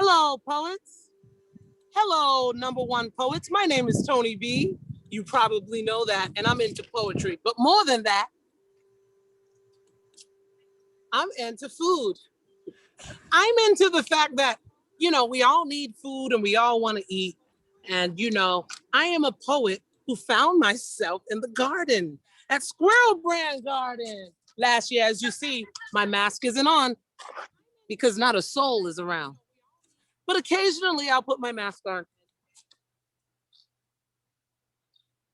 Hello, poets. Hello, number one poets. My name is Toni Bee. You probably know that, and I'm into poetry. But more than that, I'm into food. I'm into the fact that, we all need food and we all want to eat. And, I am a poet who found myself in the garden at Squirrel Brand Garden last year. As you see, my mask isn't on because not a soul is around. But occasionally I'll put my mask on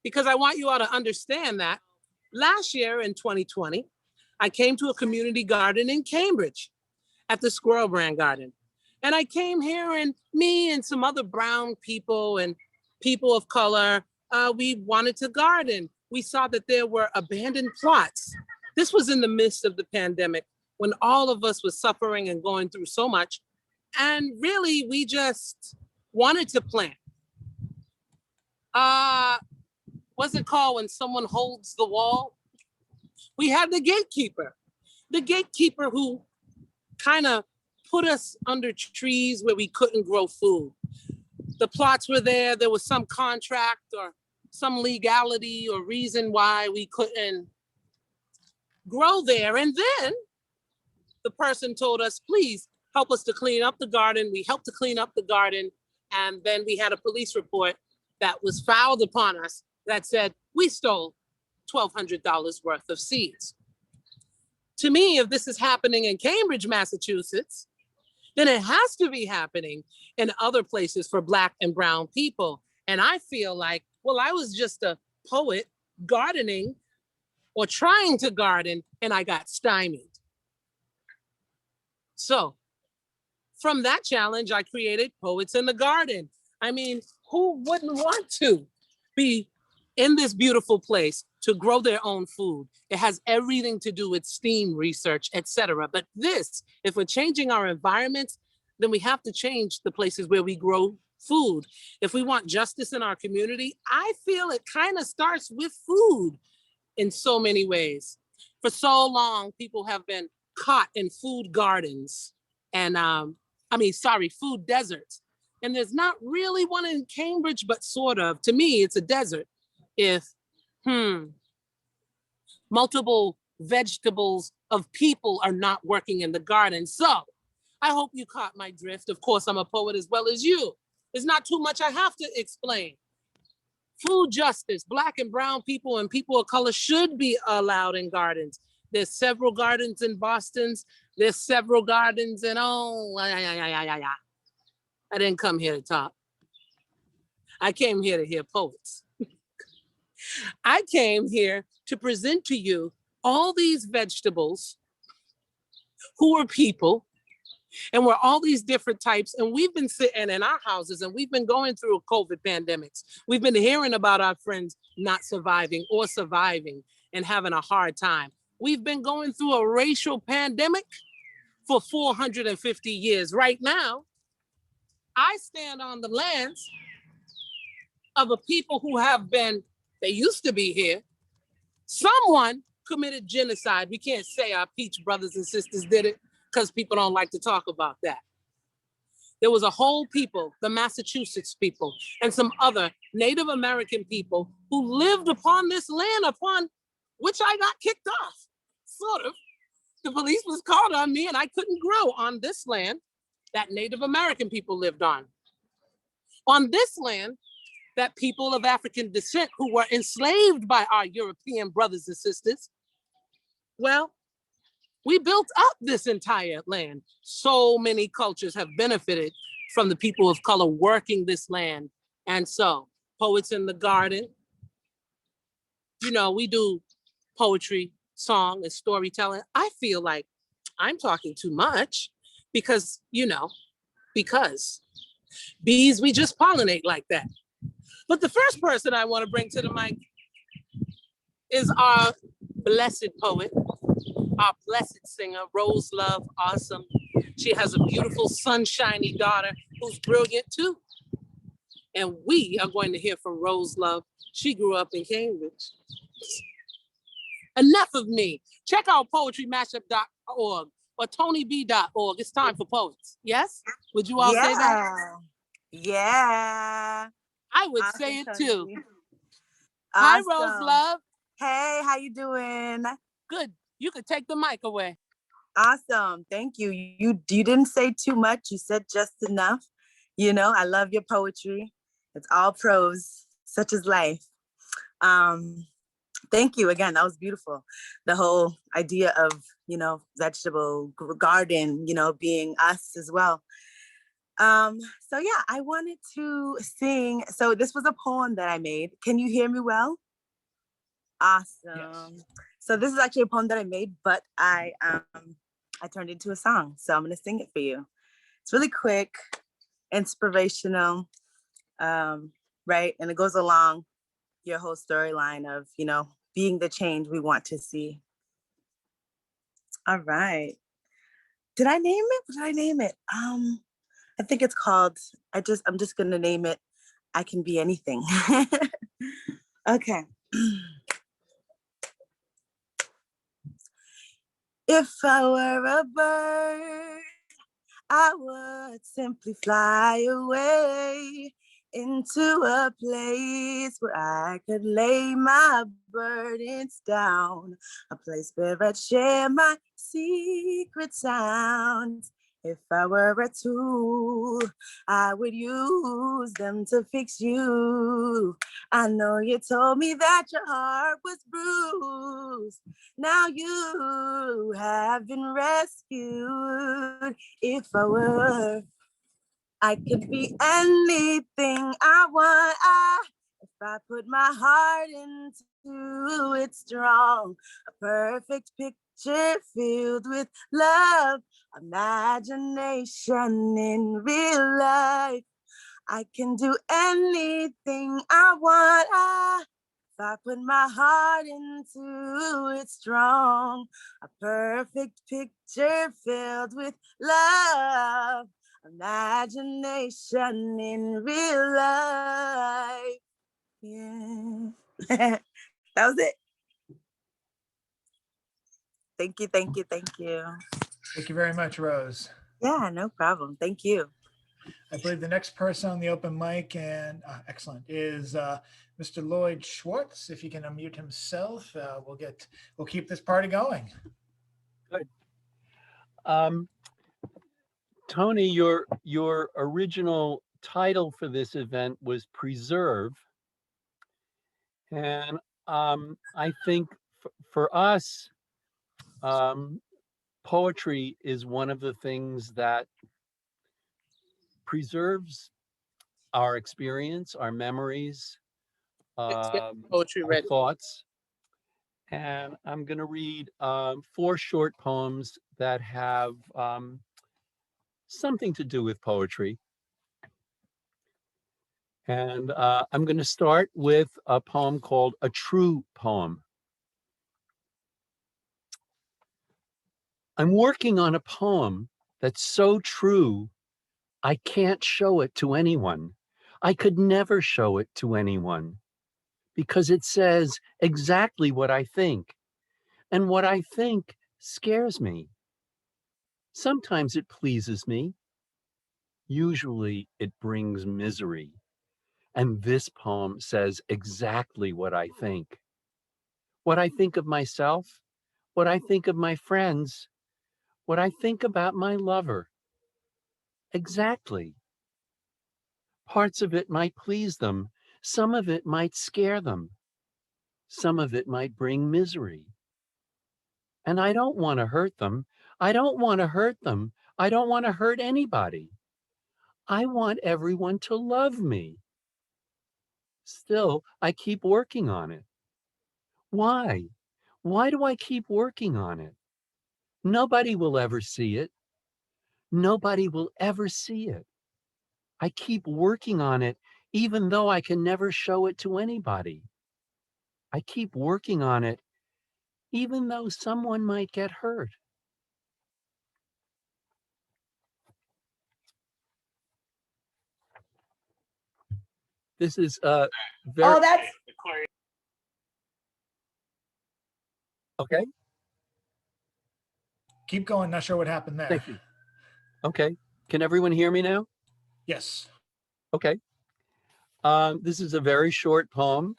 because I want you all to understand that last year in 2020, I came to a community garden in Cambridge at the Squirrel Brand Garden. And I came here, and me and some other brown people and people of color, we wanted to garden. We saw that there were abandoned plots. This was in the midst of the pandemic when all of us was suffering and going through so much. And really, we just wanted to plant. What's it called when someone holds the wall? We had the gatekeeper who kind of put us under trees where we couldn't grow food. The plots were there. There was some contract or some legality or reason why we couldn't grow there. And then the person told us, please help us to clean up the garden. We helped to clean up the garden. And then we had a police report that was filed upon us that said we stole $1,200 worth of seeds. To me, if this is happening in Cambridge, Massachusetts, then it has to be happening in other places for Black and brown people. And I feel like, well, I was just a poet gardening or trying to garden, and I got stymied. So from that challenge, I created Poets in the Garden. I mean, who wouldn't want to be in this beautiful place to grow their own food? It has everything to do with STEAM research, etc. But this, if we're changing our environments, then we have to change the places where we grow food. If we want justice in our community, I feel it kind of starts with food in so many ways. For so long, people have been caught in food gardens and food deserts. And there's not really one in Cambridge, but sort of. To me, it's a desert. If multiple vegetables of people are not working in the garden. So I hope you caught my drift. Of course, I'm a poet as well as you. There's not too much I have to explain. Food justice, Black and brown people and people of color should be allowed in gardens. There's several gardens in Boston. There's several gardens in, I didn't come here to talk. I came here to hear poets. I came here to present to you all these vegetables who are people, and we're all these different types. And we've been sitting in our houses and we've been going through COVID pandemics. We've been hearing about our friends not surviving or surviving and having a hard time. We've been going through a racial pandemic for 450 years. Right now, I stand on the lands of a people who have been, they used to be here. Someone committed genocide. We can't say our Peach brothers and sisters did it because people don't like to talk about that. There was a whole people, the Massachusetts people, and some other Native American people who lived upon this land upon which I got kicked off, sort of. The police was called on me and I couldn't grow on this land that Native American people lived on. On this land, that people of African descent who were enslaved by our European brothers and sisters, well, we built up this entire land. So many cultures have benefited from the people of color working this land. And so, Poets in the Garden, we do poetry, song, and storytelling. I feel like I'm talking too much because, because bees, we just pollinate like that. But the first person I want to bring to the mic is our blessed poet, our blessed singer, Rose Love Awesome. She has a beautiful, sunshiny daughter who's brilliant too. And we are going to hear from Rose Love. She grew up in Cambridge. Enough of me. Check out poetrymashUp.org or ToniBee.org. It's time for poets. Yes? Would you all say that? Yeah. I would Awesome, say it Toni. too. Hi, Awesome. Rose Love. Hey, how you doing? Good. You could take the mic away. Awesome. Thank you. You didn't say too much. You said just enough. You know, I love your poetry. It's all prose, such is life. Thank you again. That was beautiful. The whole idea of, you know, vegetable garden, you know, being us as well. So yeah, I wanted to sing. So this was a poem that I made. Can you hear me well? Awesome. Yes. So this is actually a poem that I made, but I turned it into a song. So I'm gonna sing it for you. It's really quick, inspirational, right? And it goes along your whole storyline of, you know, being the change we want to see. All right. Did I name it? What did I name it? I think it's called, I'm just gonna name it, I Can Be Anything. Okay. If I were a bird, I would simply fly away into a place where I could lay my burdens down, a place where I'd share my secret sounds. If I were a tool, I would use them to fix you. I know you told me that your heart was bruised. Now you have been rescued. If I were, I could be anything I want. If I put my heart into it strong, a perfect picture filled with love, imagination in real life. I can do anything I want. If I put my heart into it strong, a perfect picture filled with love, imagination in real life. Yeah. That was it. Thank you, thank you, thank you. Thank you very much, Rose. Yeah, no problem. Thank you. I believe the next person on the open mic, and excellent, is Mr. Lloyd Schwartz. If he can unmute himself, we'll keep this party going. Good. Toni, your original title for this event was Preserve. And I think for us, poetry is one of the things that preserves our experience, our memories, Poetry our ready. thoughts. And I'm going to read 4 short poems that have something to do with poetry. And I'm going to start with a poem called A True Poem. I'm working on a poem that's so true, I can't show it to anyone. I could never show it to anyone because it says exactly what I think. And what I think scares me. Sometimes it pleases me. Usually it brings misery. And this poem says exactly what I think. What I think of myself, what I think of my friends, what I think about my lover. Exactly. Parts of it might please them. Some of it might scare them. Some of it might bring misery. And I don't want to hurt them. I don't want to hurt them. I don't want to hurt anybody. I want everyone to love me. Still, I keep working on it. Why? Why do I keep working on it? Nobody will ever see it. Nobody will ever see it. I keep working on it, even though I can never show it to anybody. I keep working on it, even though someone might get hurt. This is very... Oh, that's... Okay. Keep going. Not sure what happened there. Thank you. Okay. Can everyone hear me now? Yes. Okay. This is a very short poem.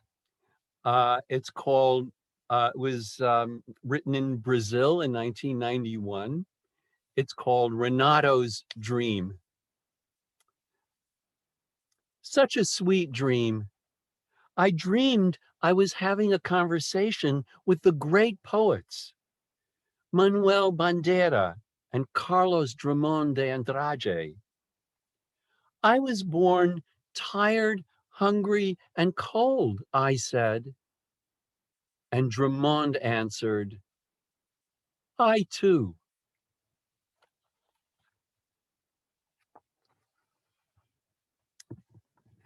It's called, it was written in Brazil in 1991. It's called Renato's Dream. Such a sweet dream. I dreamed I was having a conversation with the great poets, Manuel Bandeira and Carlos Drummond de Andrade. I was born tired, hungry, and cold, I said. And Drummond answered, I too.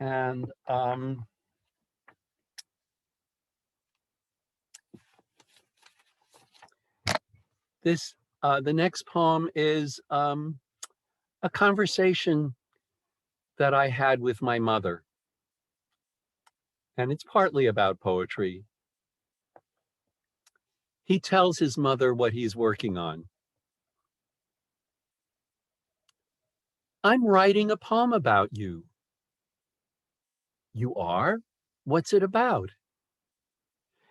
And the next poem is a conversation that I had with my mother. And it's partly about poetry. He tells his mother what he's working on. I'm writing a poem about you. You are? What's it about?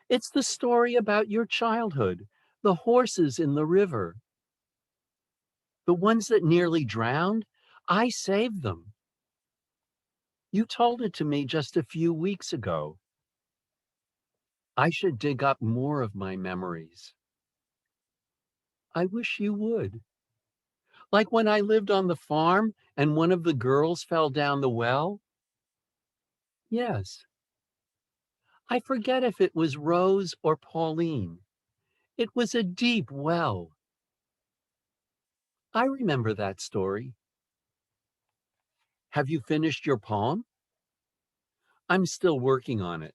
It's the story about your childhood, the horses in the river. The ones that nearly drowned, I saved them. You told it to me just a few weeks ago. I should dig up more of my memories. I wish you would. Like when I lived on the farm and one of the girls fell down the well? Yes. I forget if it was Rose or Pauline. It was a deep well. I remember that story. Have you finished your poem? I'm still working on it.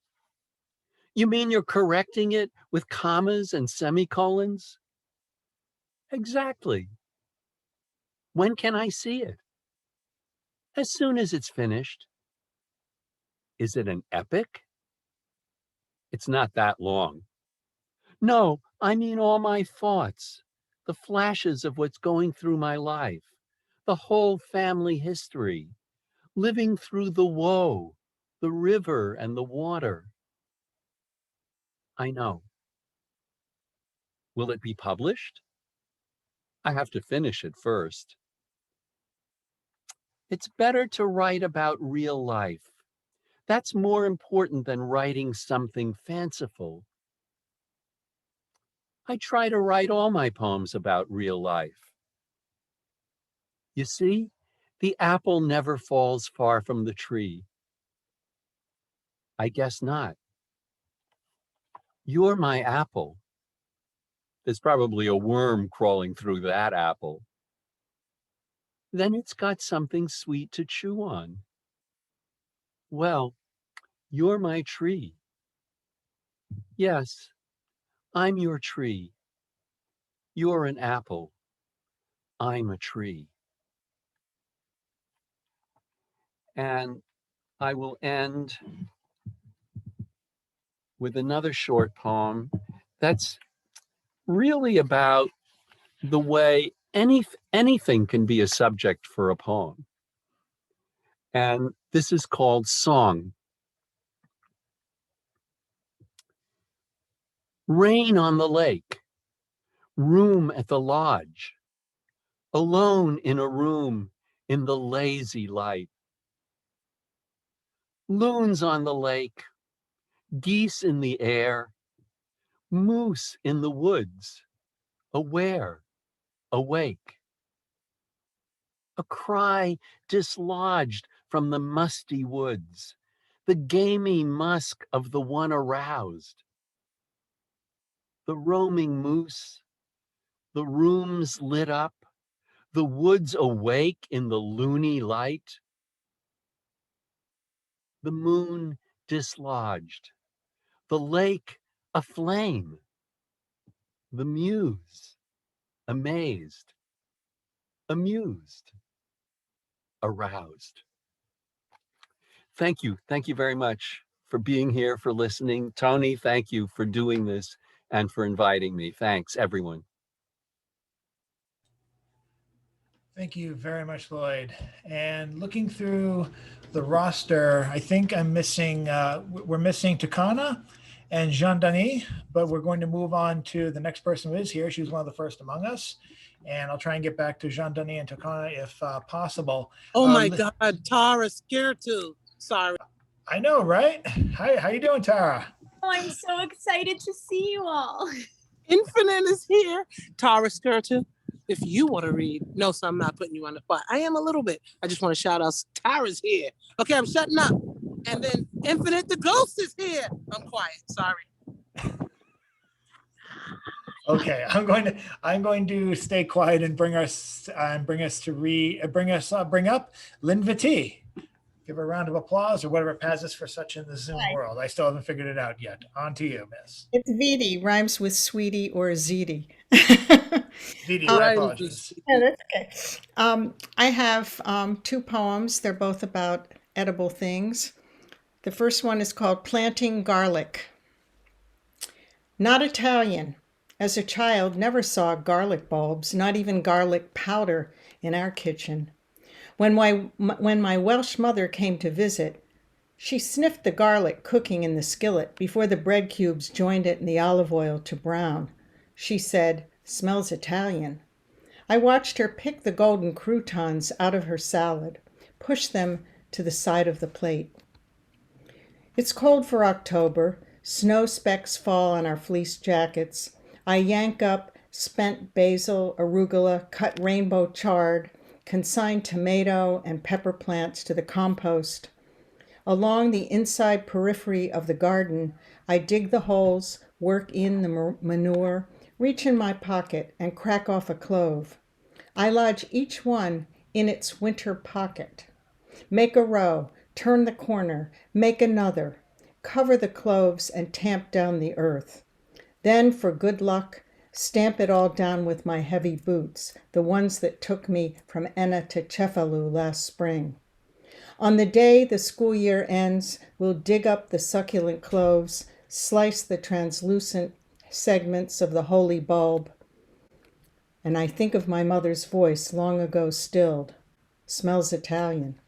You mean you're correcting it with commas and semicolons? Exactly. When can I see it? As soon as it's finished. Is it an epic? It's not that long. No, I mean all my thoughts, the flashes of what's going through my life, the whole family history, living through the woe, the river and the water. I know. Will it be published? I have to finish it first. It's better to write about real life. That's more important than writing something fanciful. I try to write all my poems about real life. You see, the apple never falls far from the tree. I guess not. You're my apple. There's probably a worm crawling through that apple. Then it's got something sweet to chew on. Well, you're my tree. Yes, I'm your tree. You're an apple. I'm a tree. And I will end with another short poem that's really about the way anything can be a subject for a poem. And this is called Song. Rain on the lake, room at the lodge, alone in a room in the lazy light. Loons on the lake, geese in the air, moose in the woods, aware, awake. A cry dislodged from the musty woods, the gamey musk of the one aroused. The roaming moose, the rooms lit up, the woods awake in the loony light. The moon dislodged, the lake aflame, the muse amazed, amused, aroused. Thank you. Thank you very much for being here, for listening. Toni, thank you for doing this and for inviting me. Thanks, everyone. Thank you very much, Lloyd. And looking through the roster, I think we're missing Takana and Jean Denis, but we're going to move on to the next person who is here. She was one of the first among us. And I'll try and get back to Jean Denis and Takana if possible. Oh my God, Tara Skirtu. Sorry. I know, right? Hi, how you doing, Tara? Oh, I'm so excited to see you all. Infinite is here. Tara Skirtu. If you want to read, no, so I'm not putting you on the spot. I am a little bit. I just want to shout out Tara's here. Okay, I'm shutting up. And then Infinite the Ghost is here. I'm quiet. Sorry. Okay, I'm going to stay quiet and bring up Lynn Vitti. Give her a round of applause or whatever passes for such in the Zoom world. I still haven't figured it out yet. On to you, Miss. It's Viti, rhymes with sweetie or ziti. Viti, my apologies. Yeah, that's okay. I have 2 poems. They're both about edible things. The first one is called Planting Garlic. Not Italian. As a child, never saw garlic bulbs, not even garlic powder in our kitchen. When my Welsh mother came to visit, she sniffed the garlic cooking in the skillet before the bread cubes joined it in the olive oil to brown. She said, "Smells Italian." I watched her pick the golden croutons out of her salad, push them to the side of the plate. It's cold for October. Snow specks fall on our fleece jackets. I yank up spent basil, arugula, cut rainbow chard, consign tomato and pepper plants to the compost. Along the inside periphery of the garden, I dig the holes, work in the manure, reach in my pocket and crack off a clove. I lodge each one in its winter pocket. Make a row, turn the corner, make another, cover the cloves and tamp down the earth. Then, for good luck, stamp it all down with my heavy boots, the ones that took me from Enna to Cefalu last spring. On the day the school year ends, we'll dig up the succulent cloves, slice the translucent segments of the holy bulb, and I think of my mother's voice long ago stilled. Smells Italian.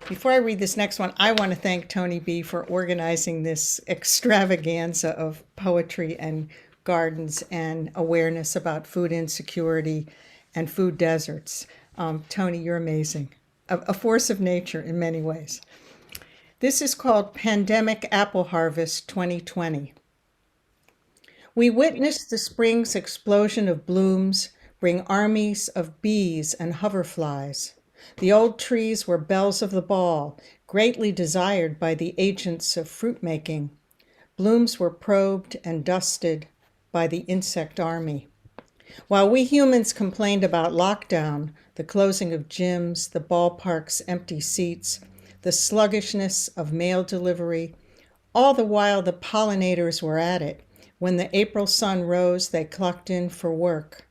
Before I read this next one, I want to thank Toni Bee for organizing this extravaganza of poetry and gardens and awareness about food insecurity and food deserts. Toni, you're amazing. A force of nature in many ways. This is called Pandemic Apple Harvest 2020. We witnessed the spring's explosion of blooms bring armies of bees and hoverflies. The old trees were bells of the ball, greatly desired by the agents of fruit making. Blooms were probed and dusted by the insect army. While we humans complained about lockdown, the closing of gyms, the ballpark's empty seats, the sluggishness of mail delivery, all the while the pollinators were at it. When the April sun rose, they clocked in for work.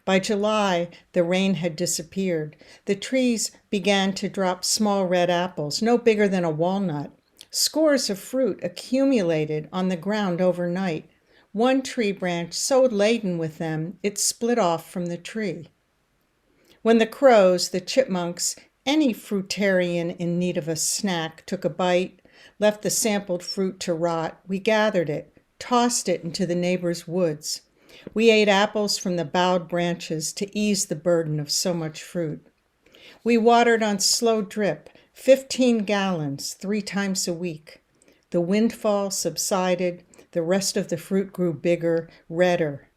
By July, the rain had disappeared. The trees began to drop small red apples, no bigger than a walnut. Scores of fruit accumulated on the ground overnight. One tree branch so laden with them, it split off from the tree. When the crows, the chipmunks, any fruitarian in need of a snack took a bite, left the sampled fruit to rot, we gathered it, tossed it into the neighbor's woods. We ate apples from the bowed branches to ease the burden of so much fruit. We watered on slow drip, 15 gallons, 3 times a week. The windfall subsided, the rest of the fruit grew bigger, redder.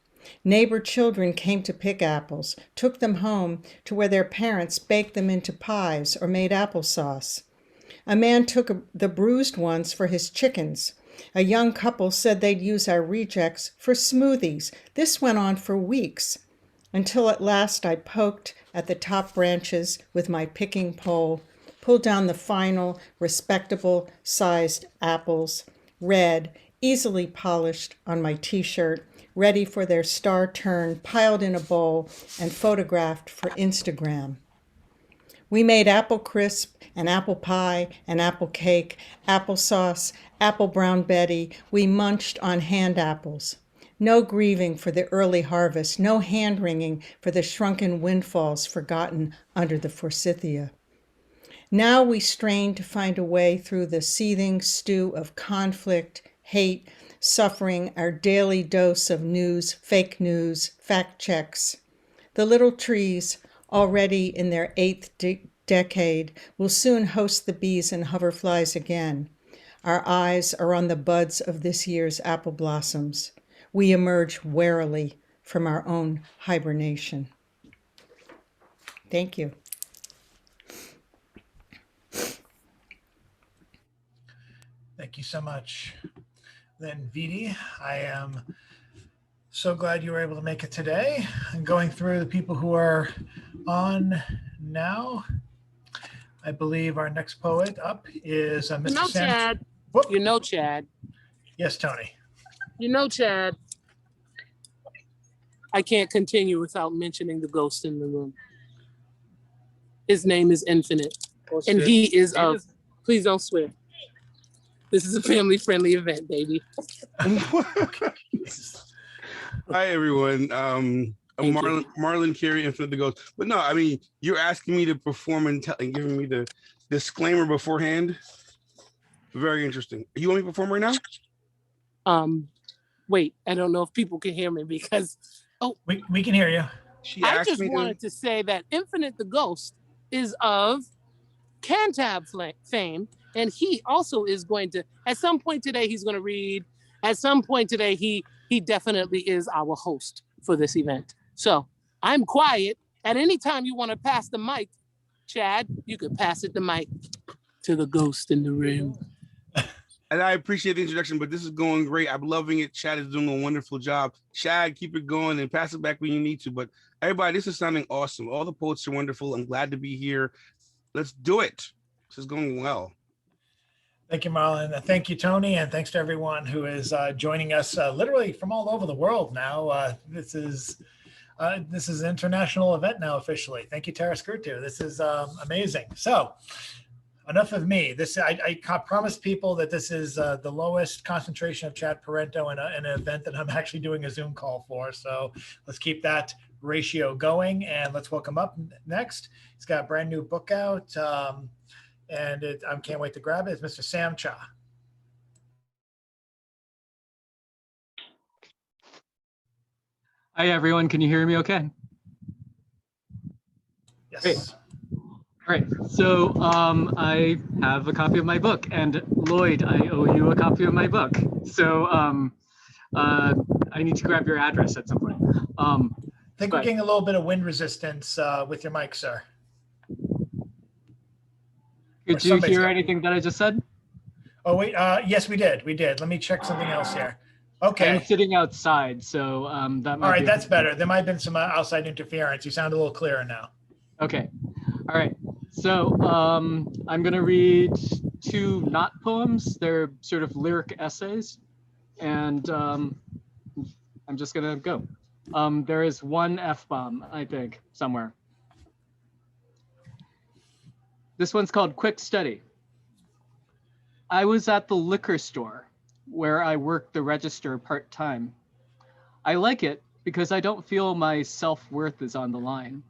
Neighbor children came to pick apples, took them home to where their parents baked them into pies or made applesauce. A man took the bruised ones for his chickens. A young couple said they'd use our rejects for smoothies. This went on for weeks, until at last I poked at the top branches with my picking pole, pulled down the final, respectable-sized apples, red, easily polished on my t-shirt, ready for their star turn, piled in a bowl and photographed for Instagram. We made apple crisp and apple pie and apple cake, applesauce, apple brown Betty. We munched on hand apples. No grieving for the early harvest, no hand-wringing for the shrunken windfalls forgotten under the forsythia. Now we strain to find a way through the seething stew of conflict, hate, suffering, our daily dose of news, fake news, fact checks. The little trees, already in their eighth decade, will soon host the bees and hoverflies again. Our eyes are on the buds of this year's apple blossoms. We emerge warily from our own hibernation. Thank you. Thank you so much. Then Vidi, I am so glad you were able to make it today. And going through the people who are on now, I believe our next poet up is Mr. You know, Sam. Chad. Whoop. You know, Chad. Yes, Tony. You know, Chad. I can't continue without mentioning the ghost in the room. His name is Infinite, and he is of. Please don't swear. This is a family-friendly event, baby. Hi, everyone. I'm Marlon Carey, Infinite the Ghost. But no, I mean, you're asking me to perform and giving me the disclaimer beforehand. Very interesting. You want me to perform right now? Wait, I don't know if people can hear me because, we can hear you. I just wanted to say that Infinite the Ghost is of Cantab fame, and he also is going to, at some point today, he's going to read. At some point today, he definitely is our host for this event. So I'm quiet. At any time you want to pass the mic, Chad, you could pass it the mic to the ghost in the room. And I appreciate the introduction, but this is going great. I'm loving it. Chad is doing a wonderful job. Chad, keep it going and pass it back when you need to. But everybody, this is sounding awesome. All the poets are wonderful. I'm glad to be here. Let's do it. This is going well. Thank you, Marlon. Thank you, Tony. And thanks to everyone who is joining us literally from all over the world now. This is an international event now officially. Thank you, Tara Skirtu. This is amazing. So enough of me. I promised people that this is the lowest concentration of Chad Parento in an event that I'm actually doing a Zoom call for. So let's keep that ratio going, and let's welcome up next. He's got a brand new book out, and I can't wait to grab it. It's Mr. Sam Cha. Hi, everyone. Can you hear me okay? Yes. Great. All right, so I have a copy of my book, and Lloyd, I owe you a copy of my book. So I need to grab your address at some point. I think we're getting a little bit of wind resistance with your mic, sir. Could you hear anything that I just said? Oh, wait, yes, we did. Let me check something else here. Okay. I'm sitting outside, so that might All right, that's better. There might have been some outside interference. You sound a little clearer now. Okay. All right. So I'm going to read two not poems. They're sort of lyric essays. And I'm just going to go. There is one F-bomb, I think, somewhere. This one's called Quick Study. I was at the liquor store where I work the register part-time. I like it because I don't feel my self-worth is on the line.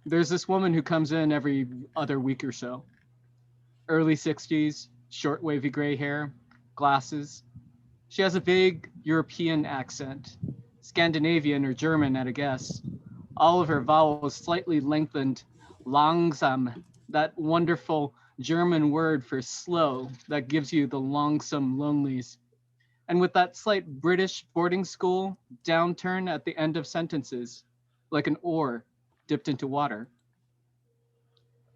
There's this woman who comes in every other week or so. Early 60s, short wavy gray hair, glasses. She has a vague European accent, Scandinavian or German at a guess. All of her vowels slightly lengthened, langsam, that wonderful German word for slow that gives you the longsome lonelies. And with that slight British boarding school downturn at the end of sentences, like an oar dipped into water.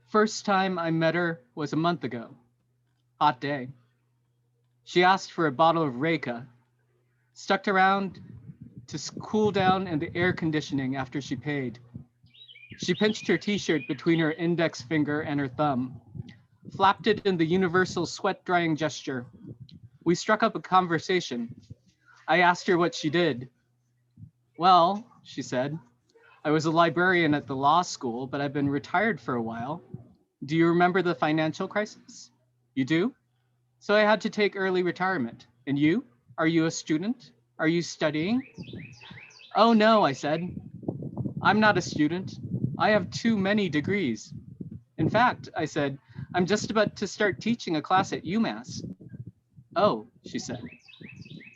First time I met her was a month ago. Hot day. She asked for a bottle of Reka, stuck around to cool down in the air conditioning after she paid. She pinched her t-shirt between her index finger and her thumb, flapped it in the universal sweat drying gesture. We struck up a conversation. I asked her what she did. Well, she said, I was a librarian at the law school, but I've been retired for a while. Do you remember the financial crisis? You do? So I had to take early retirement. And you? Are you a student? Are you studying? Oh no, I said. I'm not a student. I have too many degrees. In fact, I said, I'm just about to start teaching a class at UMass. Oh, she said.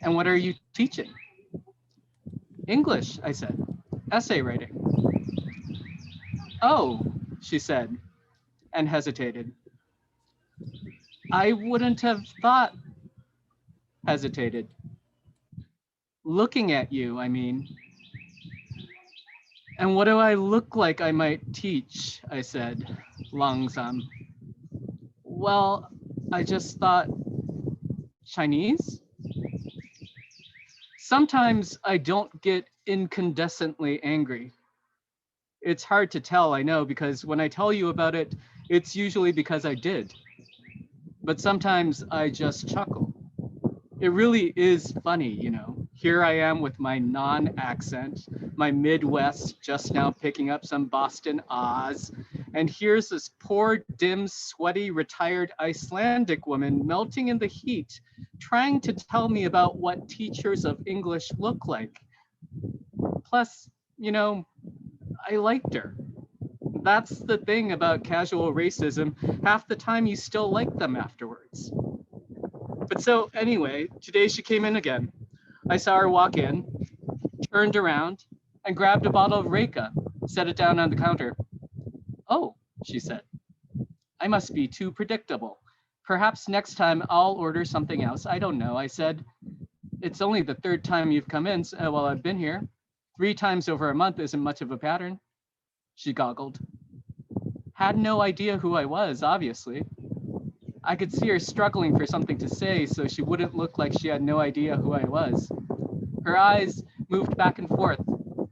And what are you teaching? English, I said. Essay writing. Oh, she said, and hesitated. I wouldn't have thought, hesitated. Looking at you, I mean. And what do I look like I might teach? I said, langsam. Well, I just thought, Chinese? Sometimes I don't get incandescently angry. It's hard to tell, I know, because when I tell you about it, it's usually because I did. But sometimes I just chuckle. It really is funny, you know. Here I am with my non-accent, my Midwest just now picking up some Boston ahs, and here's this poor, dim, sweaty, retired Icelandic woman melting in the heat, trying to tell me about what teachers of English look like. Plus, you know, I liked her. That's the thing about casual racism. Half the time you still like them afterwards. But so anyway, today she came in again. I saw her walk in, turned around, and grabbed a bottle of Reka, set it down on the counter. Oh, she said, I must be too predictable. Perhaps next time I'll order something else. I don't know. I said, it's only the third time you've come in while I've been here. 3 times over a month isn't much of a pattern. She goggled. Had no idea who I was, obviously. I could see her struggling for something to say so she wouldn't look like she had no idea who I was. Her eyes moved back and forth,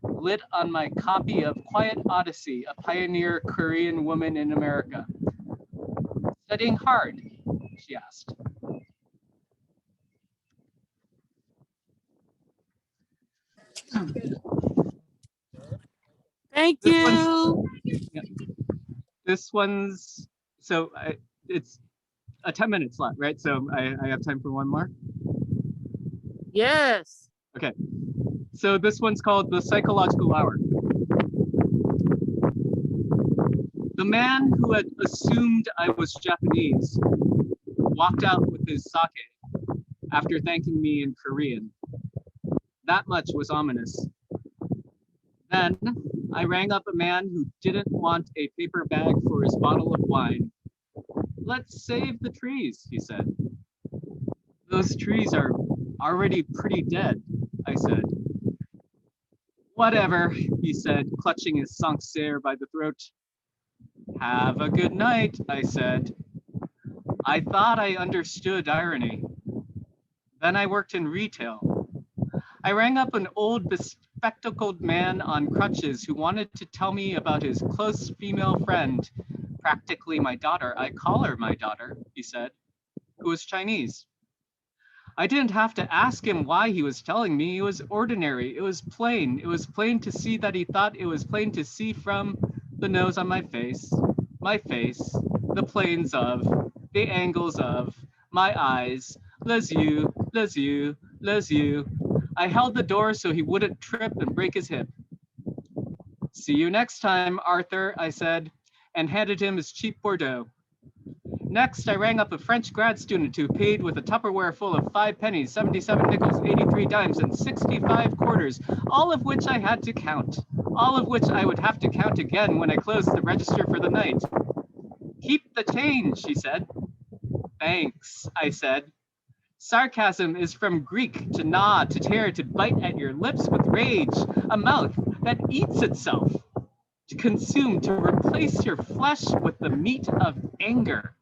lit on my copy of Quiet Odyssey, a pioneer Korean woman in America. Studying hard? She asked. Thank This you. one's, so it's a 10-minute slot, right? So I have time for one more. Yes. Okay. So this one's called The Psychological Hour. The man who had assumed I was Japanese walked out with his sake after thanking me in Korean. That much was ominous. Then I rang up a man who didn't want a paper bag for his bottle of wine. Let's save the trees, he said. Those trees are already pretty dead, I said. Whatever, he said, clutching his Sancerre by the throat. Have a good night, I said. I thought I understood irony. Then I worked in retail. I rang up an old bespectacled man on crutches who wanted to tell me about his close female friend, practically my daughter. I call her my daughter, he said, who was Chinese. I didn't have to ask him why he was telling me. It was ordinary. It was plain. It was plain to see that he thought it was plain to see from the nose on my face, the planes of, the angles of, my eyes, les yeux, les yeux, les yeux. I held the door so he wouldn't trip and break his hip. See you next time, Arthur, I said, and handed him his cheap Bordeaux. Next, I rang up a French grad student who paid with a Tupperware full of 5 pennies, 77 nickels, 83 dimes, and 65 quarters, all of which I had to count, all of which I would have to count again when I closed the register for the night. Keep the change, she said. Thanks, I said. Sarcasm is from Greek, to gnaw, to tear, to bite at your lips with rage, a mouth that eats itself, to consume, to replace your flesh with the meat of anger.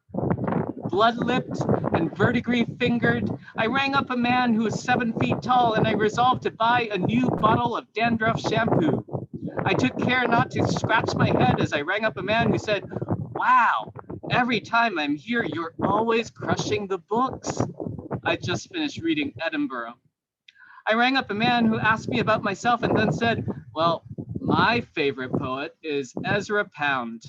Blood-lipped and verdigris-fingered, I rang up a man who was 7 feet tall, and I resolved to buy a new bottle of dandruff shampoo. I took care not to scratch my head as I rang up a man who said, wow, every time I'm here, you're always crushing the books. I just finished reading Edinburgh. I rang up a man who asked me about myself and then said, well, my favorite poet is Ezra Pound.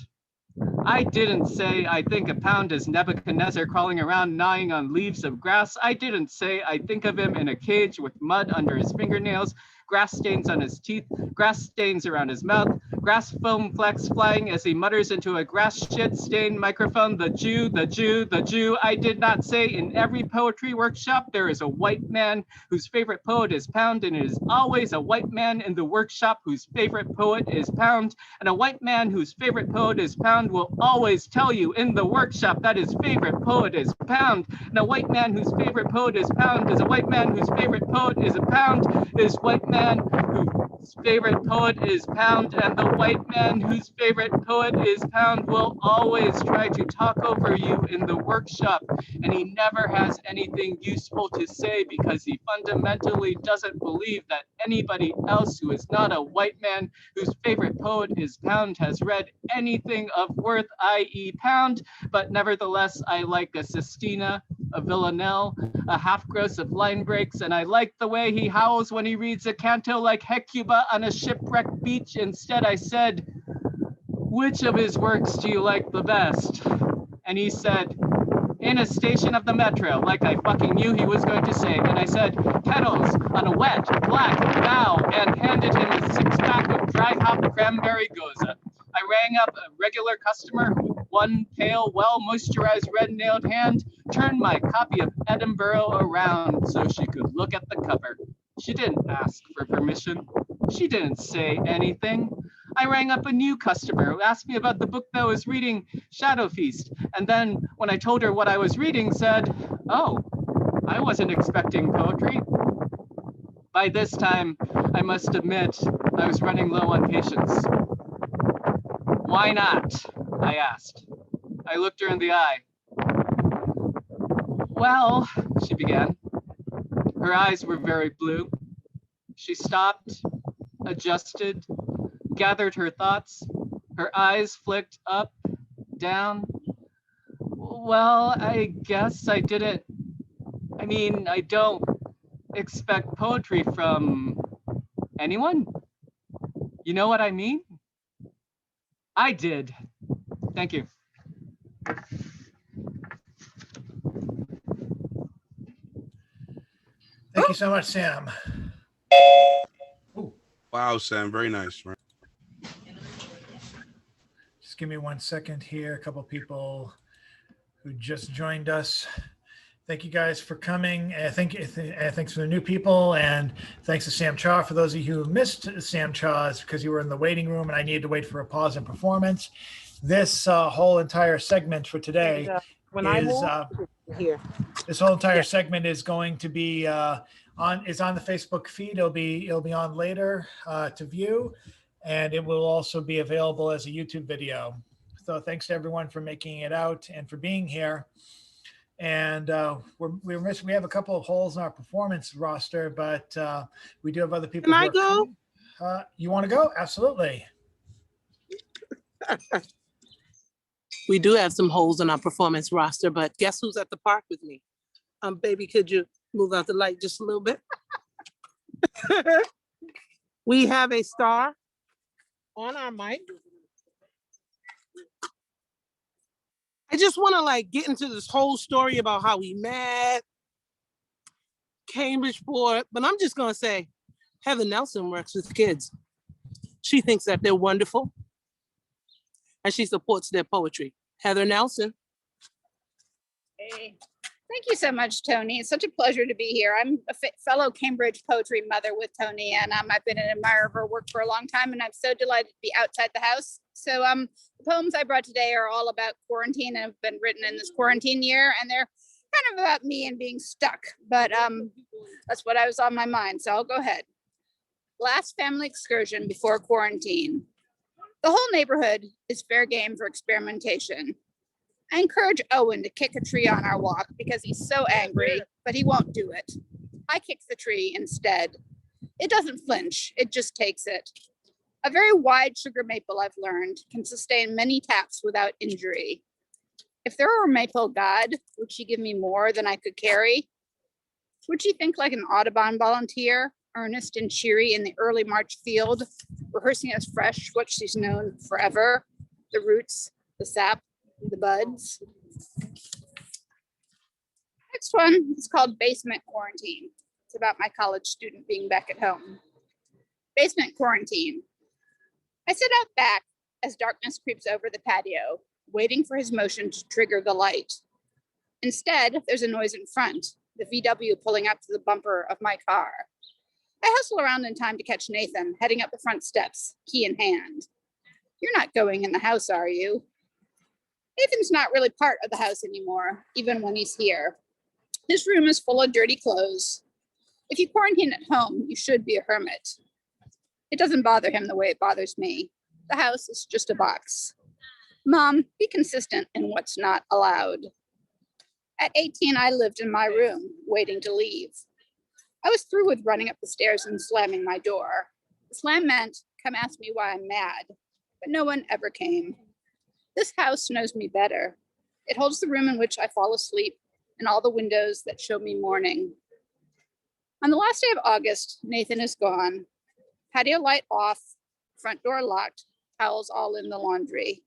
I didn't say I think a pound is Nebuchadnezzar crawling around gnawing on leaves of grass. I didn't say I think of him in a cage with mud under his fingernails, grass stains on his teeth, grass stains around his mouth, grass foam flecks flying as he mutters into a grass shit stained microphone, the Jew, the Jew, the Jew. I did not say in every poetry workshop there is a white man whose favorite poet is Pound, and it is always a white man in the workshop whose favorite poet is Pound, and a white man whose favorite poet is Pound will always tell you in the workshop that his favorite poet is Pound, and a white man whose favorite poet is Pound is a white man whose favorite poet is a Pound, is white man whose favorite poet is Pound, and the white man whose favorite poet is Pound will always try to talk over you in the workshop, and he never has anything useful to say because he fundamentally doesn't believe that anybody else who is not a white man whose favorite poet is Pound has read anything of worth, i.e. Pound, but nevertheless I like a Sestina, a Villanelle, a half gross of line breaks, and I like the way he howls when he reads a canto like Hecuba on a shipwrecked beach. Instead I said, which of his works do you like the best? And he said, in a station of the metro, like I fucking knew he was going to say. And I said, kettles on a wet, black bow, and handed him a six-pack of dry hop cranberry goza. I rang up a regular customer who, with one pale, well-moisturized red-nailed hand, turned my copy of Edinburgh around so she could look at the cover. She didn't ask for permission. She didn't say anything. I rang up a new customer who asked me about the book that I was reading, Shadow Feast, and then when I told her what I was reading, said, oh, I wasn't expecting poetry. By this time, I must admit, I was running low on patience. Why not? I asked. I looked her in the eye. Well, she began. Her eyes were very blue. She stopped, adjusted, gathered her thoughts. Her eyes flicked up, down. Well, I guess I didn't. I mean, I don't expect poetry from anyone. You know what I mean? I did. Thank you. Thank you so much, Sam. Wow, Sam, very nice. Right? Just give me 1 second here. A couple people who just joined us. Thank you guys for coming. Thanks for the new people, and thanks to Sam Cha. For those of you who missed Sam Cha, it's because you were in the waiting room and I needed to wait for a pause in performance. This whole entire segment for today here. This whole entire segment is going to be on the Facebook feed. It'll be on later to view, and it will also be available as a YouTube video. So thanks to everyone for making it out and for being here. And we have a couple of holes in our performance roster, but we do have other people. Can I go? You want to go? Absolutely. We do have some holes in our performance roster, but guess who's at the park with me? Baby, could you move out the light just a little bit? We have a star on our mic. I just want to get into this whole story about how we met, Cambridgeport, but I'm just going to say Heather Nelson works with kids. She thinks that they're wonderful and she supports their poetry. Heather Nelson. Hey. Thank you so much, Toni. It's such a pleasure to be here. I'm a fellow Cambridge poetry mother with Toni, and I've been an admirer of her work for a long time, and I'm so delighted to be outside the house. So the poems I brought today are all about quarantine and have been written in this quarantine year, and they're kind of about me and being stuck, but that's what I was on my mind, so I'll go ahead. Last family excursion before quarantine. The whole neighborhood is fair game for experimentation. I encourage Owen to kick a tree on our walk because he's so angry, but he won't do it. I kick the tree instead. It doesn't flinch, it just takes it. A very wide sugar maple, I've learned, can sustain many taps without injury. If there were a maple god, would she give me more than I could carry? Would she think like an Audubon volunteer, earnest and cheery in the early March field, rehearsing as fresh what she's known forever, the roots, the sap, the buds. Next one is called Basement Quarantine. It's about my college student being back at home. Basement quarantine. I sit out back as darkness creeps over the patio, waiting for his motion to trigger the light. Instead, there's a noise in front, the VW pulling up to the bumper of my car. I hustle around in time to catch Nathan heading up the front steps, key in hand. You're not going in the house, are you? Nathan's not really part of the house anymore, even when he's here. His room is full of dirty clothes. If you quarantine at home, you should be a hermit. It doesn't bother him the way it bothers me. The house is just a box. Mom, be consistent in what's not allowed. At 18, I lived in my room, waiting to leave. I was through with running up the stairs and slamming my door. The slam meant, come ask me why I'm mad, but no one ever came. This house knows me better. It holds the room in which I fall asleep and all the windows that show me morning. On the last day of August, Nathan is gone. Patio light off, front door locked, towels all in the laundry.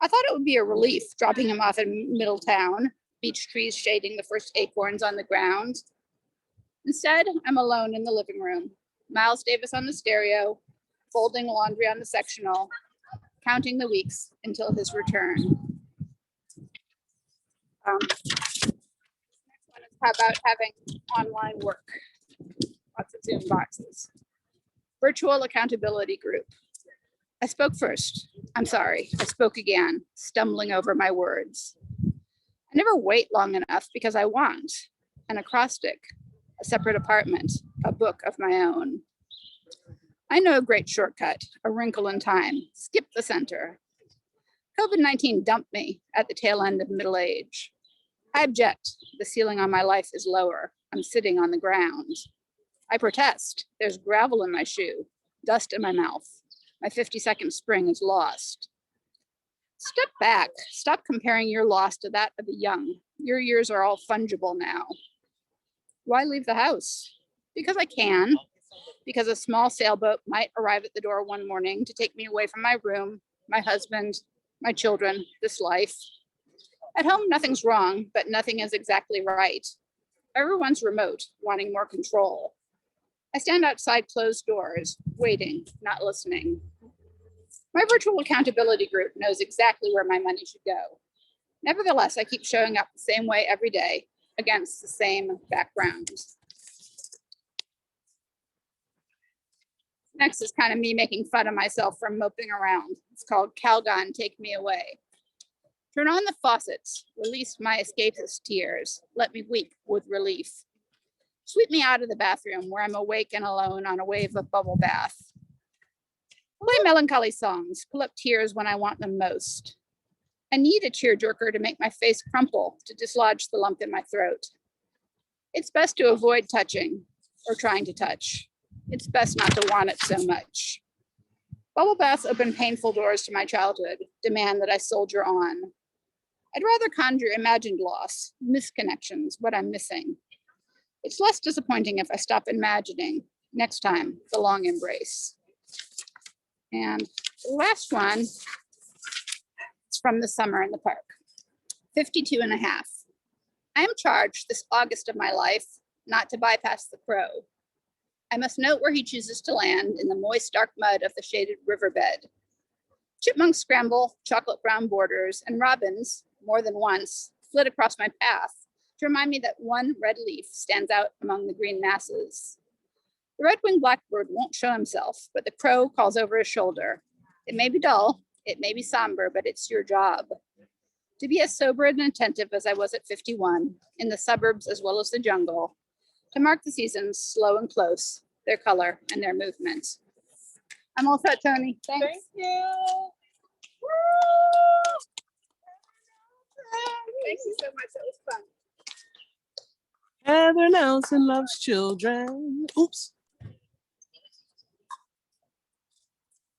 I thought it would be a relief dropping him off in Middletown, beech trees shading the first acorns on the ground. Instead, I'm alone in the living room. Miles Davis on the stereo, folding laundry on the sectional, counting the weeks until his return. Next one is about having online work. Lots of Zoom boxes. Virtual accountability group. I spoke first. I'm sorry. I spoke again, stumbling over my words. I never wait long enough because I want an acrostic, a separate apartment, a book of my own. I know a great shortcut, a wrinkle in time, skip the center. COVID-19 dumped me at the tail end of middle age. I object. The ceiling on my life is lower. I'm sitting on the ground. I protest. There's gravel in my shoe, dust in my mouth. My 50-second spring is lost. Step back. Stop comparing your loss to that of the young. Your years are all fungible now. Why leave the house? Because I can. Because a small sailboat might arrive at the door one morning to take me away from my room, my husband, my children, this life. At home, nothing's wrong, but nothing is exactly right. Everyone's remote, wanting more control. I stand outside closed doors, waiting, not listening. My virtual accountability group knows exactly where my money should go. Nevertheless, I keep showing up the same way every day against the same background. Next is kind of me making fun of myself for moping around. It's called Calgon, Take Me Away. Turn on the faucets, release my escapist tears. Let me weep with relief. Sweep me out of the bathroom where I'm awake and alone on a wave of bubble bath. Play melancholy songs, pull up tears when I want them most. I need a tearjerker to make my face crumple, to dislodge the lump in my throat. It's best to avoid touching or trying to touch. It's best not to want it so much. Bubble baths open painful doors to my childhood, demand that I soldier on. I'd rather conjure imagined loss, misconnections, what I'm missing. It's less disappointing if I stop imagining. Next time, the long embrace. And the last one is from the summer in the park. 52 and a half. I am charged this August of my life not to bypass the crow. I must note where he chooses to land in the moist, dark mud of the shaded riverbed. Chipmunks scramble, chocolate brown borders, and robins, more than once, flit across my path to remind me that one red leaf stands out among the green masses. The red-winged blackbird won't show himself, but the crow calls over his shoulder. It may be dull, it may be somber, but it's your job. To be as sober and attentive as I was at 51, in the suburbs as well as the jungle, to mark the seasons slow and close, their color and their movement. I'm all set, Toni. Thanks. Thank you. Thank you so much. That was fun. Heather Nelson loves children. Oops.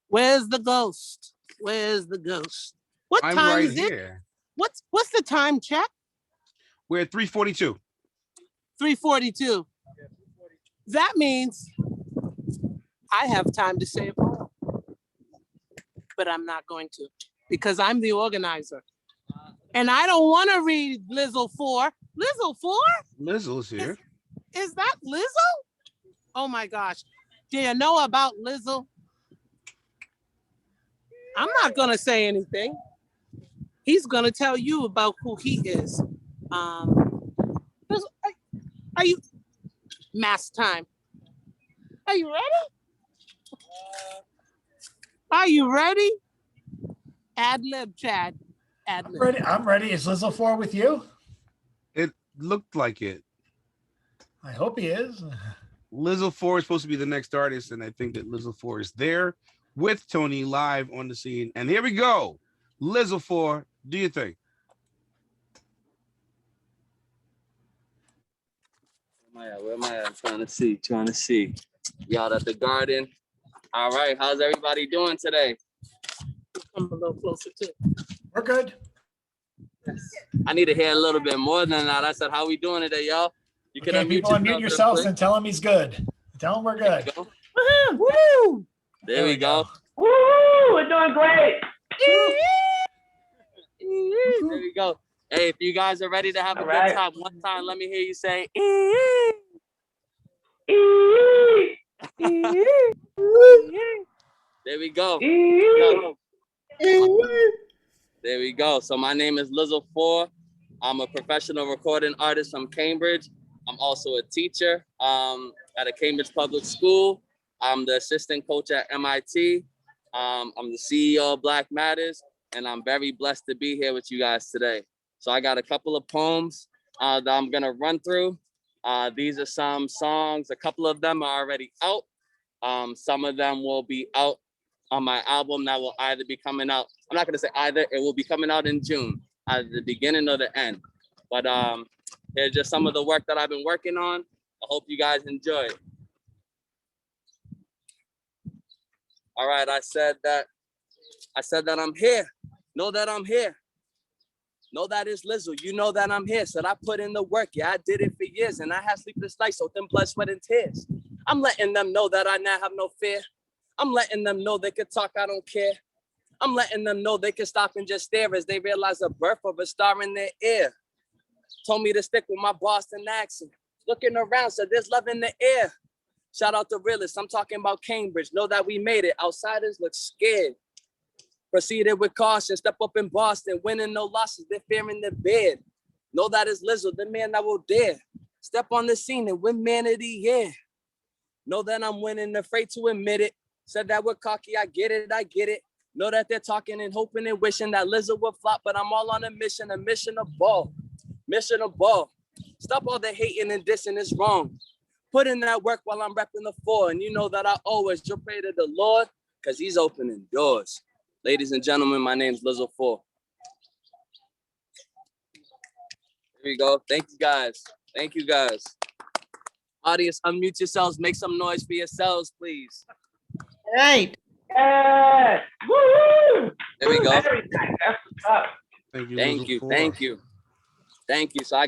Where's the ghost? Where's the ghost? What I'm time right is it? here. What's the time check? We're at 3:42. 3:42. That means I have time to say a poem, but I'm not going to. because I'm the organizer. And I don't want to read Lizzle 4. Lizzle 4? Lizzle's here. Is that Lizzo? Oh my gosh. Do you know about Lizzle? I'm not going to say anything. He's going to tell you about who he is. Are you... Mass time. Are you ready? Are you ready? Ad lib, Chad. Ad lib. Ready? I'm ready. Is Lizzle 4 with you? It looked like it. I hope he is. Lizzle 4 is supposed to be the next artist, and I think that Lizzle 4 is there with Toni live on the scene. And here we go. Lizzle 4, do you think? Where am I at? Trying to see. Y'all at the garden. All right, how's everybody doing today? Come a little closer too. We're good. I need to hear a little bit more than that. I said, how we doing today, y'all? You can Okay, people unmute yourselves and tell him he's good. Tell him we're good. Woo! There we go. Woo! We're doing great. There we go. Hey, if you guys are ready to have a good time, one time, let me hear you say, there we go. There we go. So my name is Lizzle 4. I'm a professional recording artist from Cambridge. I'm also a teacher at a Cambridge public school. I'm the assistant coach at MIT. I'm the CEO of Black Matters, and I'm very blessed to be here with you guys today. So I got a couple of poems that I'm gonna run through. These are some songs. A couple of them are already out. Some of them will be out on my album that will either be coming out. I'm not gonna say either, it will be coming out in June, either the beginning or the end. But here's just some of the work that I've been working on. I hope you guys enjoy it. All right, I said that I'm here. Know that I'm here. Know that it's Lizzle. You know that I'm here. Said I put in the work. Yeah, I did it for years, and I had sleepless nights, so thin blood, sweat, and tears. I'm letting them know that I now have no fear. I'm letting them know they could talk, I don't care. I'm letting them know they can stop and just stare as they realize the birth of a star in their ear. Told me to stick with my Boston accent. Looking around, said there's love in the air. Shout out to realists. I'm talking about Cambridge. Know that we made it. Outsiders look scared. Proceeded with caution. Step up in Boston. Winning no losses. They're fearing the bed. Know that it's Lizzo, the man that will dare. Step on the scene and win man of the year. Know that I'm winning, afraid to admit it. Said that we're cocky. I get it. Know that they're talking and hoping and wishing that Lizzo will flop, but I'm all on a mission of ball. Mission of ball. Stop all the hating and dissing, it's wrong. Put in that work while I'm repping the 4, and you know that I always just pray to the Lord, because he's opening doors. Ladies and gentlemen, my name's Lizzle 4. Here we go. Thank you guys. Thank you guys. Audience, unmute yourselves. Make some noise for yourselves, please. All right. Yes. Woo! There we go. That's what's up. Thank you. Thank you. So I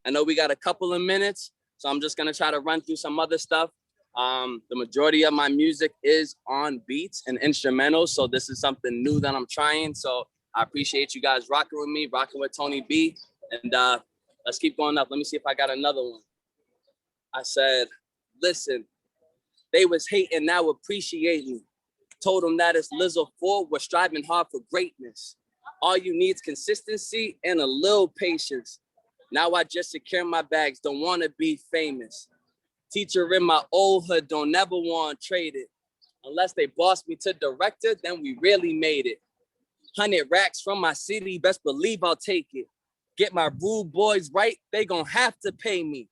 know we got a couple of minutes, so I'm just gonna try to run through some other stuff. The majority of my music is on beats and instrumentals, so this is something new that I'm trying. So I appreciate you guys rocking with me, rocking with Toni Bee, and let's keep going up. Let me see if I got another one. I said, listen, they was hating, now appreciate me. Told them that it's Lizzle 4, we're striving hard for greatness. All you need is consistency and a little patience. Now I just secure my bags, don't want to be famous. Teacher in my old hood, don't never want to trade it. Unless they boss me to director, then we really made it. 100 racks from my city, best believe I'll take it. Get my rude boys right, they gonna have to pay me.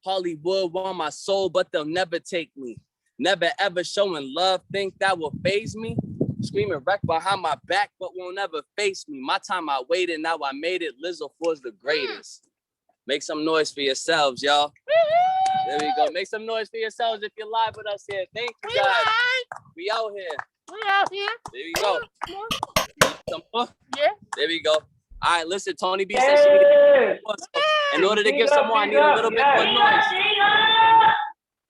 Hollywood want my soul, but they'll never take me. Never ever showing love, think that will faze me. Screaming wreck behind my back, but won't ever face me. My time I waited, now I made it. Lizzle 4's the greatest. Make some noise for yourselves, y'all. There we go. Make some noise for yourselves if you're live with us here. Thank you guys. We out here. There we go. Some more? Yeah. There we go. All right, listen, Toni Bee said she needed more. So in order to get some more, I need a little bit more noise.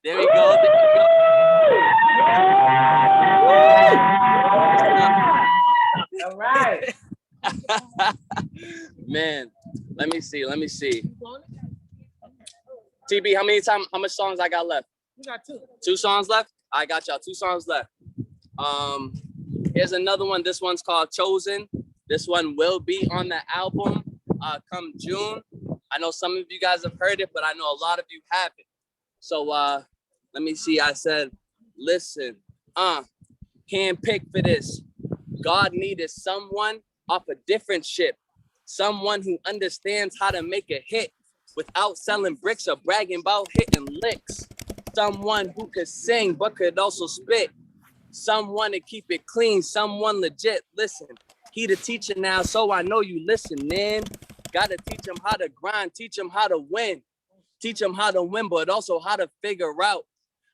There we go. All right. Man, let me see. TB, how much songs I got left? We got two. 2 songs left? I got y'all 2 songs left. Here's another one. This one's called Chosen. This one will be on the album come June. I know some of you guys have heard it, but I know a lot of you haven't. So let me see. I said, listen, can't pick for this. God needed someone off a different ship. Someone who understands how to make a hit without selling bricks or bragging about hitting licks. Someone who could sing but could also spit. Someone to keep it clean, someone legit. Listen, he the teacher now, so I know you listening. Gotta teach him how to grind, teach him how to win. Teach him how to win, but also how to figure out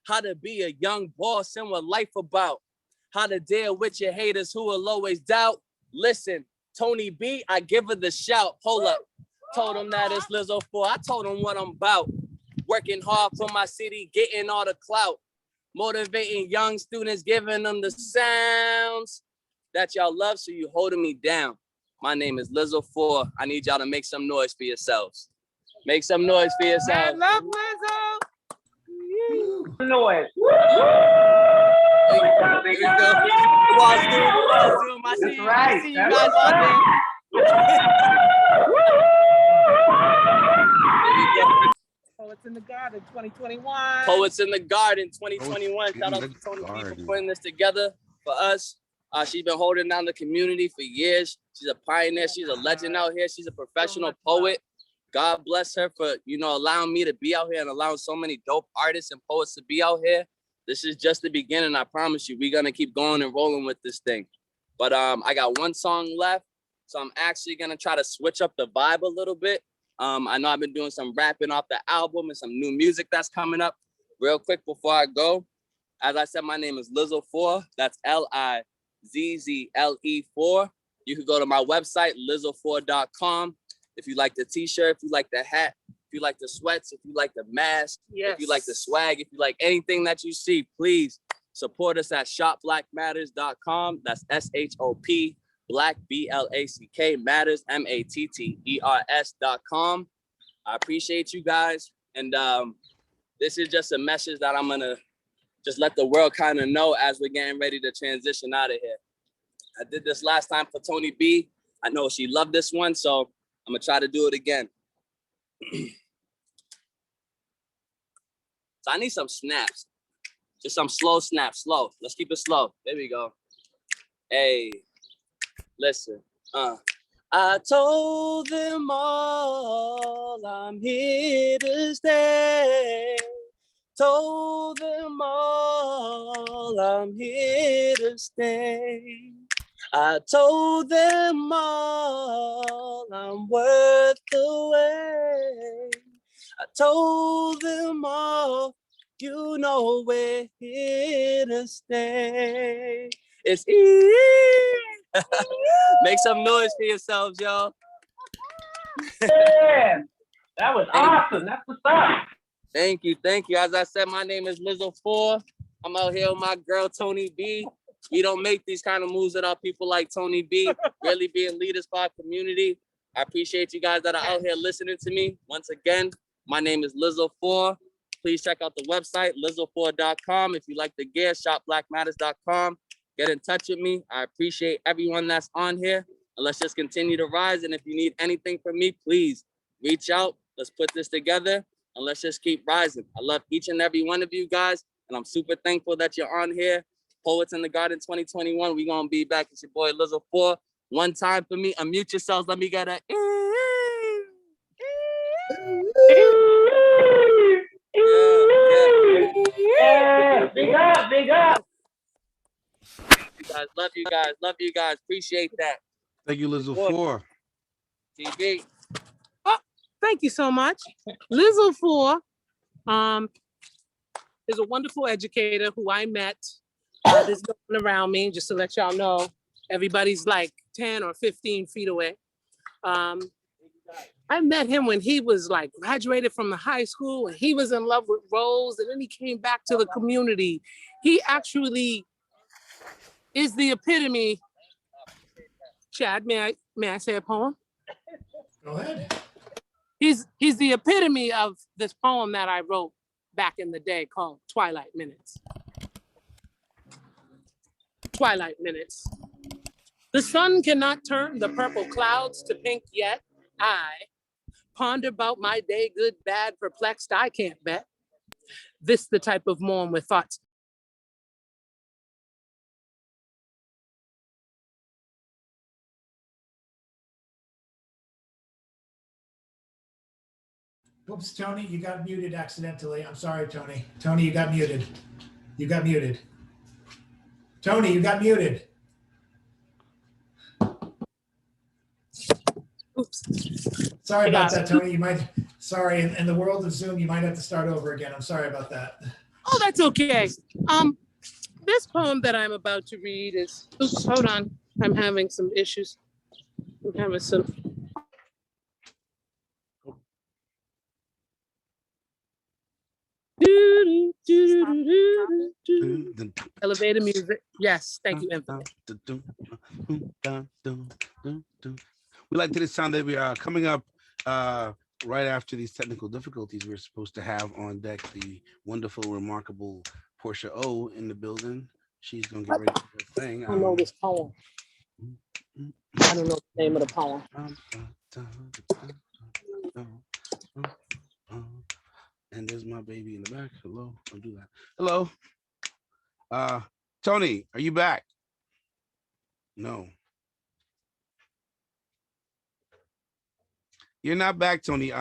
how to be a young boss and what life about. How to deal with your haters who will always doubt. Listen, Toni Bee, I give her the shout. Hold up. Told him that it's Lizzo 4. I told him what I'm about. Working hard for my city, getting all the clout. Motivating young students, giving them the sounds that y'all love, so you holding me down. My name is Lizzo 4. I need y'all to make some noise for yourselves. Make some noise for yourselves. I love Lizzo. Noise. There you go. Come on, Zoom. I see you. I see you guys on there. There you go. Poets in the Garden 2021. Poets in the Garden 2021. Shout out to Toni Bee for putting this together for us. She's been holding down the community for years. She's a pioneer. She's a legend out here. She's a professional poet. God bless her for, allowing me to be out here and allowing so many dope artists and poets to be out here. This is just the beginning. I promise you, we're going to keep going and rolling with this thing. But I got 1 song left. So I'm actually going to try to switch up the vibe a little bit. I know I've been doing some rapping off the album and some new music that's coming up. Real quick before I go, as I said, my name is Lizzo 4. That's LIZZLE 4. You can go to my website, lizzo4.com. If you like the t-shirt, if you like the hat, if you like the sweats, if you like the mask, if you like the swag, if you like anything that you see, please support us at shopblackmatters.com. That's SHOP, Black, BLACK, Matters, MATTERS.com. I appreciate you guys. And this is just a message that I'm going to just let the world kind of know as we're getting ready to transition out of here. I did this last time for Toni Bee. I know she loved this one, so I'm gonna try to do it again. So I need some snaps. Just some slow snaps, slow. Let's keep it slow. There we go. Hey, listen. I told them all I'm here to stay. Told them all I'm here to stay. I told them all I'm worth the wait. I told them all, we're here to stay. It's easy. Make some noise for yourselves, y'all. Yeah, that was awesome. That's what's up. Thank you. As I said, my name is Lizzo 4. I'm out here with my girl, Toni Bee. We don't make these kind of moves without people like Toni Bee, really being leaders for our community. I appreciate you guys that are out here listening to me. Once again, my name is Lizzo 4. Please check out the website, lizzo4.com. If you like the gear, shopblackmatters.com. Get in touch with me. I appreciate everyone that's on here. And let's just continue to rise. And if you need anything from me, please reach out. Let's put this together and let's just keep rising. I love each and every one of you guys. And I'm super thankful that you're on here. Poets in the Garden 2021. We're going to be back. It's your boy Lizzo 4. One time for me. Unmute yourselves. Let me get a. Yeah. Big up, big up. Love you guys. Appreciate that. Thank you, Lizzo 4. TV. Oh, thank you so much. Lizzo 4 is a wonderful educator who I met. There's no one around me, just to let y'all know. Everybody's like 10 or 15 feet away. I met him when he was like graduated from the high school and he was in love with Rose, and then he came back to the community. He actually is the epitome Chad, may I say a poem? Go ahead. He's the epitome of this poem that I wrote back in the day called Twilight Minutes. Twilight Minutes. The sun cannot turn the purple clouds to pink yet. I ponder about my day, good, bad, perplexed, I can't bet. This the type of morn with thoughts. Oops, Tony, you got muted accidentally. I'm sorry, Tony. Tony, you got muted. You got muted. Tony, you got muted. Oops. Sorry about that, Tony. You might, sorry, in the world of Zoom, you might have to start over again. I'm sorry about that. Oh, that's okay. This poem that I'm about to read is, oops, hold on. I'm having some issues. I'm having some. Elevator music. Yes, thank you, Infinite. We like to this sound that we are coming up right after these technical difficulties. We're supposed to have on deck the wonderful, remarkable Porsha O in the building. She's gonna get ready for her thing. I don't know this poem. I don't know the name of the poem. And there's my baby in the back. Hello, don't do that. Hello. Toni, are you back? No. You're not back, Toni.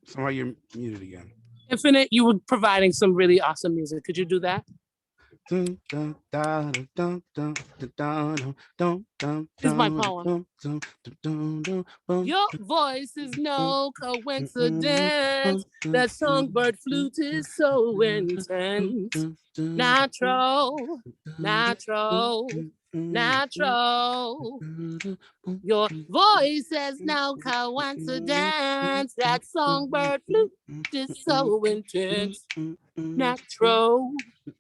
Somehow you're muted again. Infinite, you were providing some really awesome music. Could you do that? This is my poem. Your voice is no coincidence. That songbird flute is so intense. Natural, natural, natural. Your voice has no coincidence. That songbird flute is so intense. Natural,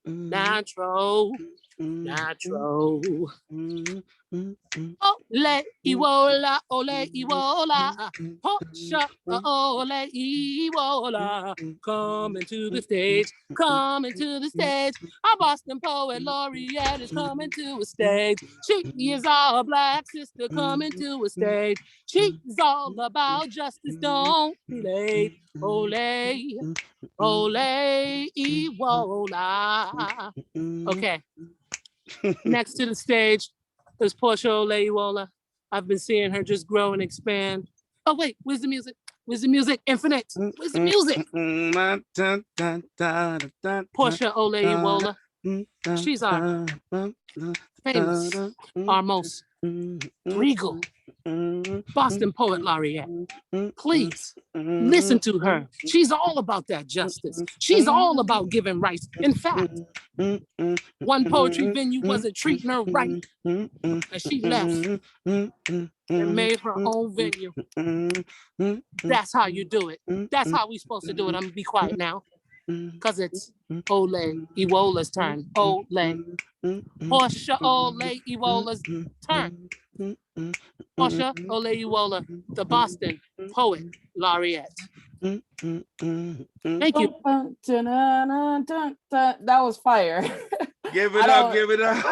natural, natural. Olayiwola, Olayiwola, Porsha, Olayiwola, coming to the stage, coming to the stage. Our Boston poet Laureate is coming to a stage. She is our Black sister coming to a stage. She's all about justice, don't be late. Olayiwola. Okay. Next to the stage is Porsha Olayiwola. I've been seeing her just grow and expand. Oh wait, where's the music? Where's the music? Infinite. Where's the music? Porsha Olayiwola. She's our famous, our most regal Boston poet laureate. Please listen to her. She's all about that justice. She's all about giving rights. In fact, one poetry venue wasn't treating her right, and she left and made her own venue. That's how you do it. That's how we're supposed to do it. I'm gonna be quiet now, because it's Olayiwola's turn. Porsha Olayiwola's turn. Porsha Olayiwola, the Boston Poet Laureate. Thank you. That was fire. Give it up, give it up.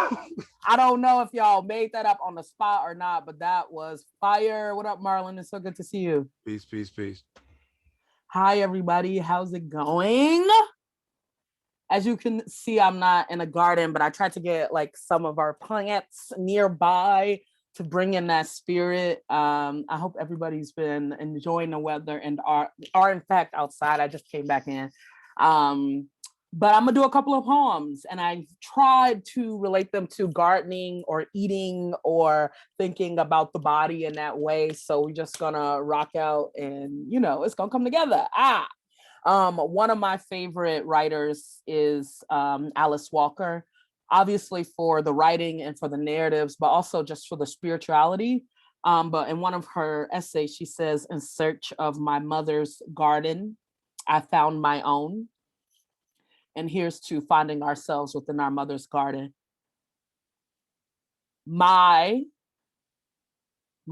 I don't know if y'all made that up on the spot or not, but that was fire. What up, Marlon? It's so good to see you. Peace, peace, peace. Hi, everybody. How's it going? As you can see, I'm not in a garden, but I tried to get like some of our plants nearby to bring in that spirit. I hope everybody's been enjoying the weather and are in fact outside. I just came back in. But I'm gonna do a couple of poems, and I tried to relate them to gardening or eating or thinking about the body in that way. So we're just gonna rock out and, you know, it's gonna come together. One of my favorite writers is Alice Walker, obviously for the writing and for the narratives, but also just for the spirituality. But in one of her essays, she says, "In search of my mother's garden, I found my own." And here's to finding ourselves within our mother's garden. My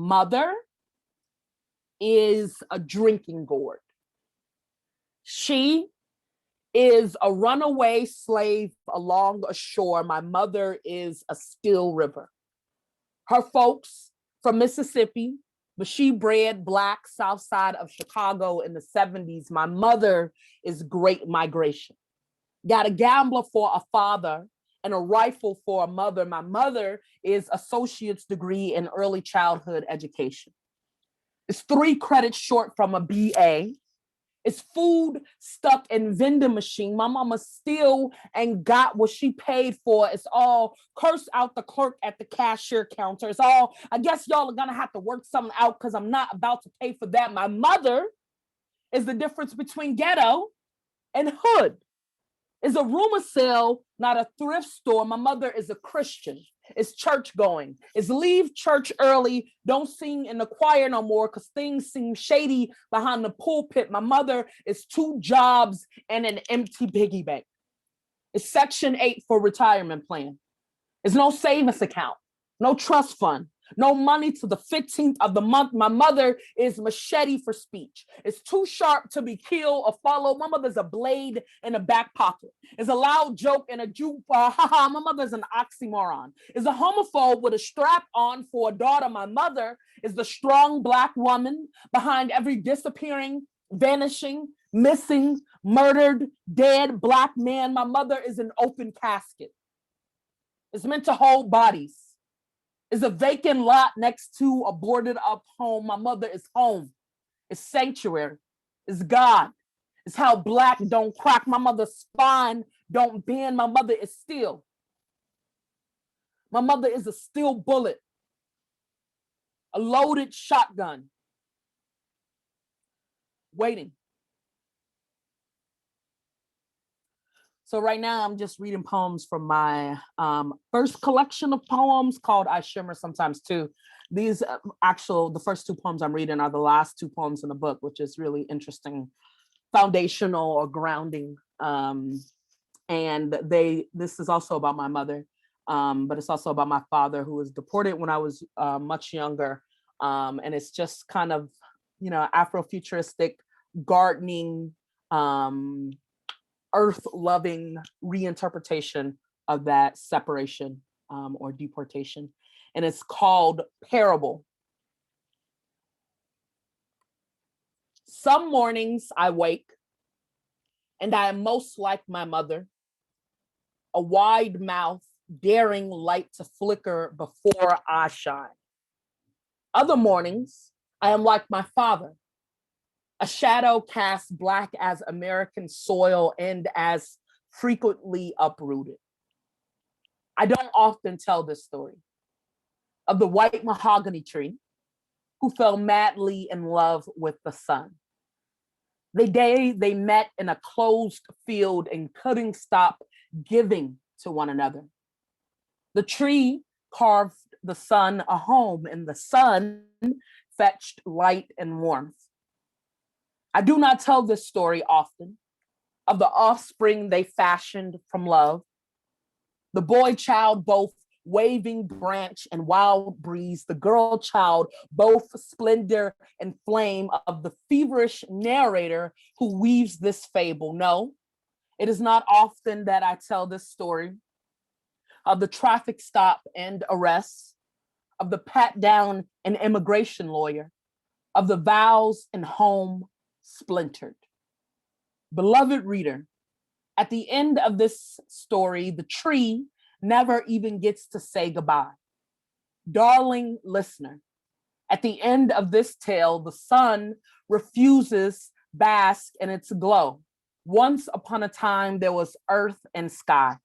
mother is a drinking gourd. She is a runaway slave along a shore. My mother is a still river. Her folks from Mississippi, but she bred Black South Side of Chicago in the 70s. My mother is Great Migration. Got a gambler for a father and a rifle for a mother. My mother is associate's degree in early childhood education. It's 3 credits short from a BA. It's food stuck in vending machine. My mama still ain't got what she paid for. It's all curse out the clerk at the cashier counter. It's all, I guess y'all are gonna have to work something out because I'm not about to pay for that. My mother is the difference between ghetto and hood. Is a rumor sale, not a thrift store. My mother is a Christian. Is church going. Is leave church early. Don't sing in the choir no more because things seem shady behind the pulpit. My mother is 2 jobs and an empty piggy bank. It's Section 8 for retirement plan. There's no savings account, no trust fund, no money to the 15th of the month. My mother is machete for speech. It's too sharp to be killed or followed. My mother's a blade in a back pocket. It's a loud joke in a jukebox. My mother's an oxymoron. Is a homophobe with a strap on for a daughter. My mother is the strong Black woman behind every disappearing, vanishing, missing, murdered, dead Black man. My mother is an open casket. It's meant to hold bodies. Is a vacant lot next to a boarded up home. My mother is home. It's sanctuary. It's God. It's how Black don't crack. My mother's spine don't bend. My mother is still. My mother is a steel bullet, a loaded shotgun, waiting. So right now I'm just reading poems from my first collection of poems called I Shimmer Sometimes Too. These the first 2 poems I'm reading are the last 2 poems in the book, which is really interesting, foundational or grounding. And this is also about my mother, but it's also about my father who was deported when I was much younger. And it's just kind of, Afrofuturistic gardening, earth-loving reinterpretation of that separation or deportation. And it's called Parable. Some mornings I wake and I am most like my mother, a wide mouth, daring light to flicker before I shine. Other mornings I am like my father, a shadow cast Black as American soil and as frequently uprooted. I don't often tell this story of the white mahogany tree who fell madly in love with the sun. The day they met in a closed field and couldn't stop giving to one another. The tree carved the sun a home, and the sun fetched light and warmth. I do not tell this story often of the offspring they fashioned from love. The boy child, both waving branch and wild breeze, the girl child, both splendor and flame of the feverish narrator who weaves this fable. No, it is not often that I tell this story of the traffic stop and arrest, of the pat down and immigration lawyer, of the vows and home splintered. Beloved reader, at the end of this story, the tree never even gets to say goodbye. Darling listener, at the end of this tale, the sun refuses bask in its glow. Once upon a time, there was earth and sky,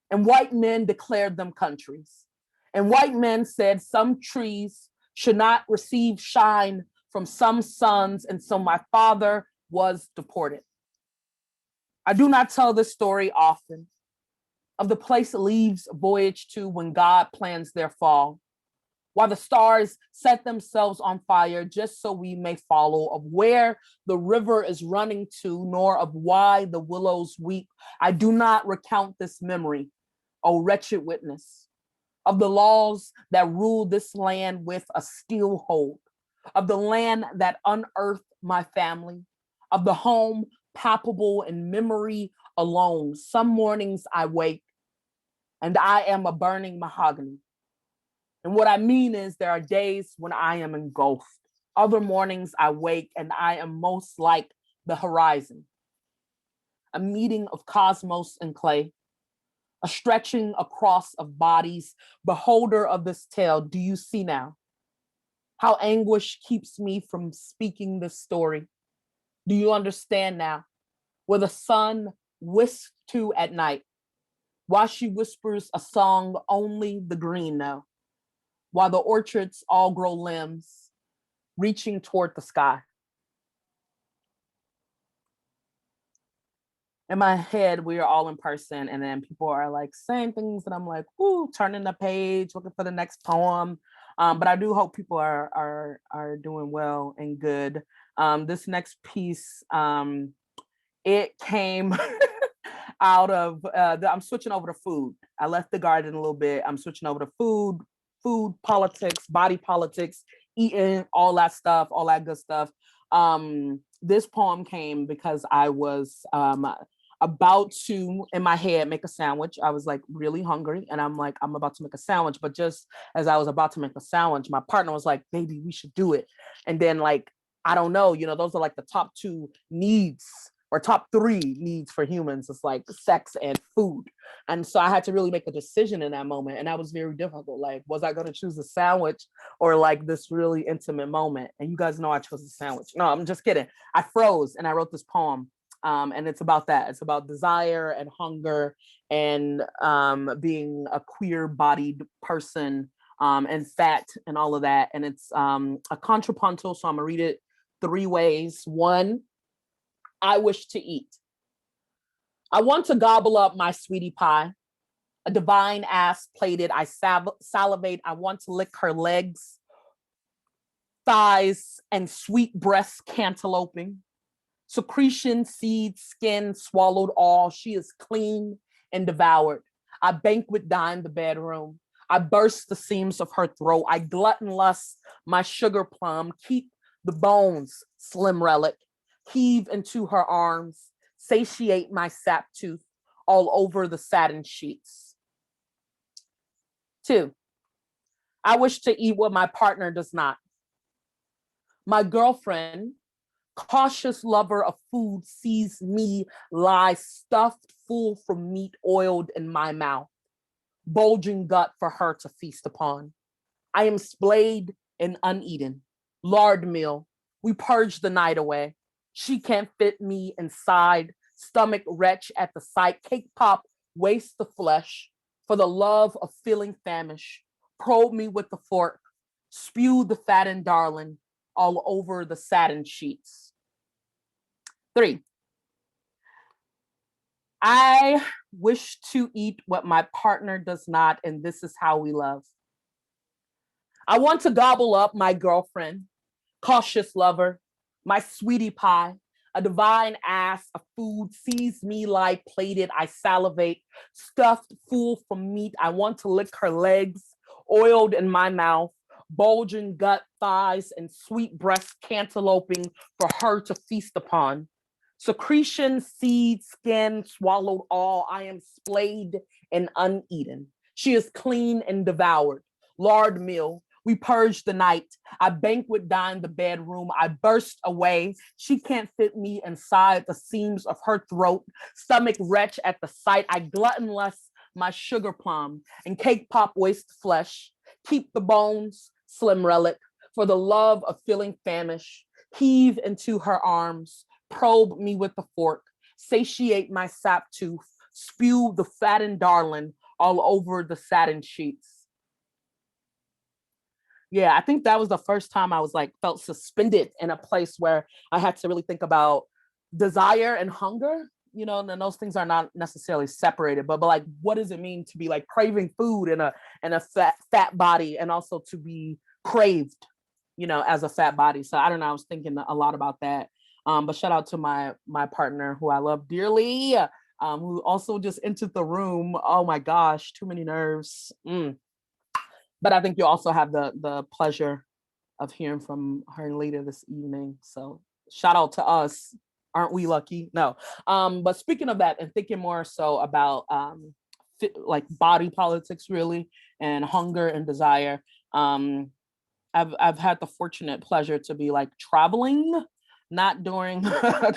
and white men declared them countries. And white men said some trees should not receive shine from some suns, and so my father was deported. I do not tell this story often of the place leaves voyage to when God plans their fall, while the stars set themselves on fire just so we may follow, of where the river is running to, nor of why the willows weep. I do not recount this memory, O wretched witness, of the laws that rule this land with a steel hold, of the land that unearthed my family, of the home palpable in memory alone. Some mornings I wake and I am a burning mahogany. And what I mean is there are days when I am engulfed. Other mornings I wake and I am most like the horizon, a meeting of cosmos and clay, a stretching across of bodies. Beholder of this tale, do you see now how anguish keeps me from speaking this story? Do you understand now where the sun whisks to at night, while she whispers a song only the green know, while the orchards all grow limbs reaching toward the sky? In my head, we are all in person, and then people are like saying things, and I'm like, ooh, turning the page, looking for the next poem. But I do hope people are doing well and good. This next piece, it came out of I'm switching over to food. I left the garden a little bit. I'm switching over to food politics, body politics, eating, all that stuff, all that good stuff. This poem came because I was about to, in my head, make a sandwich. I was like really hungry, and I'm like, I'm about to make a sandwich. But just as I was about to make a sandwich, my partner was like, baby, we should do it. And then like, I don't know, those are like the top two needs or top three needs for humans. It's like sex and food. And so I had to really make a decision in that moment. And that was very difficult. Like, was I going to choose a sandwich or like this really intimate moment? And you guys know I chose a sandwich. No, I'm just kidding. I froze and I wrote this poem. And it's about that. It's about desire and hunger and being a queer-bodied person and fat and all of that. And it's a contrapuntal, so I'm gonna read it 3 ways. 1, I wish to eat. I want to gobble up my sweetie pie, a divine ass plated. I salivate. I want to lick her legs, thighs, and sweet breasts cantalouping. Secretion, seed, skin, swallowed all. She is clean and devoured. I banquet dine the bedroom. I burst the seams of her throat. I glutton lust my sugar plum. Keep the bones, slim relic. Heave into her arms. Satiate my sap tooth all over the satin sheets. 2, I wish to eat what my partner does not. My girlfriend, cautious lover of food, sees me lie stuffed full from meat oiled in my mouth, bulging gut for her to feast upon. I am splayed and uneaten, lard meal. We purge the night away. She can't fit me inside, stomach wretch at the sight. Cake pop waste the flesh for the love of feeling famished. Probe me with the fork, spew the fattened darling all over the satin sheets. 3, I wish to eat what my partner does not, and this is how we love. I want to gobble up my girlfriend, cautious lover, my sweetie pie, a divine ass of food, sees me lie plated. I salivate, stuffed full from meat. I want to lick her legs, oiled in my mouth, bulging gut, thighs, and sweet breast cantalouping for her to feast upon. Secretion, seed, skin, swallowed all. I am splayed and uneaten. She is clean and devoured. Lard meal. We purge the night. I banquet dine the bedroom. I burst away. She can't fit me inside the seams of her throat. Stomach wretch at the sight. I glutton lust my sugar plum and cake pop waste flesh. Keep the bones, slim relic, for the love of feeling famished. Heave into her arms. Probe me with the fork, satiate my sap tooth, spew the fattened darling all over the satin sheets. Yeah, I think that was the first time I was like, felt suspended in a place where I had to really think about desire and hunger, and those things are not necessarily separated, but like, what does it mean to be like craving food in a fat body, and also to be craved, as a fat body. So I don't know, I was thinking a lot about that. But shout out to my partner who I love dearly, who also just entered the room. Oh my gosh, too many nerves. But I think you also have the pleasure of hearing from her later this evening. So shout out to us. Aren't we lucky? No. But speaking of that and thinking more so about like body politics really and hunger and desire, I've had the fortunate pleasure to be like traveling, not during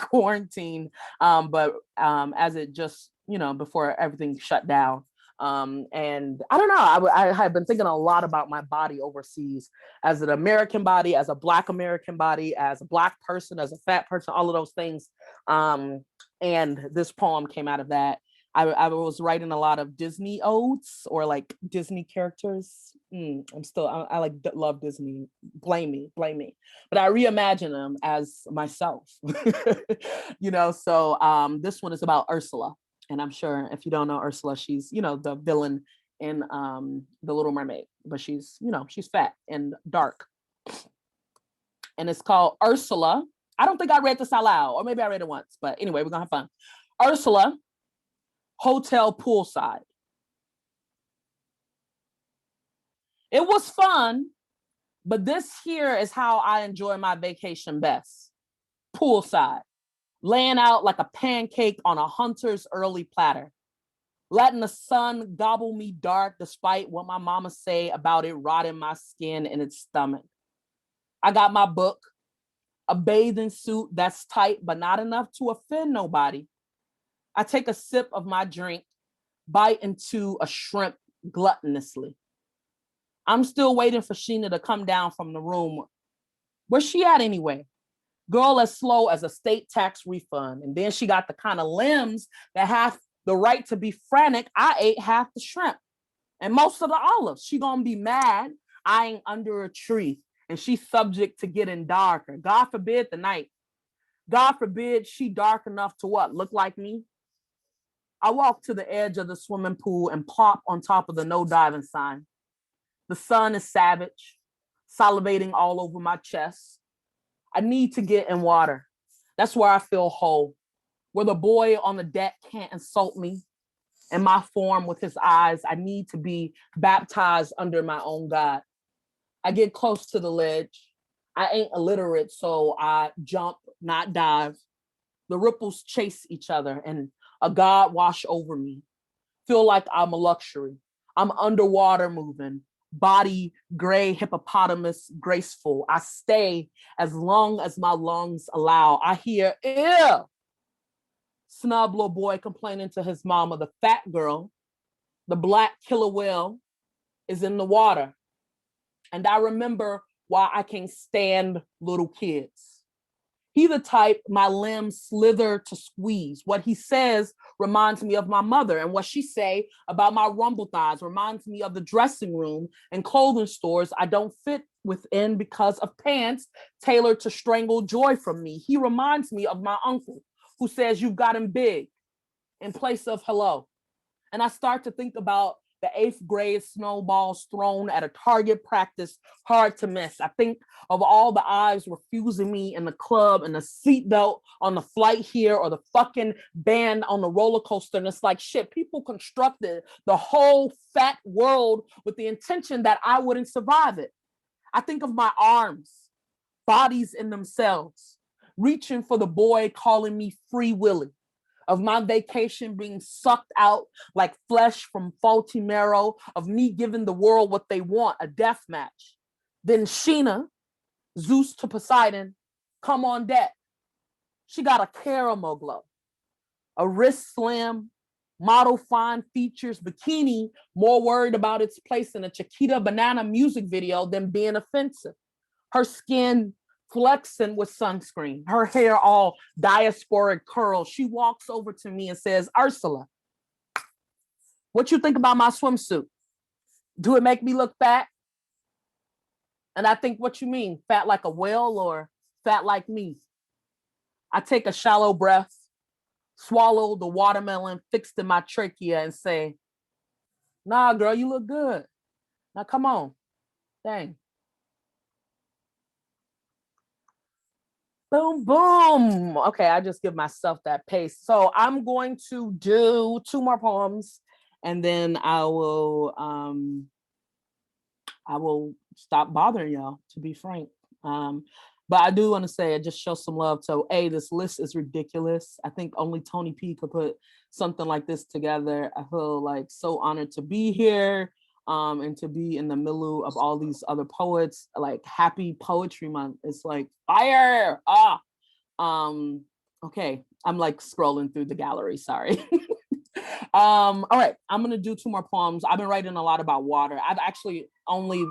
quarantine, but as it just, before everything shut down. And I don't know, I have been thinking a lot about my body overseas as an American body, as a Black American body, as a Black person, as a fat person, all of those things. And this poem came out of that. I was writing a lot of Disney odes or like Disney characters. I like love Disney. Blame me. But I reimagine them as myself. So this one is about Ursula. And I'm sure if you don't know Ursula, she's, the villain in The Little Mermaid, but she's fat and dark. And it's called Ursula. I don't think I read this out loud, or maybe I read it once, but anyway, we're gonna have fun. Ursula, hotel poolside. It was fun, but this here is how I enjoy my vacation best. Poolside, laying out like a pancake on a hunter's early platter, letting the sun gobble me dark despite what my mama say about it rotting my skin in its stomach. I got my book, a bathing suit that's tight but not enough to offend nobody. I take a sip of my drink, bite into a shrimp gluttonously. I'm still waiting for Sheena to come down from the room. Where's she at anyway? Girl as slow as a state tax refund. And then she got the kind of limbs that have the right to be frantic. I ate half the shrimp and most of the olives. She gonna be mad I ain't under a tree and she's subject to getting darker. God forbid the night. God forbid she dark enough to what? Look like me? I walk to the edge of the swimming pool and plop on top of the no diving sign. The sun is savage, salivating all over my chest. I need to get in water. That's where I feel whole, where the boy on the deck can't insult me. In my form with his eyes, I need to be baptized under my own God. I get close to the ledge. I ain't illiterate, so I jump, not dive. The ripples chase each other and a God wash over me. Feel like I'm a luxury. I'm underwater moving, body gray hippopotamus graceful. I stay as long as my lungs allow. I hear, ew. Snub little boy complaining to his mama, the fat girl, the Black killer whale is in the water. And I remember why I can't stand little kids. He the type my limbs slither to squeeze. What he says reminds me of my mother, and what she say about my rumble thighs reminds me of the dressing room and clothing stores I don't fit within because of pants tailored to strangle joy from me. He reminds me of my uncle who says you've gotten big in place of hello. And I start to think about the 8th grade snowballs thrown at a target practice, hard to miss. I think of all the eyes refusing me in the club and the seatbelt on the flight here or the fucking band on the roller coaster. And it's like, shit, people constructed the whole fat world with the intention that I wouldn't survive it. I think of my arms, bodies in themselves, reaching for the boy calling me Free Willy. Of my vacation being sucked out like flesh from faulty marrow, of me giving the world what they want, a death match. Then Sheena, Zeus to Poseidon, come on deck. She got a caramel glow, a wrist slam, model fine features, bikini, more worried about its place in a Chiquita Banana music video than being offensive. Her skin flexing with sunscreen, her hair all diasporic curls. She walks over to me and says, Ursula, what you think about my swimsuit? Do it make me look fat? And I think, what you mean? Fat like a whale or fat like me? I take a shallow breath, swallow the watermelon fixed in my trachea and say, nah, girl, you look good. Now come on, dang. Boom, boom. Okay, I just give myself that pace. So I'm going to do 2 more poems and then I will I will stop bothering y'all, to be frank. But I do want to say, I just show some love. So, this list is ridiculous. I think only Toni Bee could put something like this together. I feel like so honored to be here, and to be in the middle of all these other poets. Like, happy Poetry Month. It's like fire. Okay, I'm like scrolling through the gallery. Sorry. All right, I'm gonna do 2 more poems. I've been writing a lot about water. I've actually only,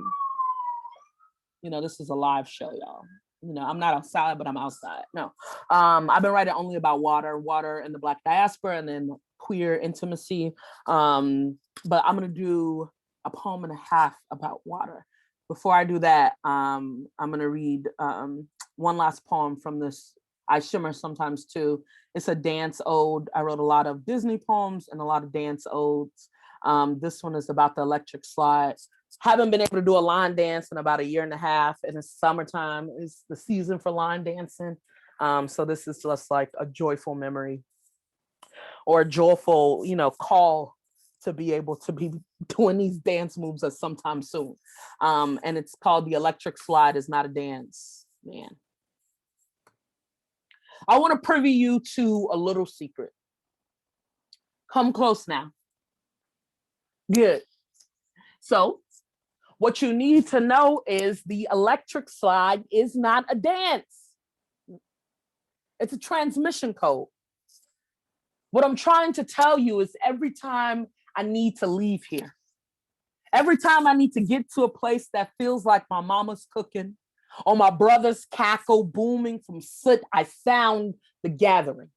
this is a live show, y'all. I'm not outside, but I'm outside. No, I've been writing only about water in the Black diaspora, and then queer intimacy. But I'm gonna do a poem and a half about water. Before I do that, I'm gonna read one last poem from this. I shimmer sometimes too. It's a dance ode. I wrote a lot of Disney poems and a lot of dance odes. This one is about the electric slide. Haven't been able to do a line dance in about 1.5 years, and it's summertime. It's the season for line dancing. So this is just like a joyful memory, or a joyful, call to be able to be doing these dance moves at sometime soon. And it's called The Electric Slide Is Not a Dance, man. I want to privy you to a little secret. Come close now. Good. So what you need to know is the electric slide is not a dance. It's a transmission code. What I'm trying to tell you is every time I need to leave here, every time I need to get to a place that feels like my mama's cooking, or my brother's cackle booming from soot, I sound the gathering.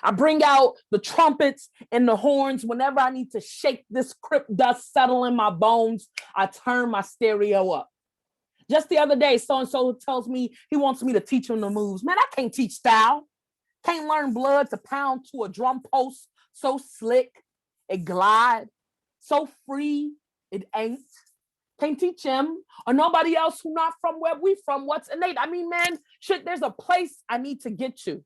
I bring out the trumpets and the horns whenever I need to shake this crypt dust settle in my bones. I turn my stereo up. Just the other day, so-and-so tells me he wants me to teach him the moves. Man, I can't teach style. Can't learn blood to pound to a drum post so slick, it glide, so free, it ain't. Can't teach him or nobody else who not from where we from, what's innate. I mean, man, shit, there's a place I need to get to.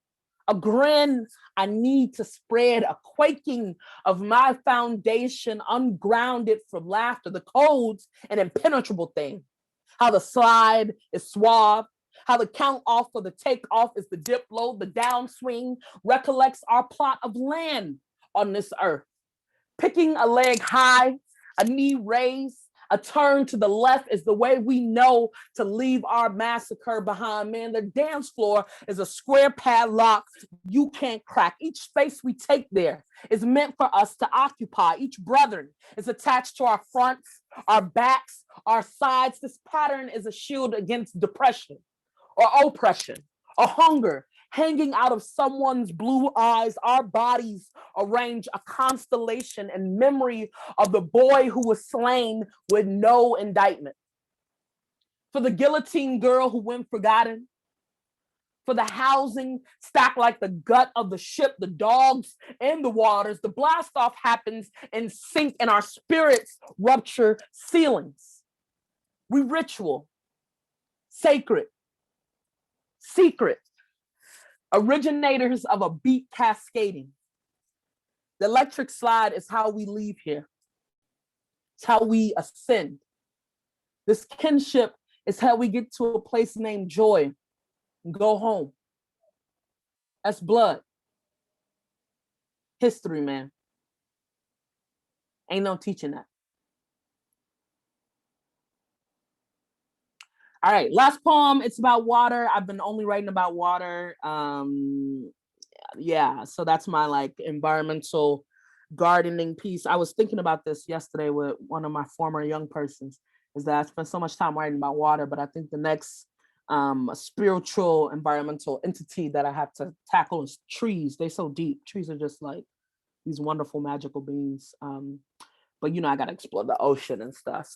A grin I need to spread, a quaking of my foundation, ungrounded from laughter, the codes, an impenetrable thing. How the slide is suave, how the count off for the takeoff is the dip low, the downswing recollects our plot of land on this earth. Picking a leg high, a knee raised, a turn to the left is the way we know to leave our massacre behind, man. The dance floor is a square padlock you can't crack. Each space we take there is meant for us to occupy. Each brethren is attached to our fronts, our backs, our sides. This pattern is a shield against depression or oppression or hunger. Hanging out of someone's blue eyes, our bodies arrange a constellation in memory of the boy who was slain with no indictment. For the guillotine girl who went forgotten, for the housing stacked like the gut of the ship, the dogs in the waters, the blast off happens in sync and our spirits rupture ceilings. We ritual, sacred, secret, originators of a beat cascading. The electric slide is how we leave here. It's how we ascend. This kinship is how we get to a place named joy and go home. That's blood. History, man. Ain't no teaching that. All right, last poem. It's about water. I've been only writing about water. Yeah, so that's my like environmental gardening piece. I was thinking about this yesterday with one of my former young persons, is that I spent so much time writing about water, but I think the next spiritual environmental entity that I have to tackle is trees. They're so deep. Trees are just like these wonderful magical beings. But I got to explore the ocean and stuff.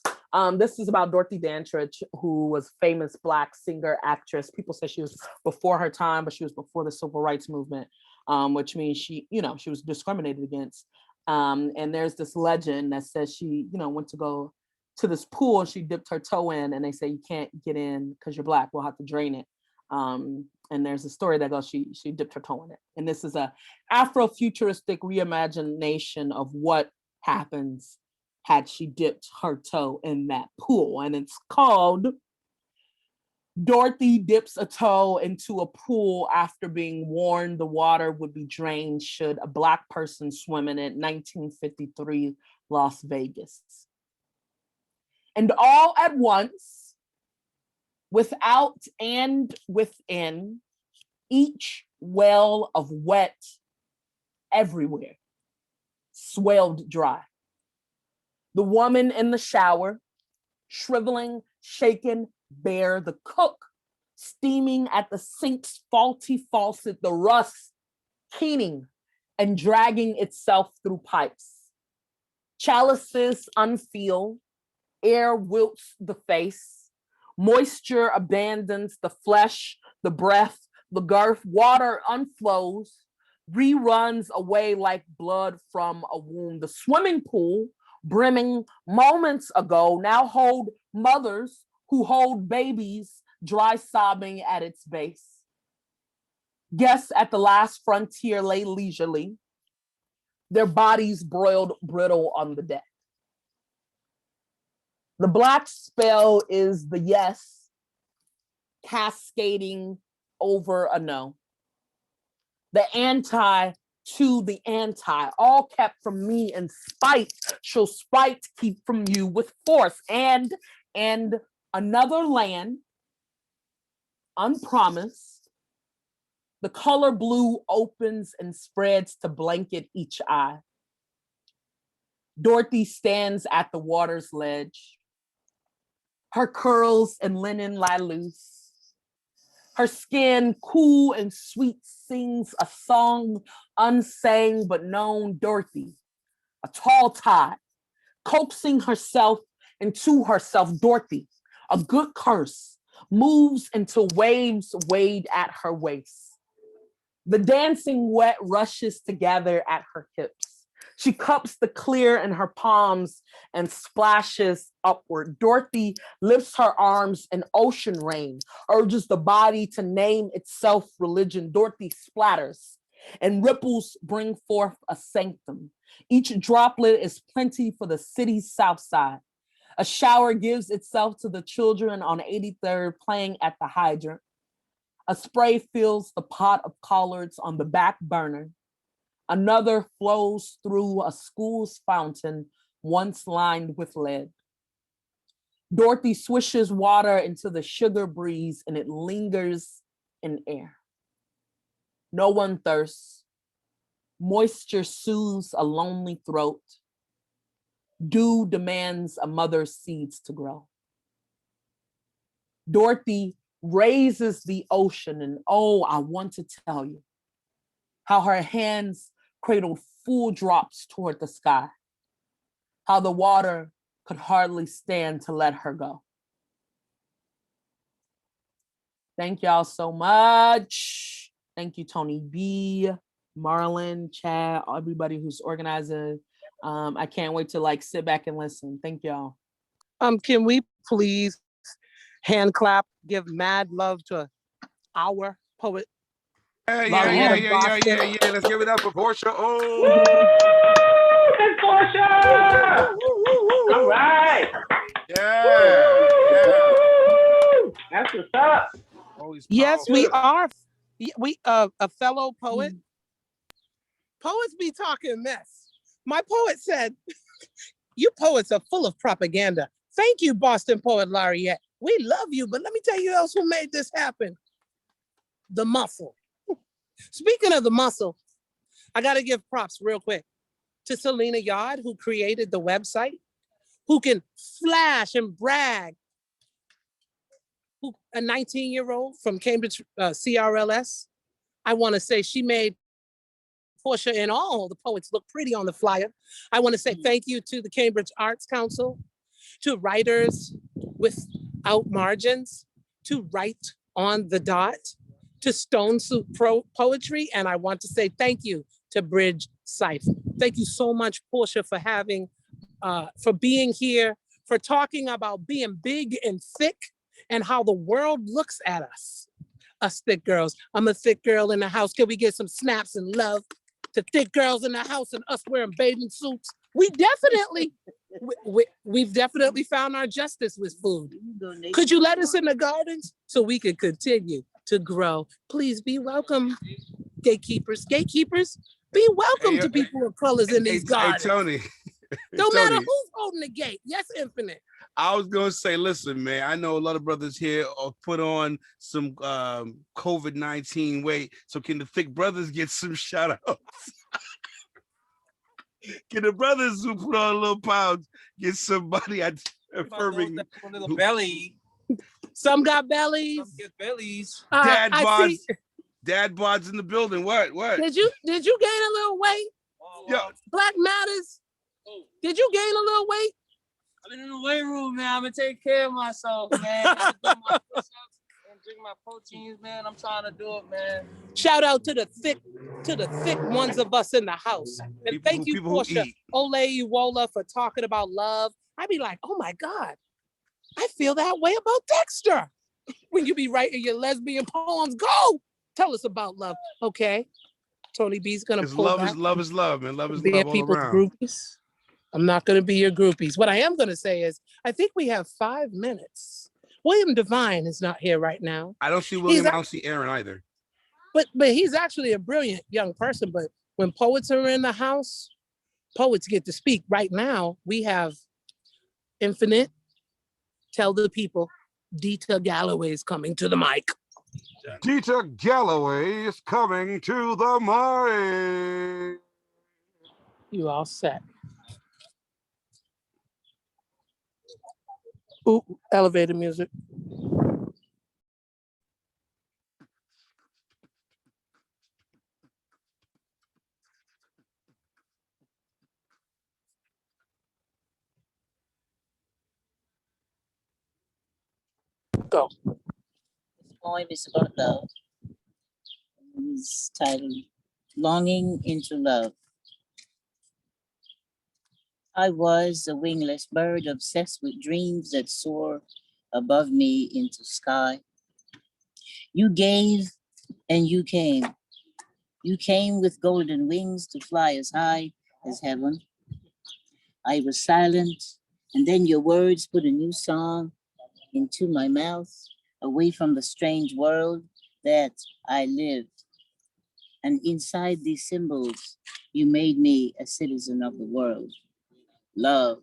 This is about Dorothy Dandridge, who was famous Black singer, actress. People say she was before her time, but she was before the civil rights movement, which means she was discriminated against. And there's this legend that says she, went to go to this pool and she dipped her toe in, and they say, you can't get in because you're Black, we'll have to drain it. And there's a story that goes, she dipped her toe in it. And this is a Afrofuturistic reimagination of what happens had she dipped her toe in that pool. And it's called Dorothy Dips a Toe into a Pool After Being Warned the Water Would Be Drained Should a Black Person Swim in It, 1953, Las Vegas. And all at once, without and within, each well of wet everywhere swelled dry. The woman in the shower, shriveling, shaken, bare, the cook steaming at the sink's faulty faucet, the rust keening and dragging itself through pipes. Chalices unfeel, air wilts the face, moisture abandons the flesh, the breath, the girth, water unflows, reruns away like blood from a wound. The swimming pool, brimming moments ago, now hold mothers who hold babies, dry sobbing at its base. Guests at the last frontier lay leisurely, their bodies broiled brittle on the deck. The Black spell is the yes cascading over a no. The anti to the anti, all kept from me in spite, shall spite keep from you with force. And another land, unpromised, the color blue opens and spreads to blanket each eye. Dorothy stands at the water's ledge. Her curls and linen lie loose. Her skin, cool and sweet, sings a song unsang but known. Dorothy, a tall tide, coaxing herself into herself. Dorothy, a good curse, moves until waves wade at her waist. The dancing wet rushes together at her hips. She cups the clear in her palms and splashes upward. Dorothy lifts her arms in ocean rain, urges the body to name itself religion. Dorothy splatters and ripples bring forth a sanctum. Each droplet is plenty for the city's south side. A shower gives itself to the children on 83rd playing at the hydrant. A spray fills the pot of collards on the back burner. Another flows through a school's fountain once lined with lead. Dorothy swishes water into the sugar breeze and it lingers in air. No one thirsts. Moisture soothes a lonely throat. Dew demands a mother's seeds to grow. Dorothy raises the ocean and oh, I want to tell you how her hands cradled full drops toward the sky, how the water could hardly stand to let her go. Thank y'all so much. Thank you, Toni Bee, Marlon, Chad, everybody who's organizing. I can't wait to sit back and listen. Thank y'all. Can we please hand clap, give mad love to our poet? Yeah. Let's give it up for Porsha. Oh, It's Porsha! All right. Yeah. That's what's up. Yes, we are. We a fellow poet. Poets be talking mess. My poet said, "You poets are full of propaganda." Thank you, Boston poet Laureate. We love you, but let me tell you else who made this happen. The muscle. Speaking of the muscle, I got to give props real quick to Selena Yard, who created the website, who can flash and brag. A 19-year-old from Cambridge CRLS. I want to say she made Porsha and all the poets look pretty on the flyer. I want to say thank you to the Cambridge Arts Council, to writers without margins, to Write on the Dot, to Stone Soup Poetry, and I want to say thank you to Bridge Cipher. Thank you so much, Porsha, for being here, for talking about being big and thick and how the world looks at us thick girls. I'm a thick girl in the house. Can we get some snaps and love to thick girls in the house and us wearing bathing suits? We definitely we've definitely found our justice with food. Could you let us in the gardens so we can continue to grow? Please be welcome, gatekeepers. Gatekeepers, be welcome to people of colors in these gardens. Hey, Tony. Don't Tony, matter who's holding the gate. Yes, Infinite. I was gonna say, listen, man, I know a lot of brothers here put on some COVID-19 weight. So can the thick brothers get some shout outs? Can the brothers who put on a little pounds get somebody affirming a little belly? Some got bellies. Some get bellies. Dad bods. Dad bods in the building. What? Did you gain a little weight? Yeah. Black Matters. Did you gain a little weight? I've been in the weight room, man. I'm gonna take care of myself, man. I'm do my push-ups and drink my proteins, man. I'm trying to do it, man. Shout out to the thick ones of us in the house. And thank you, Porsha, Olayiwola, for talking about love. I'd be like, oh my God, I feel that way about Dexter. When you be writing your lesbian poems, go tell us about love. Okay. Toni Bee's gonna pull love back. is love, man. Love is Being love all people's around. groupies. I'm not gonna be your groupies. What I am gonna say is, I think we have 5 minutes. William Devine is not here right now. I don't see William. I don't see Aaron either. But he's actually a brilliant young person. But when poets are in the house, poets get to speak. Right now, we have Infinite. Tell the people, Dita Galloway is coming to the mic. Dita Galloway is coming to the mic. You all set. Ooh, elevator music. Go. This poem is about love. It's titled Longing into Love. I was a wingless bird obsessed with dreams that soar above me into sky. You gave and you came. You came with golden wings to fly as high as heaven. I was silent, and then your words put a new song into my mouth, away from the strange world that I lived. And inside these symbols, you made me a citizen of the world. Love.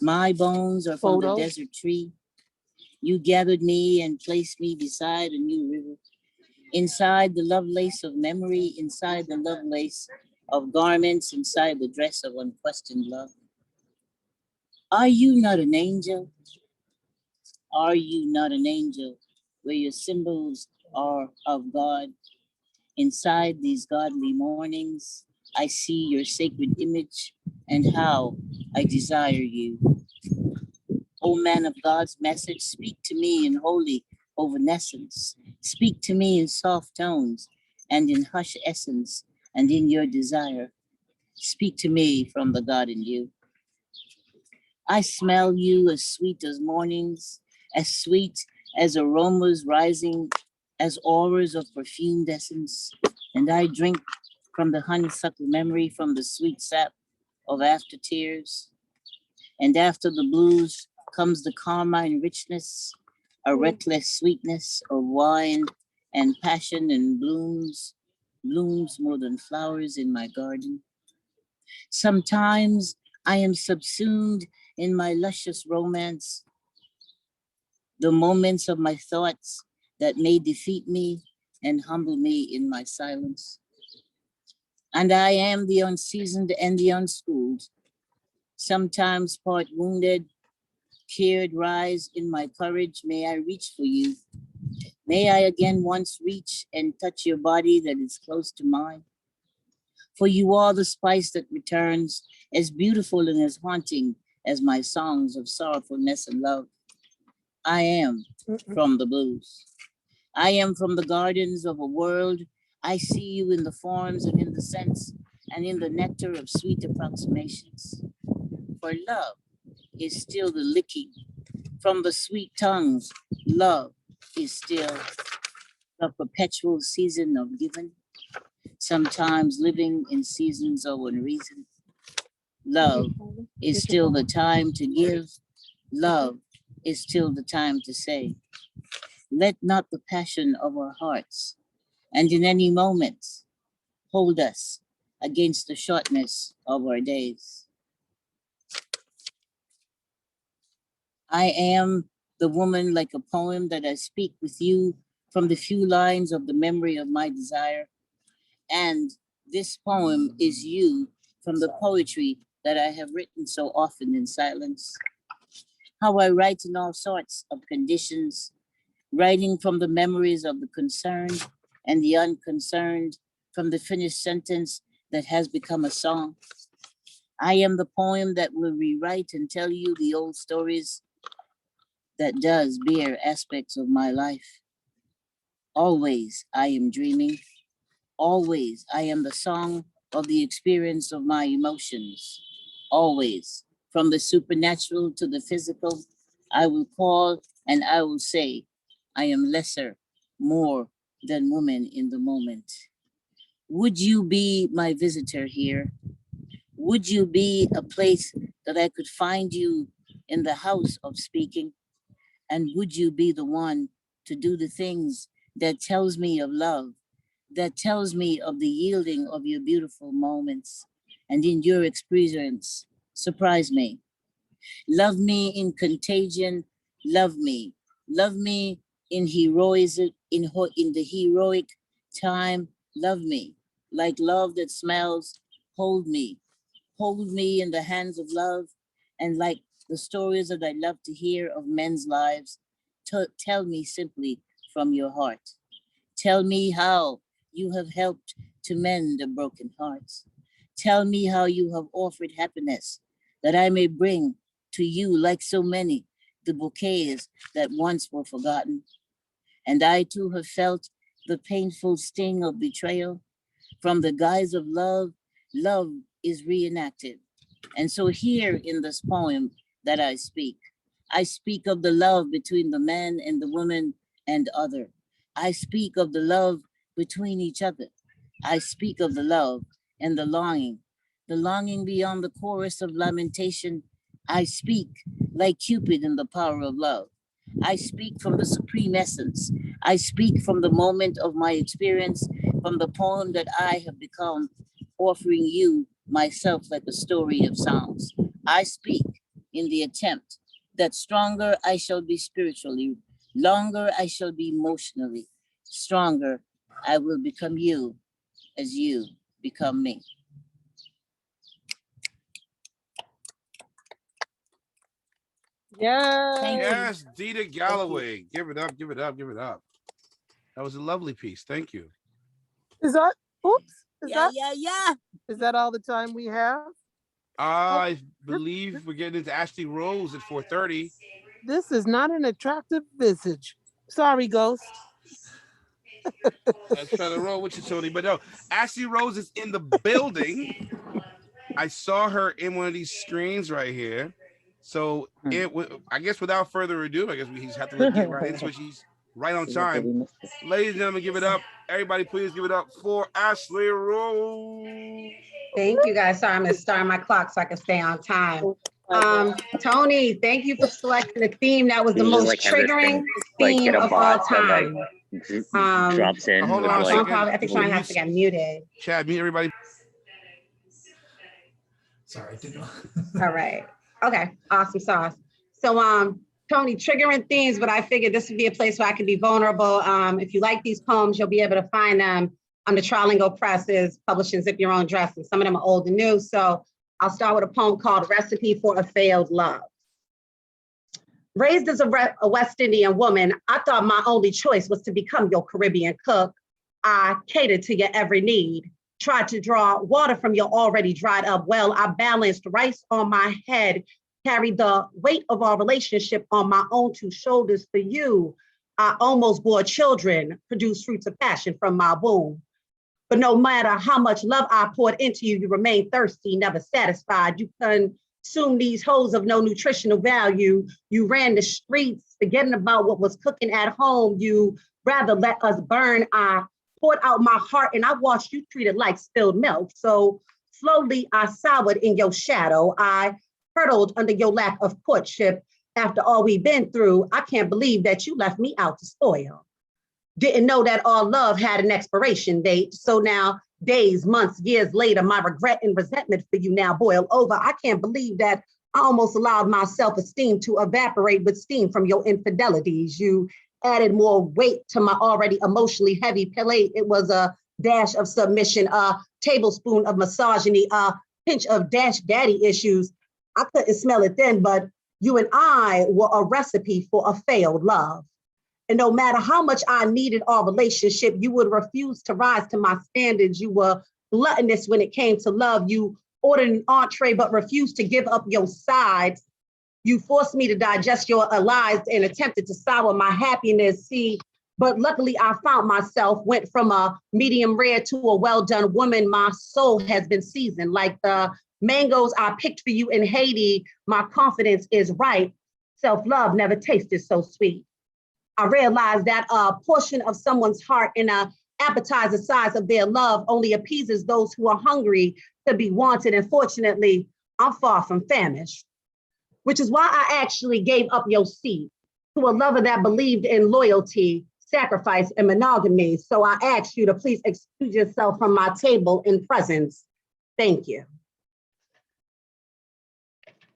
My bones are from the desert tree. You gathered me and placed me beside a new river. Inside the lovelace of memory, inside the lovelace of garments, inside the dress of unquestioned love. Are you not an angel? Are you not an angel where your symbols are of God? Inside these godly mornings, I see your sacred image and how I desire you. O man of God's message, speak to me in holy evanescence. Speak to me in soft tones and in hushed essence and in your desire. Speak to me from the God in you. I smell you as sweet as mornings, as sweet as aromas rising, as auras of perfumed essence. And I drink from the honeysuckle memory, from the sweet sap of after tears. And after the blues comes the carmine richness, a reckless sweetness of wine and passion and blooms more than flowers in my garden. Sometimes I am subsumed in my luscious romance, the moments of my thoughts that may defeat me and humble me in my silence. And I am the unseasoned and the unschooled, sometimes part wounded, cared rise in my courage. May I reach for you. May I again once reach and touch your body that is close to mine. For you are the spice that returns, as beautiful and as haunting as my songs of sorrowfulness and love. I am from the blues. I am from the gardens of a world. I see you in the forms and in the scents and in the nectar of sweet approximations. For love is still the licking from the sweet tongues. Love is still the perpetual season of giving, sometimes living in seasons of unreason. Love is still the time to give. Love is still the time to say. Let not the passion of our hearts, and in any moment, hold us against the shortness of our days. I am the woman like a poem that I speak with you from the few lines of the memory of my desire. And this poem is you from the poetry that I have written so often in silence. How I write in all sorts of conditions, writing from the memories of the concerned and the unconcerned, from the finished sentence that has become a song. I am the poem that will rewrite and tell you the old stories that does bear aspects of my life. Always I am dreaming. Always I am the song of the experience of my emotions. Always, from the supernatural to the physical, I will call and I will say, I am lesser, more than woman in the moment. Would you be my visitor here? Would you be a place that I could find you in the house of speaking? And would you be the one to do the things that tells me of love, that tells me of the yielding of your beautiful moments, and in your experience, surprise me. Love me in contagion, love me in heroism, in the heroic time, love me like love that smells, hold me in the hands of love, and like the stories that I love to hear of men's lives, tell me simply from your heart. Tell me how you have helped to mend the broken hearts. Tell me how you have offered happiness that I may bring to you, like so many, the bouquets that once were forgotten. And I too have felt the painful sting of betrayal. From the guise of love, love is reenacted. And so here in this poem that I speak of the love between the man and the woman and other. I speak of the love between each other. I speak of the love and the longing beyond the chorus of lamentation. I speak like Cupid in the power of love. I speak from the supreme essence. I speak from the moment of my experience, from the poem that I have become, offering you myself like a story of sounds. I speak in the attempt that stronger I shall be spiritually, longer I shall be emotionally, stronger I will become you as you become me. Yes, Dita Galloway. Give it up, give it up, give it up. That was a lovely piece. Thank you. Is that, oops. Yeah. Is that all the time we have? I believe we're getting into Ashley Rose at 4:30. This is not an attractive visage. Sorry, Ghost. I was trying to roll with you, Tony, but no, Ashley Rose is in the building. I saw her in one of these screens right here. So I guess without further ado, I guess we just have to get right into it. She's right on time. Ladies and gentlemen, give it up. Everybody, please give it up for Ashley Rose. Thank you, guys. Sorry, I'm gonna start my clock so I can stay on time. Tony, thank you for selecting the theme. That was the most triggering theme of all time. Drops in. Hold on a second. I think Sean has to get muted. Chad, mute everybody. Sorry, didn't know. All right. Okay. Awesome sauce. So, Tony, triggering themes, but I figured this would be a place where I can be vulnerable. If you like these poems, you'll be able to find them on the Trilingual Presses, publishing Zip Your Own Dress, and some of them are old and new. So I'll start with a poem called Recipe for a Failed Love. Raised as a West Indian woman, I thought my only choice was to become your Caribbean cook. I catered to your every need, tried to draw water from your already dried up well. I balanced rice on my head, carried the weight of our relationship on my own two shoulders for you. I almost bore children, produced fruits of passion from my womb. But no matter how much love I poured into you, you remain thirsty, never satisfied. You consumed these hoes of no nutritional value. You ran the streets, forgetting about what was cooking at home. You rather let us burn. I poured out my heart and I watched you treat it like spilled milk. So Slowly, I soured in your shadow. I hurtled under your lack of courtship. After all we've been through, I can't believe that you left me out to spoil. Didn't know that all love had an expiration date. So now, days, months, years later, my regret and resentment for you now boil over. I can't believe that I almost allowed my self-esteem to evaporate with steam from your infidelities. You added more weight to my already emotionally heavy plate. It was a dash of submission, a tablespoon of misogyny, a pinch of dash daddy issues. I couldn't smell it then, but you and I were a recipe for a failed love. And no matter how much I needed our relationship, you would refuse to rise to my standards. You were gluttonous when it came to love. You ordered an entree, but refused to give up your sides. You forced me to digest your lies and attempted to sour my happiness. See, but luckily I found myself, went from a medium rare to a well-done woman. My soul has been seasoned like the mangoes I picked for you in Haiti. My confidence is ripe. Self-love never tasted so sweet. I realized that a portion of someone's heart in an appetizer size of their love only appeases those who are hungry to be wanted. And fortunately, I'm far from famished, which is why I actually gave up your seat to a lover that believed in loyalty, sacrifice, and monogamy. So I ask you to please excuse yourself from my table in presence. Thank you.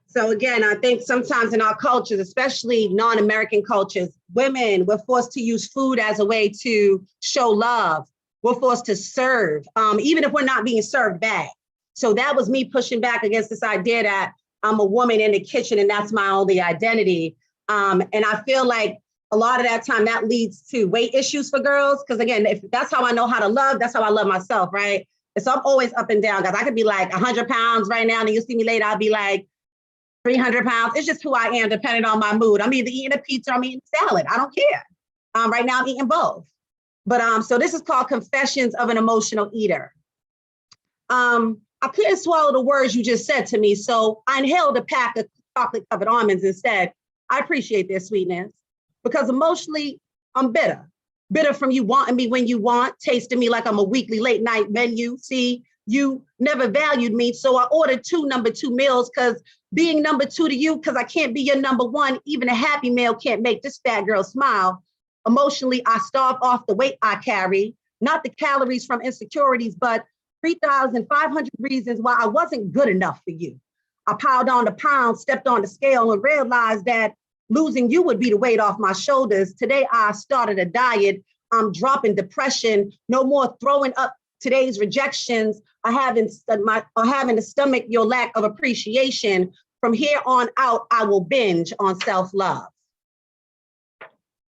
So again, I think sometimes in our cultures, especially non-American cultures, women, we're forced to use food as a way to show love. We're forced to serve, even if we're not being served back. So that was me pushing back against this idea that I'm a woman in the kitchen and that's my only identity. And I feel like a lot of that time that leads to weight issues for girls. Because again, if that's how I know how to love, that's how I love myself, right? And so I'm always up and down, guys. I could be like 100 pounds right now, and you'll see me later, I'll be like 300 pounds. It's just who I am, depending on my mood. I'm either eating a pizza or I'm eating salad. I don't care. Right now I'm eating both. But so this is called Confessions of an Emotional Eater. I couldn't swallow the words you just said to me, so I inhaled a pack of chocolate-covered almonds instead. I appreciate their sweetness because emotionally, I'm bitter. Bitter from you wanting me when you want, tasting me like I'm a weekly late night menu. See, you never valued me, so I ordered 2 number 2 meals because being number 2 to you, because I can't be your number 1, even a happy meal can't make this fat girl smile. Emotionally, I starve off the weight I carry, not the calories from insecurities, but 3,500 reasons why I wasn't good enough for you. I piled on the pounds, stepped on the scale, and realized that losing you would be the weight off my shoulders. Today, I started a diet. I'm dropping depression, no more throwing up today's rejections, or having to stomach your lack of appreciation. From here on out, I will binge on self-love.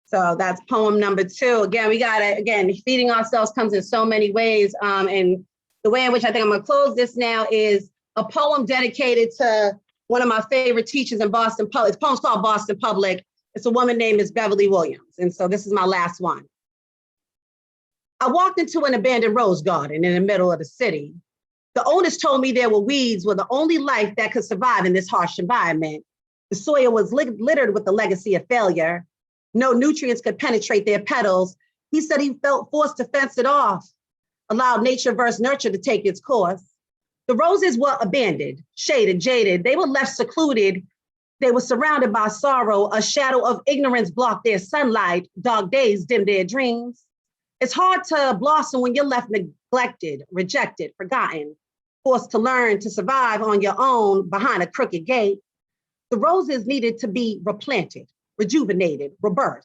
So that's poem number 2. Again, we got to, again, feeding ourselves comes in so many ways. And the way in which I think I'm going to close this now is a poem dedicated to one of my favorite teachers in Boston Public. The poem's called Boston Public. It's a woman named Miss Beverly Williams. And so this is my last one. I walked into an abandoned rose garden in the middle of the city. The owners told me there were weeds were the only life that could survive in this harsh environment. The soil was littered with the legacy of failure. No nutrients could penetrate their petals. He said he felt forced to fence it off, allowed nature versus nurture to take its course. The roses were abandoned, shaded, jaded. They were left secluded. They were surrounded by sorrow. A shadow of ignorance blocked their sunlight. Dark days dimmed their dreams. It's hard to blossom when you're left neglected, rejected, forgotten, forced to learn to survive on your own behind a crooked gate. The roses needed to be replanted, rejuvenated, rebirthed,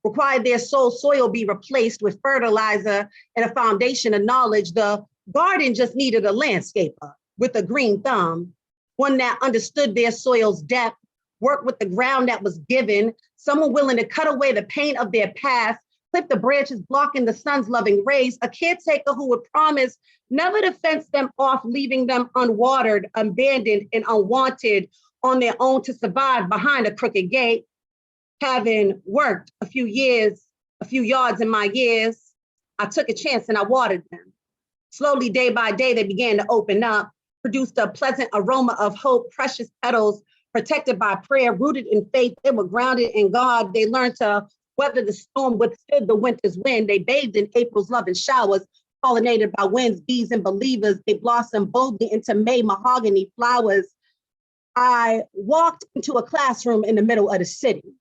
required their soil be replaced with fertilizer and a foundation of knowledge. The garden just needed a landscaper with a green thumb, one that understood their soil's depth, worked with the ground that was given, someone willing to cut away the pain of their past, clip the branches blocking the sun's loving rays, a caretaker who would promise never to fence them off, leaving them unwatered, abandoned, and unwanted on their own to survive behind a crooked gate. Having worked a few yards in my years, I took a chance and I watered them. Slowly, day by day, they began to open up, produced a pleasant aroma of hope, precious petals, protected by prayer, rooted in faith. They were grounded in God. They learned to weather the storm, withstood the winter's wind. They bathed in April's loving showers, pollinated by winds, bees, and believers. They blossom boldly into May mahogany flowers. I walked into a classroom in the middle of the city.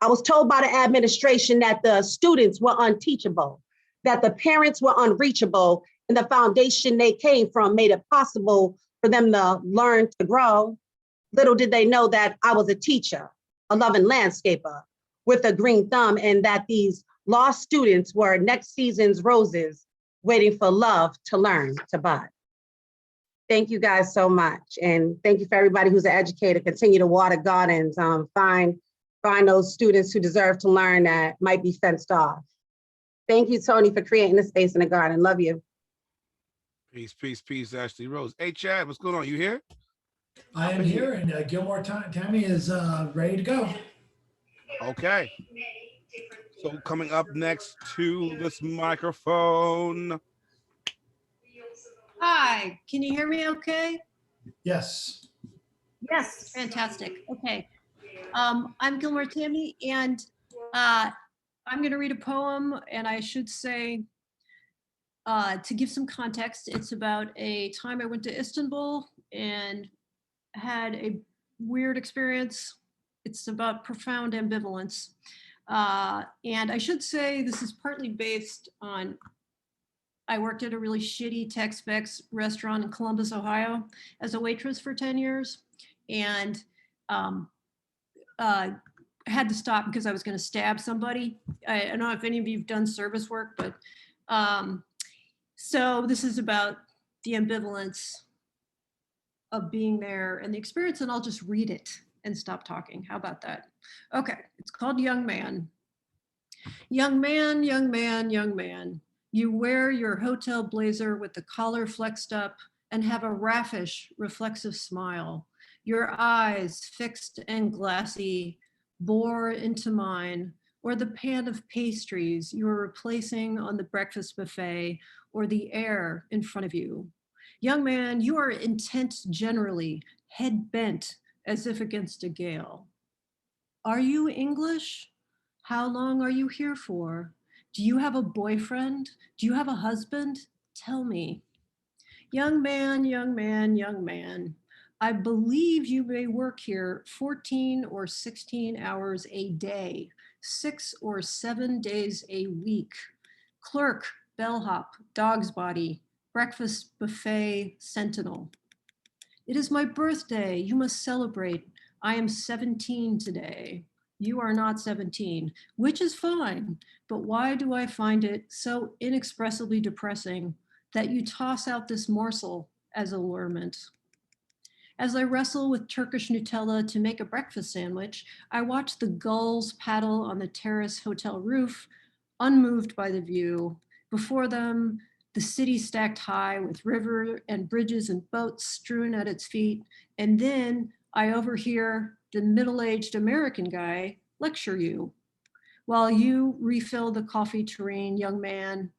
I was told by the administration that the students were unteachable, that the parents were unreachable, and the foundation they came from made it possible for them to learn to grow. Little did they know that I was a teacher, a loving landscaper with a green thumb, and that these lost students were next season's roses waiting for love to learn to bud. Thank you guys so much. And thank you for everybody who's an educator. Continue to water gardens, find those students who deserve to learn that might be fenced off. Thank you, Toni, for creating the space in the garden. Love you. Peace, peace, peace, Ashley Rose. Hey, Chad, what's going on? You here? I am here, and Gilmore Tammy is ready to go. Okay. So coming up next to this microphone. Hi, can you hear me okay? Yes. Yes, fantastic. Okay. I'm Gilmore Tammy, and I'm going to read a poem, and I should say, to give some context, it's about a time I went to Istanbul and had a weird experience. It's about profound ambivalence. And I should say this is partly based on, I worked at a really shitty Tex-Mex restaurant in Columbus, Ohio as a waitress for 10 years. And had to stop because I was going to stab somebody. I don't know if any of you have done service work, but so this is about the ambivalence of being there and the experience, and I'll just read it and stop talking. How about that? Okay, it's called Young Man. Young man, young man, young man. You wear your hotel blazer with the collar flexed up and have a raffish, reflexive smile. Your eyes, fixed and glassy, bore into mine, or the pan of pastries you are replacing on the breakfast buffet, or the air in front of you. Young man, you are intent generally, head bent as if against a gale. Are you English? How long are you here for? Do you have a boyfriend? Do you have a husband? Tell me. Young man, young man, young man. I believe you may work here 14 or 16 hours a day, 6 or 7 days a week. Clerk, bellhop, dog's body, breakfast buffet, sentinel. It is my birthday. You must celebrate. I am 17 today. You are not 17, which is fine. But why do I find it so inexpressibly depressing that you toss out this morsel as allurement? As I wrestle with Turkish Nutella to make a breakfast sandwich, I watch the gulls paddle on the terrace hotel roof, unmoved by the view. Before them, the city stacked high with river and bridges and boats strewn at its feet. And then I overhear the middle-aged American guy lecture you. While you refill the coffee tureen, young man,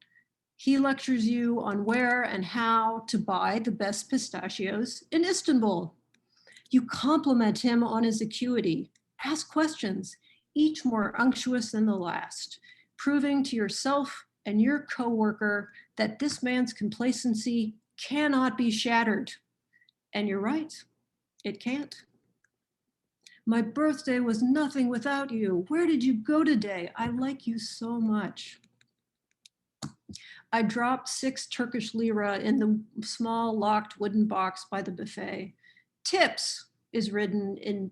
he lectures you on where and how to buy the best pistachios in Istanbul. You compliment him on his acuity, ask questions, each more unctuous than the last, proving to yourself and your coworker that this man's complacency cannot be shattered. And you're right, it can't. My birthday was nothing without you. Where did you go today? I like you so much. I dropped 6 Turkish lira in the small locked wooden box by the buffet. Tips is written in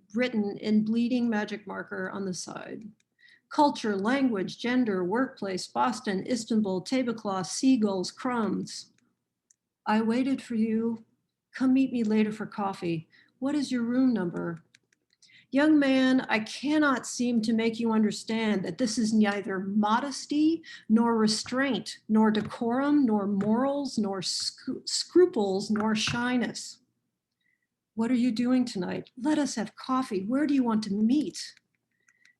bleeding magic marker on the side. Culture, language, gender, workplace, Boston, Istanbul, tablecloth, seagulls, crumbs. I waited for you. Come meet me later for coffee. What is your room number? Young man, I cannot seem to make you understand that this is neither modesty, nor restraint, nor decorum, nor morals, nor scruples, nor shyness. What are you doing tonight? Let us have coffee. Where do you want to meet?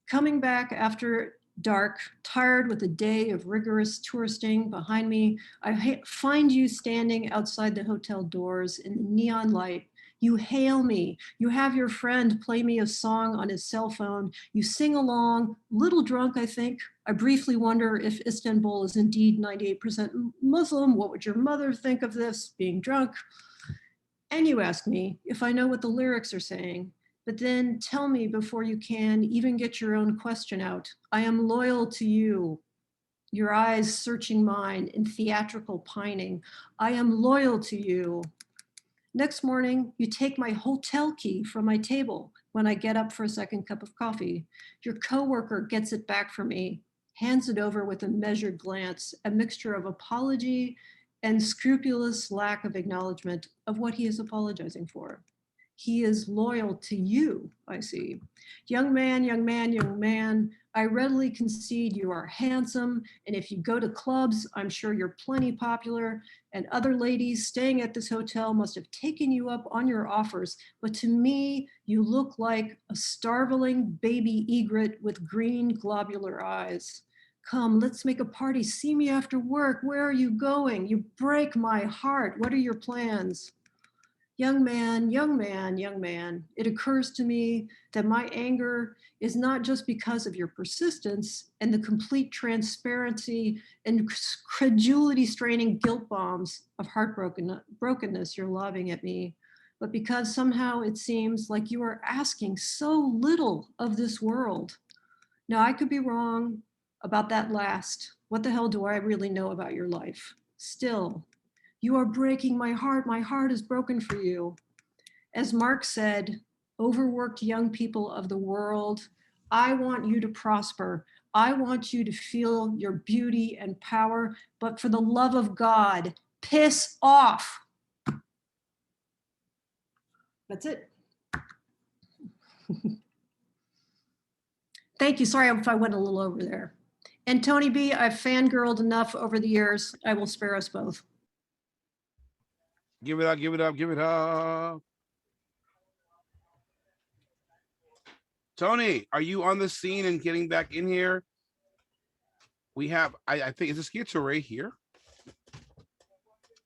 Coming back after dark, tired with a day of rigorous touristing behind me, I find you standing outside the hotel doors in the neon light, You hail me. You have your friend play me a song on his cell phone. You sing along, little drunk, I think. I briefly wonder if Istanbul is indeed 98% Muslim. What would your mother think of this, being drunk? And you ask me if I know what the lyrics are saying. But then tell me before you can even get your own question out. I am loyal to you. Your eyes searching mine in theatrical pining. I am loyal to you. Next morning, you take my hotel key from my table when I get up for a second cup of coffee. Your coworker gets it back for me, hands it over with a measured glance, a mixture of apology and scrupulous lack of acknowledgement of what he is apologizing for. He is loyal to you, I see. Young man, young man, young man, I readily concede you are handsome, and if you go to clubs, I'm sure you're plenty popular, and other ladies staying at this hotel must have taken you up on your offers, but to me, you look like a starveling baby egret with green globular eyes. Come, let's make a party. See me after work. Where are you going? You break my heart. What are your plans? Young man, young man, young man, it occurs to me that my anger is not just because of your persistence and the complete transparency and credulity straining guilt bombs of brokenness you're lobbing at me, but because somehow it seems like you are asking so little of this world. Now, I could be wrong about that last. What the hell do I really know about your life? Still, you are breaking my heart. My heart is broken for you. As Mark said, overworked young people of the world, I want you to prosper. I want you to feel your beauty and power, but for the love of God, piss off. That's it. Thank you. Sorry if I went a little over there. And Toni Bee, I've fangirled enough over the years. I will spare us both. Give it up, give it up, give it up. Toni, are you on the scene and getting back in here? We have, I think, is this Schizo right here?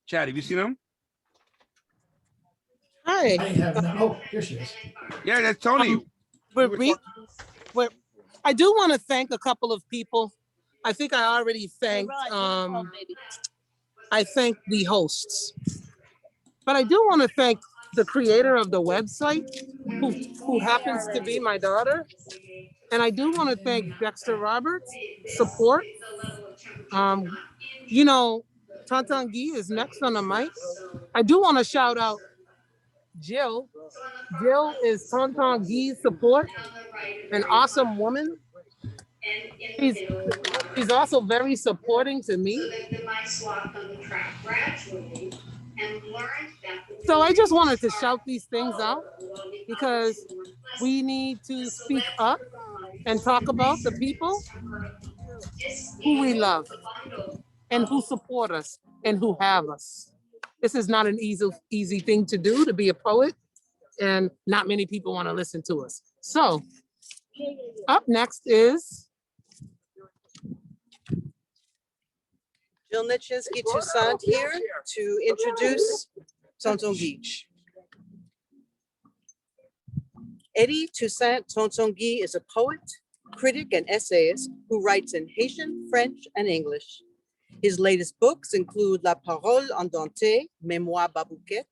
Chad, have you seen him? Hi. I have not. Oh, here she is. Yeah, that's Toni. I do want to thank a couple of people. I think I already thanked, I thanked the hosts. But I do want to thank the creator of the website, who happens to be my daughter. And I do want to thank Dexter Roberts, support. You know, Tonton Guy is next on the mic. I do want to shout out Jill. Jill is Tonton Guy's support, an awesome woman. She's also very supporting to me. So I just wanted to shout these things out because we need to speak up and talk about the people who we love and who support us and who have us. This is not an easy thing to do, to be a poet, and not many people want to listen to us. So up next is Jill Nichinsky Toussaint here to introduce Tonton Guy. Eddie Toussaint Tonton Guy is a poet, critic, and essayist who writes in Haitian, French, and English. His latest books include La Parole Andante, Mémoire Babouquette,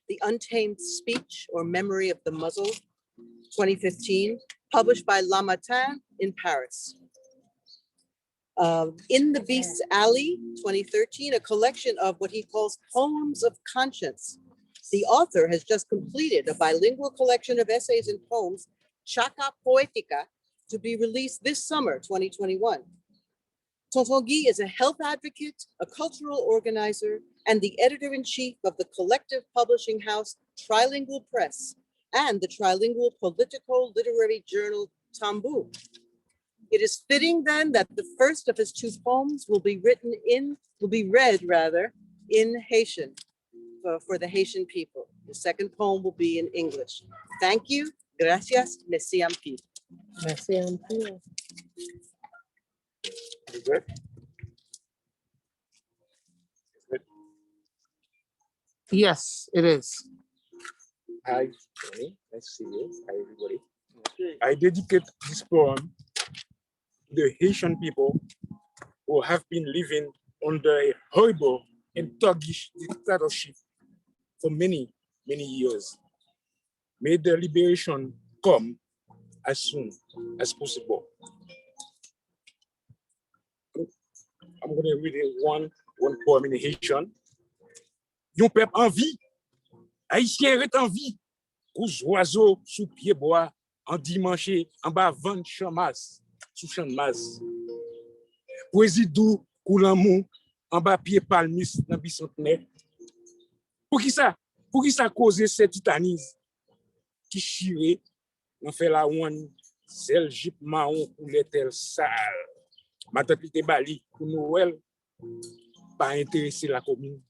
The Untamed Speech or Memory of the Muzzle, 2015, published by La Matin in Paris. In the Beast's Alley, 2013, a collection of what he calls poems of conscience. The author has just completed a bilingual collection of essays and poems, Chaka Poetica, to be released this summer, 2021. Tonton Guy is a health advocate, a cultural organizer, and the editor-in-chief of the collective publishing house Trilingual Press and the trilingual political literary journal Tambu. It is fitting then that the first of his two poems will be read in Haitian for the Haitian people. The second poem will be in English. Thank you. Gracias. Merci un peu. Merci un peu. Good. Yes, it is. Hi, Tony. Nice to see you. Hi, everybody. I dedicate this poem to the Haitian people who have been living under a horrible and thuggish dictatorship for many, many years. May the liberation come as soon as possible. I'm going to read one poem in Haitian. Yon peuple en vie, Haïtien est en vie, aux oiseaux sous pied bois, en dimanche, en bas vent chamas, sous champ de masse. Poésie doux, coulant mou, en bas pied palmis, dans bicentenaire. Pour qui ça? Pour qui ça cause cette titanise? Qui chire, on fait la ouane, celle jip marron pour les tels sales. Ma tante était bali pour Noël, pas intéresser la commune.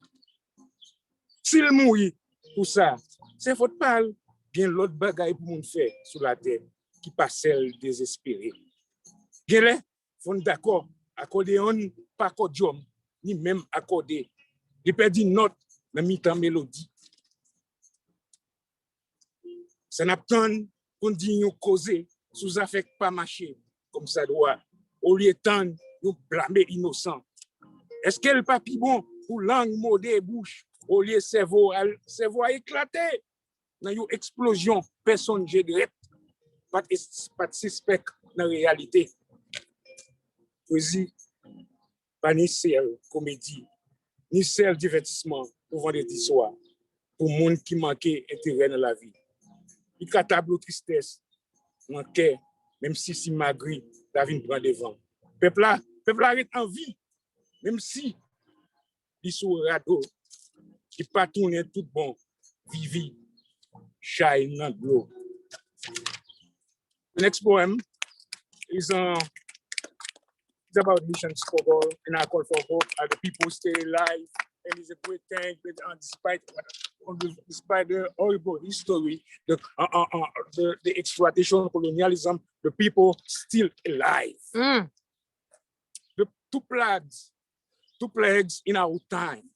S'il mourit pour ça, c'est faute pâle, bien l'autre bagaille pour moun faire sur la terre, qui pas celle désespérée. Gélé, faut d'accord, accordéon, pas accordium, ni même accordé. Il perdu note dans mi-temps mélodie. Ça n'a pas qu'on dit nous causer sous affect pas marcher comme ça doit. Au lieu de nous blâmer innocents. Est-ce qu'elle pas plus bon pour langue modée bouche au lieu de cerveau à éclater dans une explosion personne j'ai direct pas de suspect dans la réalité. Poésie pas ni celle comédie ni celle divertissement pour vendredi soir pour monde qui manquait intérêt dans la vie. Il catable tristesse manquait même si magri la vie prend devant. Peuple là est en vie même si il sous radeau qui pas tourner tout bon vivi shine not blow. The next poem is about mission struggle and I call for hope as the people stay alive and it's a great thing despite the horrible history, the exploitation, colonialism, the people still alive. The two plagues in our time,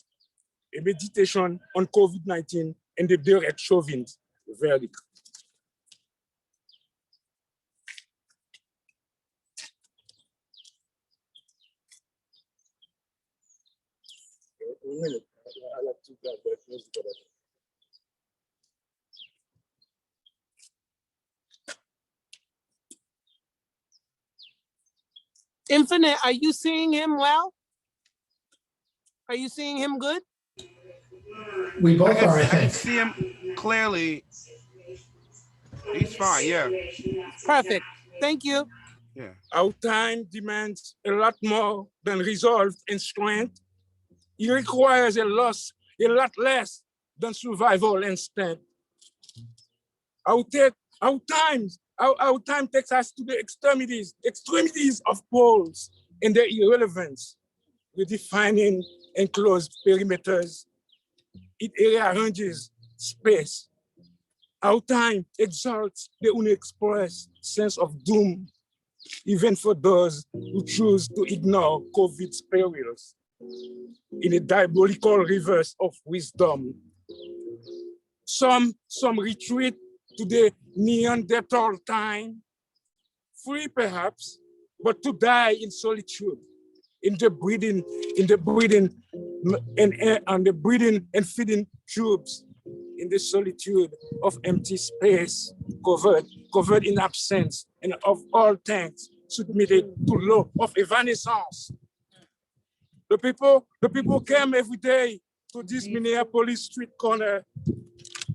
a meditation on COVID-19 and the direct chauvinist verdict. Infinite, are you seeing him well? Are you seeing him good? We both are, I I can think. see him clearly. He's fine, yeah. Perfect. Thank you. Yeah. Our time demands a lot more than resolve and strength. It requires a lot less than survival instinct. Our time takes us to the extremities of poles and their irrelevance. The defining enclosed perimeters. It rearranges space. Our time exalts the unexpressed sense of doom, even for those who choose to ignore COVID's perils. In a diabolical reverse of wisdom. Some retreat to the Neanderthal time, free perhaps, but to die in solitude, in the breathing and feeding tubes, in the solitude of empty space, covered in absence, and of all things submitted to law of evanescence. The people came every day to this Minneapolis street corner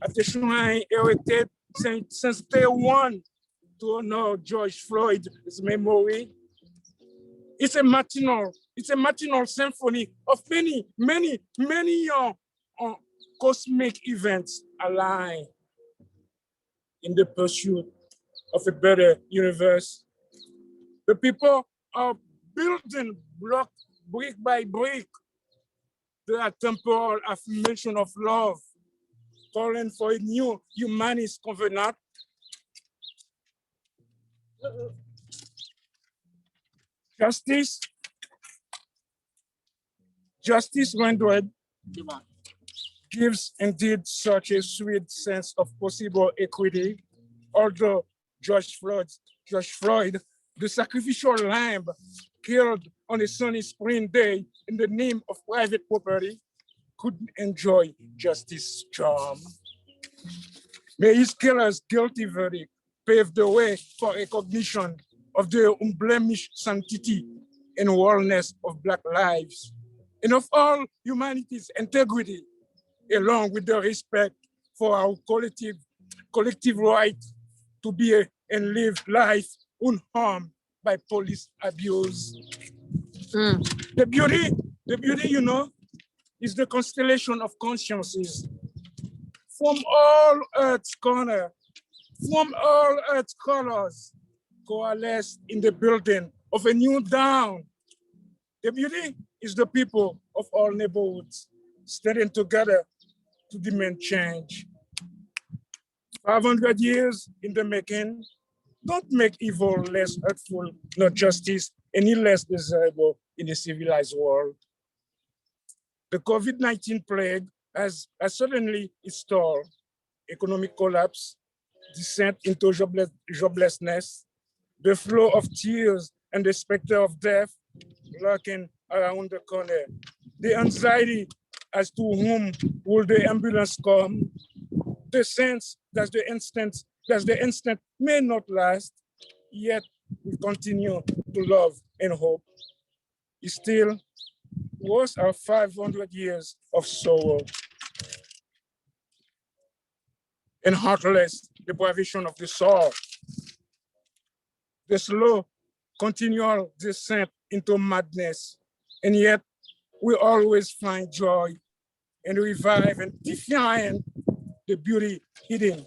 at the shrine erected since day one to honor George Floyd's memory. It's a matinal symphony of many cosmic events aligned in the pursuit of a better universe. The people are building block brick by brick the temporal affirmation of love, calling for a new humanist covenant. Justice rendered gives indeed such a sweet sense of possible equity, although George Floyd, the sacrificial lamb killed on a sunny spring day in the name of private property, couldn't enjoy justice's charm. May his killer's guilty verdict pave the way for recognition of the unblemished sanctity and wholeness of Black lives, and of all humanity's integrity, along with the respect for our collective right to be and live life unharmed by police abuse. The beauty, you know, is the constellation of consciences from all Earth's corner, from all Earth's colors, coalesce in the building of a new dawn. The beauty is the people of all neighborhoods standing together to demand change. 500 years in the making don't make evil less hurtful, nor justice any less desirable in a civilized world. The COVID-19 plague has suddenly installed economic collapse, descent into joblessness, the flow of tears and the specter of death lurking around the corner, the anxiety as to whom will the ambulance come, the sense that the instant may not last, yet we continue to love and hope. Still, worse are 500 years of sorrow and heartless deprivation of the soul. The slow, continual descent into madness, and yet we always find joy and revive and define the beauty hidden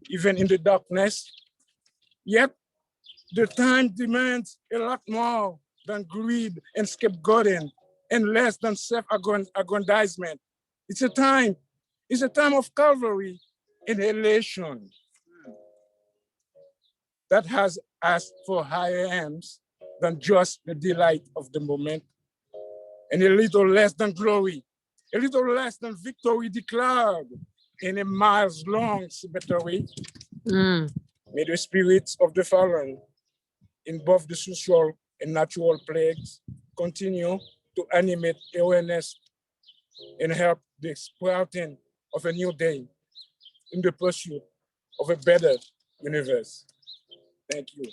even in the darkness. Yet the time demands a lot more than greed and scapegoating and less than self-aggrandizement. It's a time of Calvary and elation that has asked for higher aims than just the delight of the moment, and a little less than glory, a little less than victory declared in a miles-long cemetery. May the spirits of the fallen in both the social and natural plagues continue to animate awareness and help the sprouting of a new day in the pursuit of a better universe. Thank you.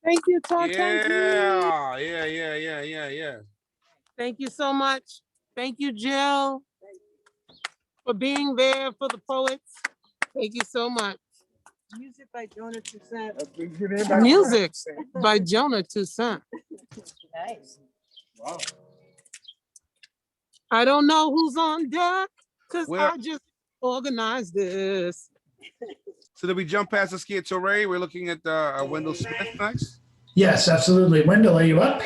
Thank you, Todd. Yeah. Thank you so much. Thank you, Jill, for being there for the poets. Thank you so much. Music by Jonah Toussaint. Music by Jonah Toussaint. Nice. Wow. I don't know who's on deck because Where- I just organized this. So did we jump past the Skia Torre? We're looking at Wendell Smith next. Yes, absolutely. Wendell, are you up?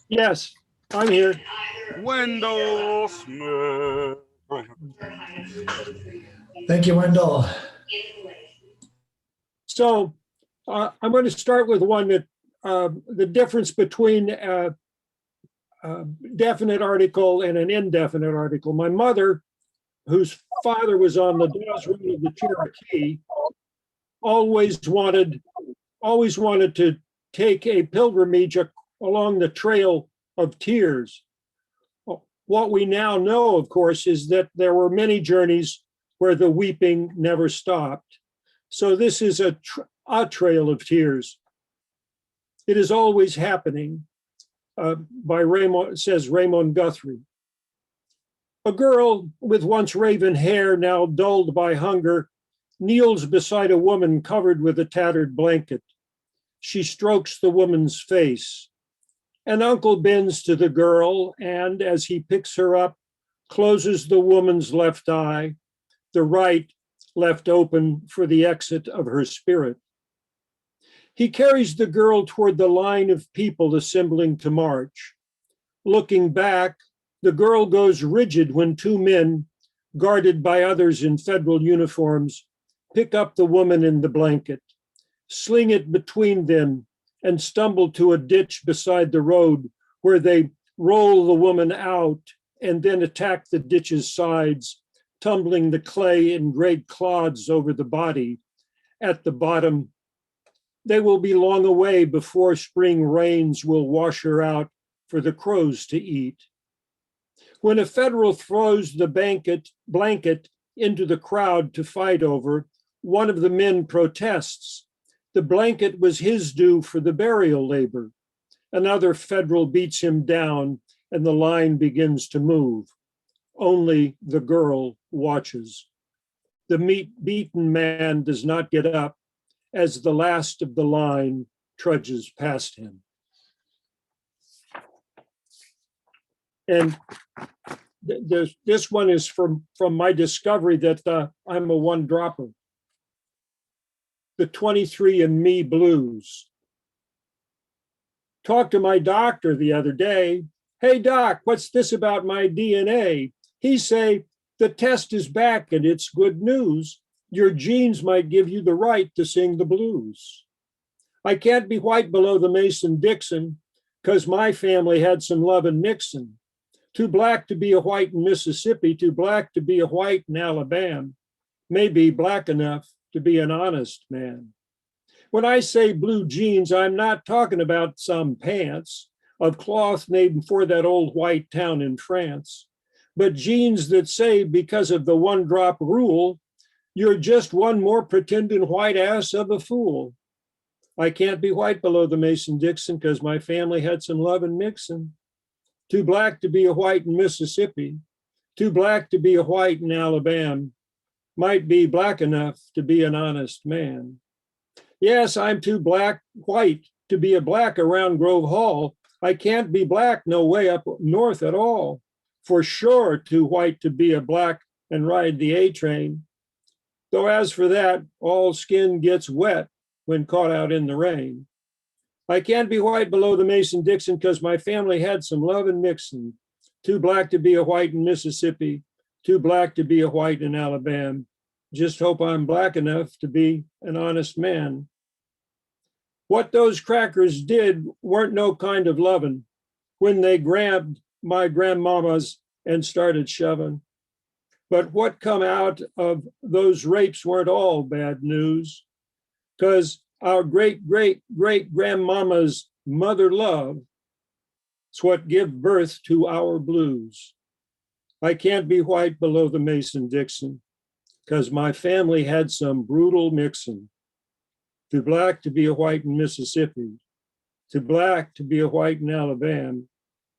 Yes, I'm here. Wendell Smith. Thank you, Wendell. So I'm going to start with one that the difference between a definite article and an indefinite article. My mother, whose father was on the Dawes Road of the Cherokee, always wanted to take a pilgrimage along the Trail of Tears. What we now know, of course, is that there were many journeys where the weeping never stopped. So this is a trail of tears. It is always happening, says Raymond Guthrie. A girl with once raven hair, now dulled by hunger, kneels beside a woman covered with a tattered blanket. She strokes the woman's face. An uncle bends to the girl and, as he picks her up, closes the woman's left eye, the right left open for the exit of her spirit. He carries the girl toward the line of people assembling to march. Looking back, the girl goes rigid when two men, guarded by others in federal uniforms, pick up the woman in the blanket, sling it between them, and stumble to a ditch beside the road where they roll the woman out, and then attack the ditch's sides, tumbling the clay in great clods over the body. At the bottom, they will be long away before spring rains will wash her out for the crows to eat. When a federal throws the blanket into the crowd to fight over, one of the men protests. The blanket was his due for the burial labor. Another federal beats him down, and the line begins to move. Only the girl watches. The beaten man does not get up as the last of the line trudges past him. And this one is from my discovery that I'm a one-dropper. The 23andMe blues. Talked to my doctor the other day. Hey, doc, what's this about my DNA? He say, the test is back and it's good news. Your genes might give you the right to sing the blues. I can't be white below the Mason-Dixon because my family had some love and mixin'. Too black to be a white in Mississippi, too black to be a white in Alabama, maybe black enough to be an honest man. When I say blue jeans, I'm not talking about some pants of cloth made for that old white town in France, but jeans that say because of the one drop rule, you're just one more pretending white ass of a fool. I can't be white below the Mason-Dixon because my family had some love and mixin'. Too black to be a white in Mississippi, too black to be a white in Alabama, might be black enough to be an honest man. Yes, I'm too white to be a black around Grove Hall. I can't be black no way up north at all. For sure, too white to be a black and ride the A train. Though as for that, all skin gets wet when caught out in the rain. I can't be white below the Mason-Dixon because my family had some love and mixin'. Too black to be a white in Mississippi, too black to be a white in Alabama. Just hope I'm black enough to be an honest man. What those crackers did weren't no kind of lovin' when they grabbed my grandmamas and started shoving. But what come out of those rapes weren't all bad news, because our great-great-great-grandmama's mother love is what give birth to our blues. I can't be white below the Mason-Dixon because my family had some brutal mixin'. Too black to be a white in Mississippi, too black to be a white in Alabama.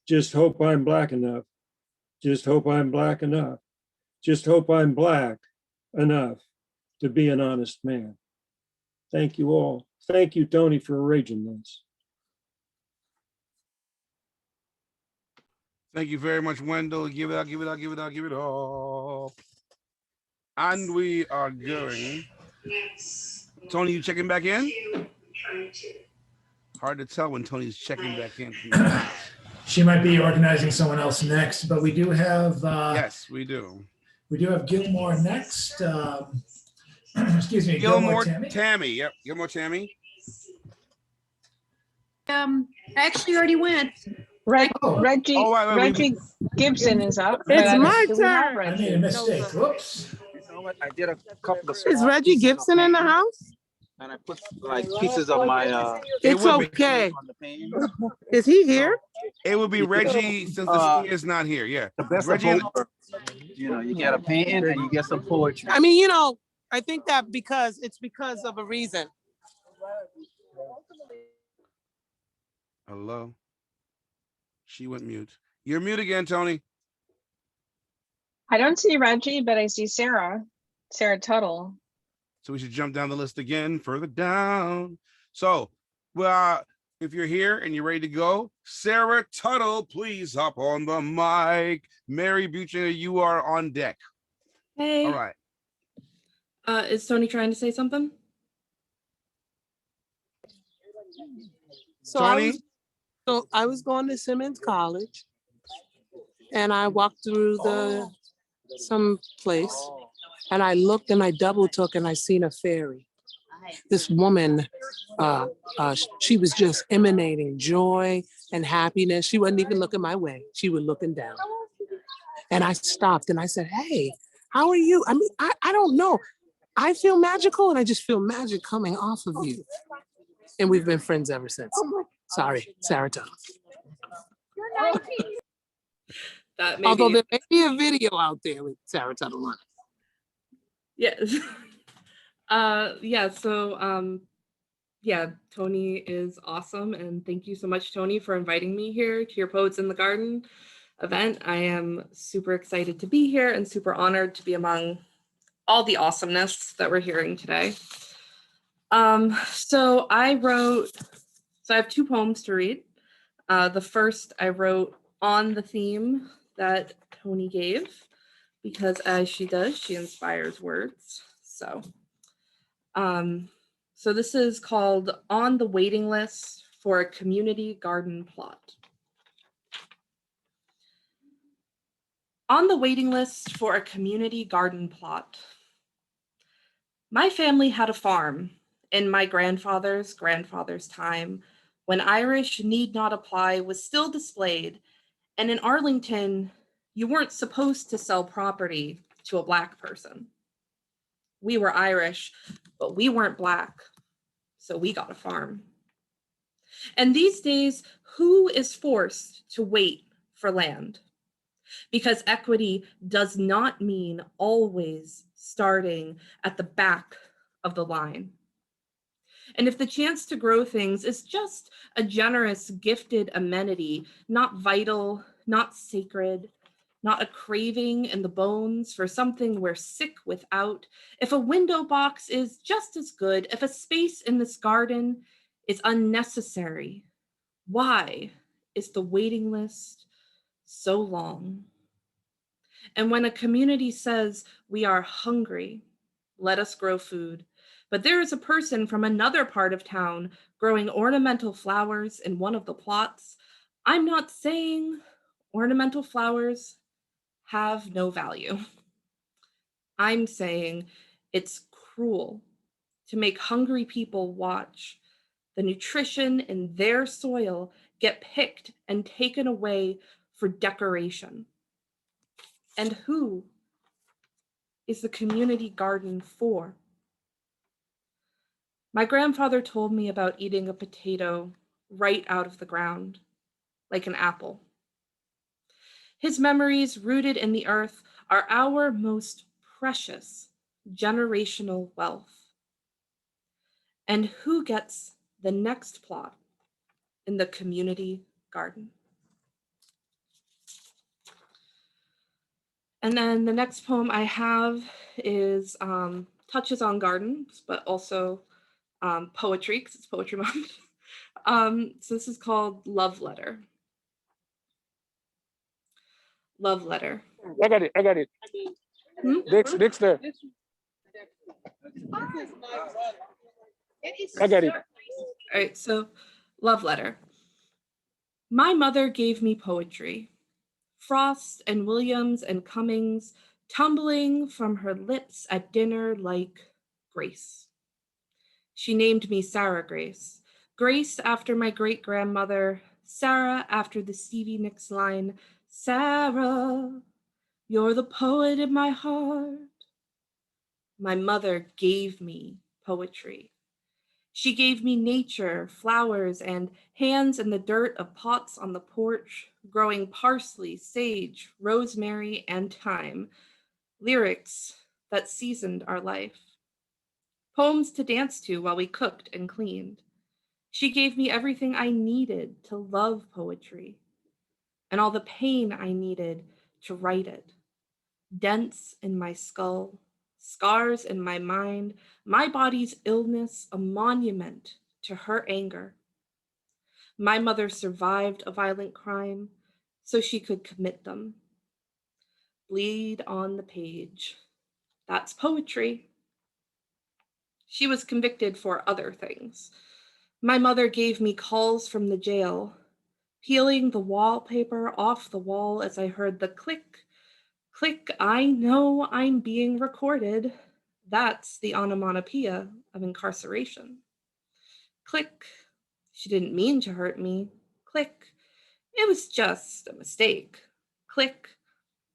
Just hope I'm black enough. Just hope I'm black enough. Just hope I'm black enough to be an honest man. Thank you all. Thank you, Toni, for arranging this. Thank you very much, Wendell. Give it up, give it up, give it up, give it up. And we are going. Toni, you checking back in? Hard to tell when Toni's checking back in. She might be organizing someone else next, but we do have. Yes, we do. We do have Gilmore next. Excuse me, Gilmore Tammy. Tammy. Yep, Gilmore Tammy. Actually already went. Reggie wait, Reggie Gibson is up. It's my turn. I made a mistake. Whoops. You know what? I did a couple of. Is Reggie Gibson in the house? And I put like pieces of my. It's okay. Is he here? It would be Reggie since the is not here. Yeah, the best Reggie. of both. You know, you get a painting and you get some poetry. I mean, you know, I think that it's because of a reason. Hello. She went mute. You're mute again, Toni. I don't see Reggie, but I see Sarah Tuttle. So we should jump down the list again, further down. So, well, if you're here and you're ready to go, Sarah Tuttle, please hop on the mic. Mary Buchinger, you are on deck. Hey. All right. Is Toni trying to say something? So I was going to Simmons College, and I walked through some place, and I looked and I double took and I seen a fairy. this woman, she was just emanating joy and happiness. She wasn't even looking my way. She was looking down. And I stopped and I said, hey, how are you? I mean, I don't know. I feel magical and I just feel magic coming off of you. And we've been friends ever since. Sorry, Sarah Tuttle. That may Although be, there may be a video out there with Sarah Tuttle on it. yes. Yeah, Toni is awesome. And thank you so much, Toni, for inviting me here to your Poets in the Garden event. I am super excited to be here and super honored to be among all the awesomeness that we're hearing today. So I have 2 poems to read. The first I wrote on the theme that Toni gave, because as she does, she inspires words. So this is called On the Waiting List for a Community Garden Plot. On the waiting list for a community garden plot. My family had a farm in my grandfather's time, when Irish need not apply was still displayed, and in Arlington, you weren't supposed to sell property to a Black person. We were Irish, but we weren't Black, so we got a farm. And these days, who is forced to wait for land? Because equity does not mean always starting at the back of the line. And if the chance to grow things is just a generous, gifted amenity, not vital, not sacred, not a craving in the bones for something we're sick without, if a window box is just as good, if a space in this garden is unnecessary, why is the waiting list so long? And when a community says we are hungry, let us grow food, but there is a person from another part of town growing ornamental flowers in one of the plots, I'm not saying ornamental flowers have no value. I'm saying it's cruel to make hungry people watch the nutrition in their soil get picked and taken away for decoration. And who is the community garden for? My grandfather told me about eating a potato right out of the ground, like an apple. His memories rooted in the earth are our most precious generational wealth. And who gets the next plot in the community garden? And then the next poem I have is touches on gardens, but also poetry, because it's Poetry Month. So this is called Love Letter. Love Letter. I got it. Dick's there. I got it. All right, so Love Letter. My mother gave me poetry. Frost and Williams and Cummings tumbling from her lips at dinner like Grace. She named me Sarah Grace. Grace after my great-grandmother, Sarah after the Stevie Nicks line, Sarah, you're the poet in my heart. My mother gave me poetry. She gave me nature, flowers, and hands in the dirt of pots on the porch, growing parsley, sage, rosemary, and thyme, lyrics that seasoned our life. Poems to dance to while we cooked and cleaned. She gave me everything I needed to love poetry, and all the pain I needed to write it. Dents in my skull, scars in my mind, my body's illness a monument to her anger. My mother survived a violent crime so she could commit them. Bleed on the page. That's poetry. She was convicted for other things. My mother gave me calls from the jail, peeling the wallpaper off the wall as I heard the click, click, I know I'm being recorded. That's the onomatopoeia of incarceration. Click. She didn't mean to hurt me. Click. It was just a mistake. Click.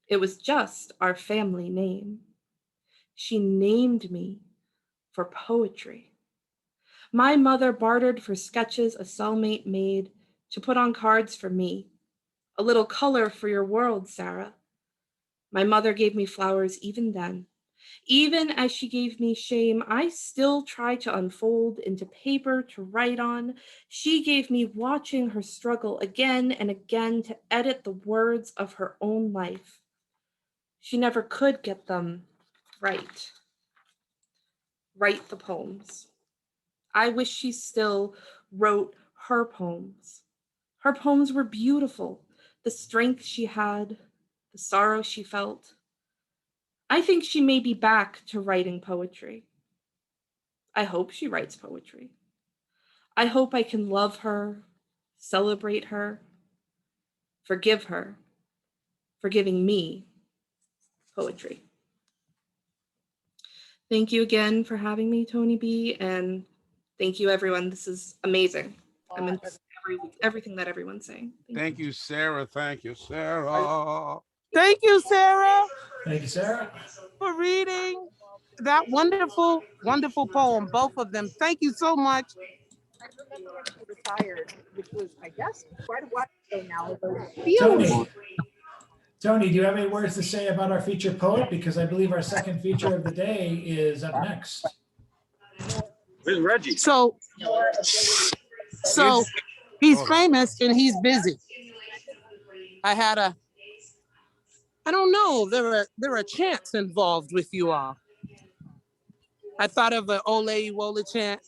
It was just our family name. She named me for poetry. My mother bartered for sketches a cellmate made to put on cards for me. A little color for your world, Sarah. My mother gave me flowers even then. Even as she gave me shame, I still tried to unfold into paper to write on. She gave me watching her struggle again and again to edit the words of her own life. She never could get them right. Write the poems. I wish she still wrote her poems. Her poems were beautiful, the strength she had, the sorrow she felt. I think she may be back to writing poetry. I hope she writes poetry. I hope I can love her, celebrate her, forgive her for giving me poetry. Thank you again for having me, Toni Bee, and thank you, everyone. This is amazing. I'm into everything that everyone's saying. Thank you, Sarah. Thank you, Sarah. Thank you, Sarah, Thank you, Sarah. for reading that wonderful, wonderful poem, both of them. Thank you so much. I remember when she retired, which was, I guess, quite a while ago now. Toni, do you have any words to say about our featured poet? Because I believe our second feature of the day is up next. Where's Reggie? So he's famous and he's busy. I don't know, there are chants involved with you all. I thought of an Olayiwola chant.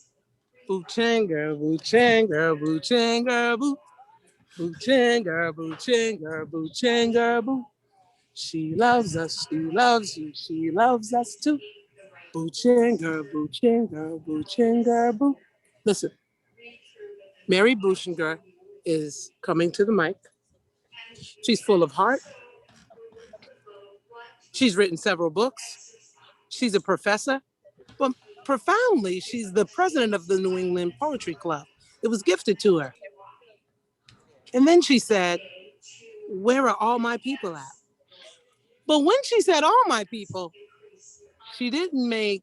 Buchinger, Buchinger, Buchinger, Boo. Buchinger, Buchinger, Buchinger, Boo. She loves us, she loves you, she loves us too. Buchinger, Buchinger, Buchinger, Boo. Listen, Mary Buchinger is coming to the mic. She's full of heart. She's written several books. She's a professor, but profoundly, she's the president of the New England Poetry Club. It was gifted to her. And then she said, where are all my people at? But when she said all my people, she didn't make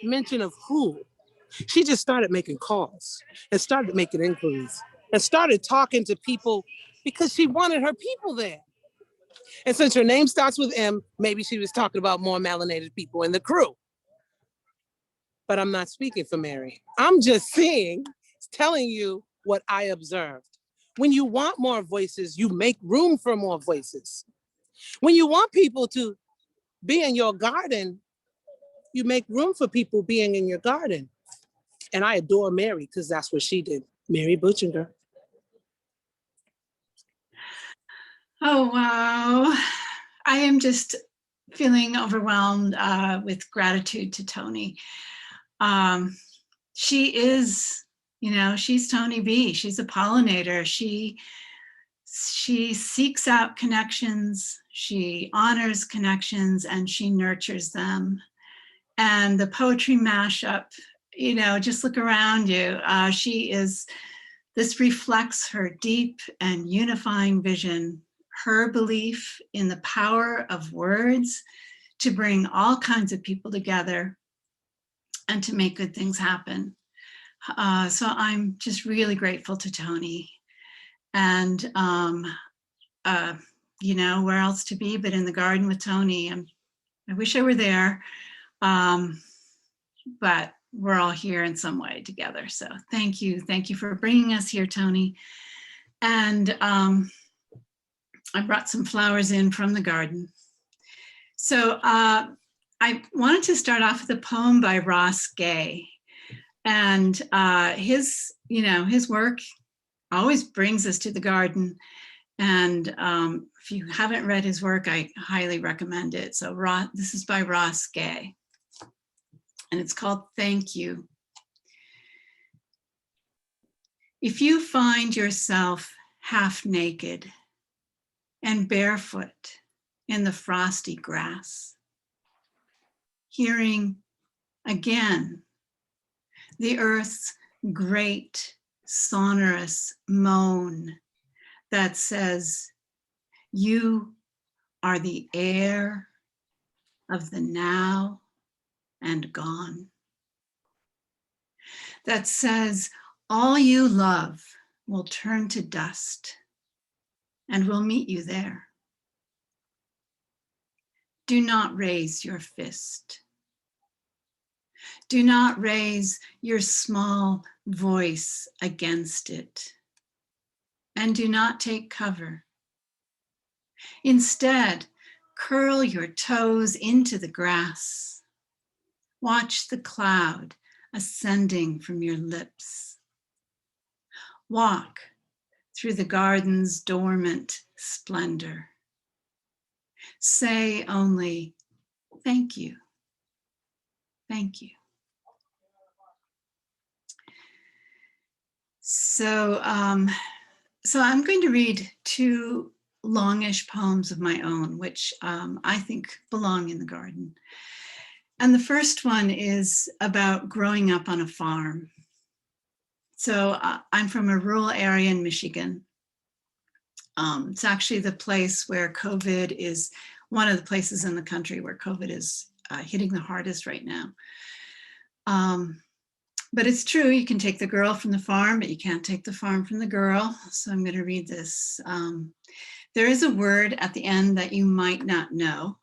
mention of who. She just started making calls and started making inquiries and started talking to people because she wanted her people there. And since her name starts with M, maybe she was talking about more melanated people in the crew. But I'm not speaking for Mary. I'm just telling you what I observed. When you want more voices, you make room for more voices. When you want people to be in your garden, you make room for people being in your garden. And I adore Mary because that's what she did. Mary Buchinger. Oh, wow. I am just feeling overwhelmed with gratitude to Toni. She is, she's Toni Bee. She's a pollinator. She seeks out connections. She honors connections and she nurtures them. And the poetry mashup, just look around you. This reflects her deep and unifying vision, her belief in the power of words to bring all kinds of people together and to make good things happen. So I'm just really grateful to Toni. And, where else to be but in the garden with Toni. I wish I were there, but we're all here in some way together. So thank you. Thank you for bringing us here, Toni. And I brought some flowers in from the garden. So I wanted to start off with a poem by Ross Gay. And his work always brings us to the garden. And if you haven't read his work, I highly recommend it. So this is by Ross Gay. And it's called Thank You. If you find yourself half naked and barefoot in the frosty grass, hearing again the earth's great sonorous moan that says, you are the air of the now and gone. That says, all you love will turn to dust and will meet you there. Do not raise your fist. Do not raise your small voice against it. And do not take cover. Instead, curl your toes into the grass. Watch the cloud ascending from your lips. Walk through the garden's dormant splendor. Say only, thank you, thank you. So I'm going to read two longish poems of my own, which I think belong in the garden. And the first one is about growing up on a farm. So I'm from a rural area in Michigan. It's actually the place where COVID is, one of the places in the country where COVID is hitting the hardest right now. But it's true, you can take the girl from the farm, but you can't take the farm from the girl. So I'm going to read this. There is a word at the end that you might not know,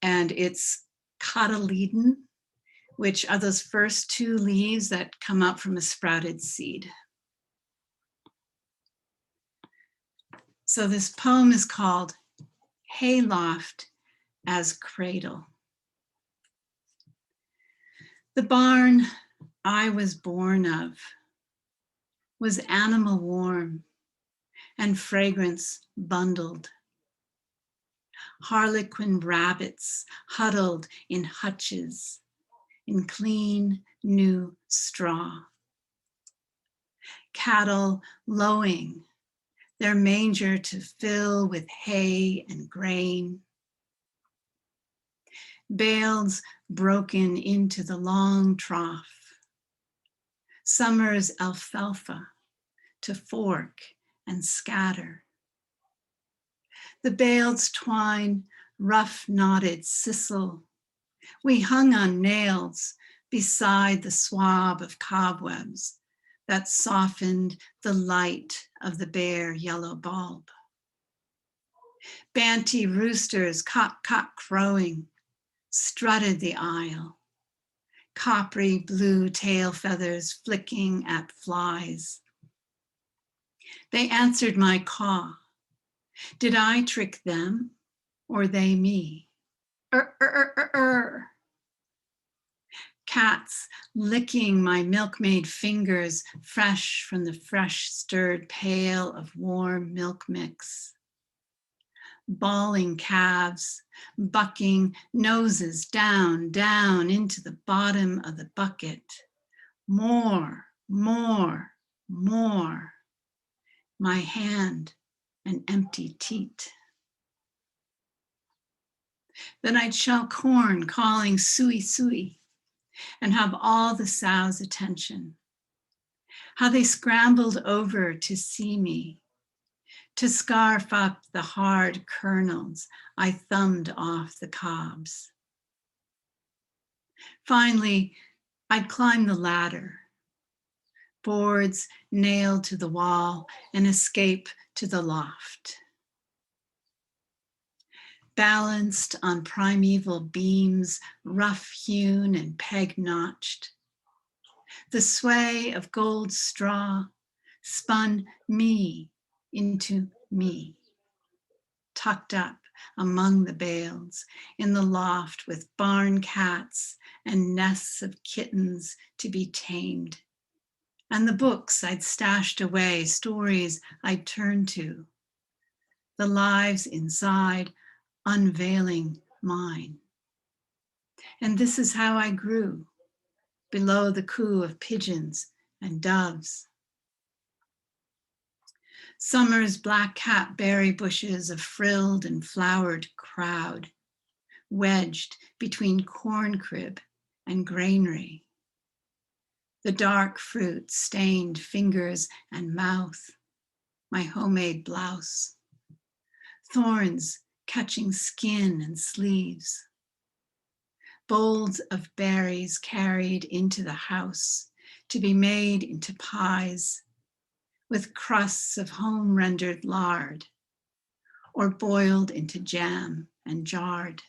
and it's cotyledon, which are those first two leaves that come up from a sprouted seed. So this poem is called Hayloft as Cradle. The barn I was born of was animal warm and fragrance bundled. Harlequin rabbits huddled in hutches in clean new straw. Cattle lowing, their manger to fill with hay and grain. Bales broken into the long trough. Summer's alfalfa to fork and scatter. The bales twine rough knotted sisal. We hung on nails beside the swab of cobwebs that softened the light of the bare yellow bulb. Banty roosters, cock crowing, strutted the aisle. Coppery blue tail feathers flicking at flies. They answered my caw. Did I trick them or they me? Cats licking my milkmaid fingers fresh from the fresh stirred pail of warm milk mix. Bawling calves, bucking noses down, down into the bottom of the bucket. More, more, more. My hand an empty teat. Then I'd shell corn calling sui sui and have all the sows' attention. How they scrambled over to see me, to scarf up the hard kernels I thumbed off the cobs. Finally, I'd climb the ladder, boards nailed to the wall, and escape to the loft. Balanced on primeval beams, rough-hewn and peg-notched. The sway of gold straw spun me into me, tucked up among the bales in the loft with barn cats and nests of kittens to be tamed. And the books I'd stashed away, stories I'd turned to, the lives inside unveiling mine. And this is how I grew, below the coo of pigeons and doves. Summer's black cat berry bushes, a frilled and flowered crowd, wedged between corn crib and granary. The dark fruit stained fingers and mouth, my homemade blouse. Thorns catching skin and sleeves. Bowls of berries carried into the house to be made into pies with crusts of home-rendered lard or boiled into jam and jarred.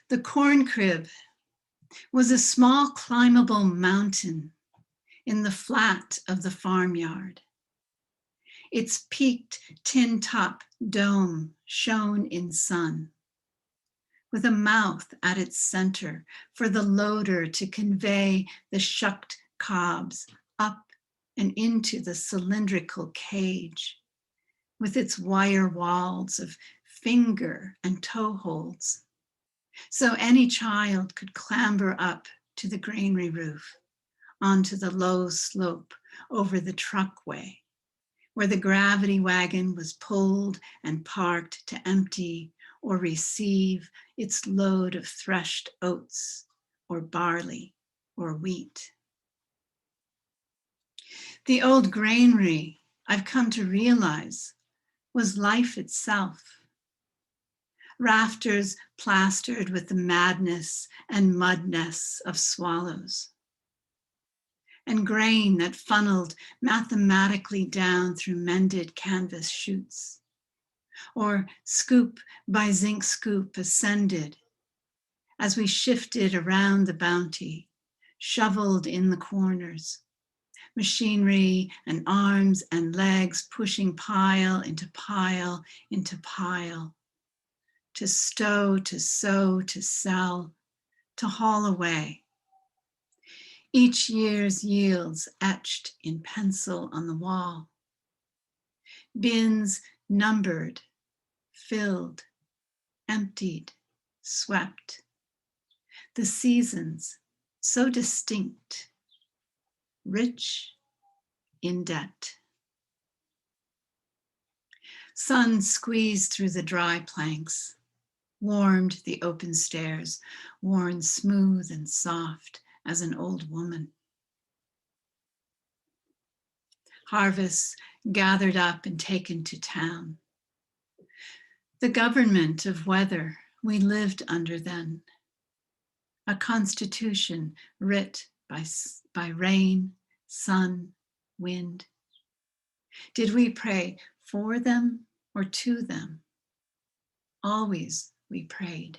The corn crib was a small climbable mountain in the flat of the farmyard. Its peaked tin top dome shone in sun, with a mouth at its center for the loader to convey the shucked cobs up and into the cylindrical cage, with its wire walls of finger and toe holds, so any child could clamber up to the granary roof, onto the low slope over the truckway, where the gravity wagon was pulled and parked to empty or receive its load of threshed oats or barley or wheat. The old granary, I've come to realize, was life itself. Rafters plastered with the madness and mudness of swallows, and grain that funneled mathematically down through mended canvas chutes, or scoop by zinc scoop ascended as we shifted around the bounty, shoveled in the corners, machinery and arms and legs pushing pile into pile into pile, to stow, to sow, to sell, to haul away. Each year's yields etched in pencil on the wall. Bins numbered, filled, emptied, swept. The seasons so distinct, rich in debt. Sun squeezed through the dry planks, warmed the open stairs, worn smooth and soft as an old woman. Harvests gathered up and taken to town. The government of weather we lived under then, a constitution writ by rain, sun, wind. Did we pray for them or to them? Always we prayed.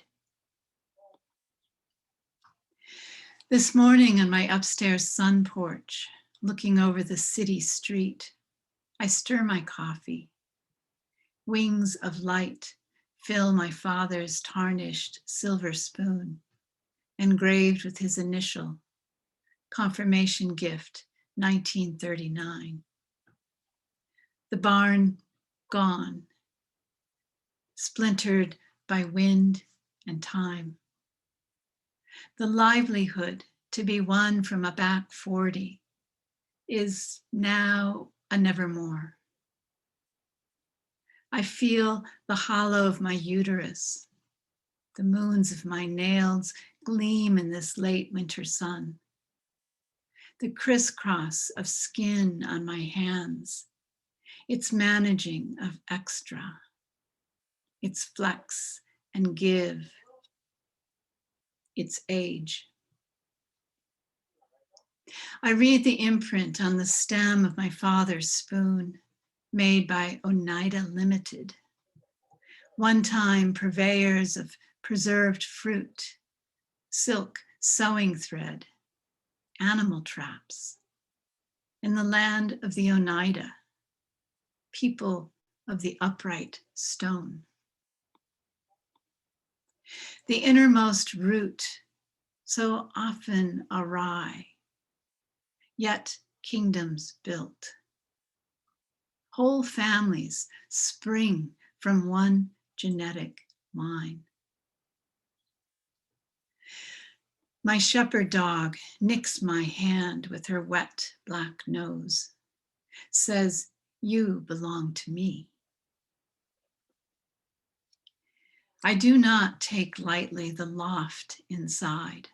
This morning on my upstairs sun porch, looking over the city street, I stir my coffee. Wings of light fill my father's tarnished silver spoon, engraved with his initial, confirmation gift, 1939. The barn gone, splintered by wind and time. The livelihood to be won from a back 40 is now a nevermore. I feel the hollow of my uterus. The moons of my nails gleam in this late winter sun. The crisscross of skin on my hands, its managing of extra, its flex and give, its age. I read the imprint on the stem of my father's spoon, made by Oneida Limited, one-time purveyors of preserved fruit, silk sewing thread, animal traps, in the land of the Oneida, people of the upright stone. The innermost root, so often awry, yet kingdoms built. Whole families spring from one genetic line. My shepherd dog nicks my hand with her wet black nose, says, "You belong to me." I do not take lightly the loft inside.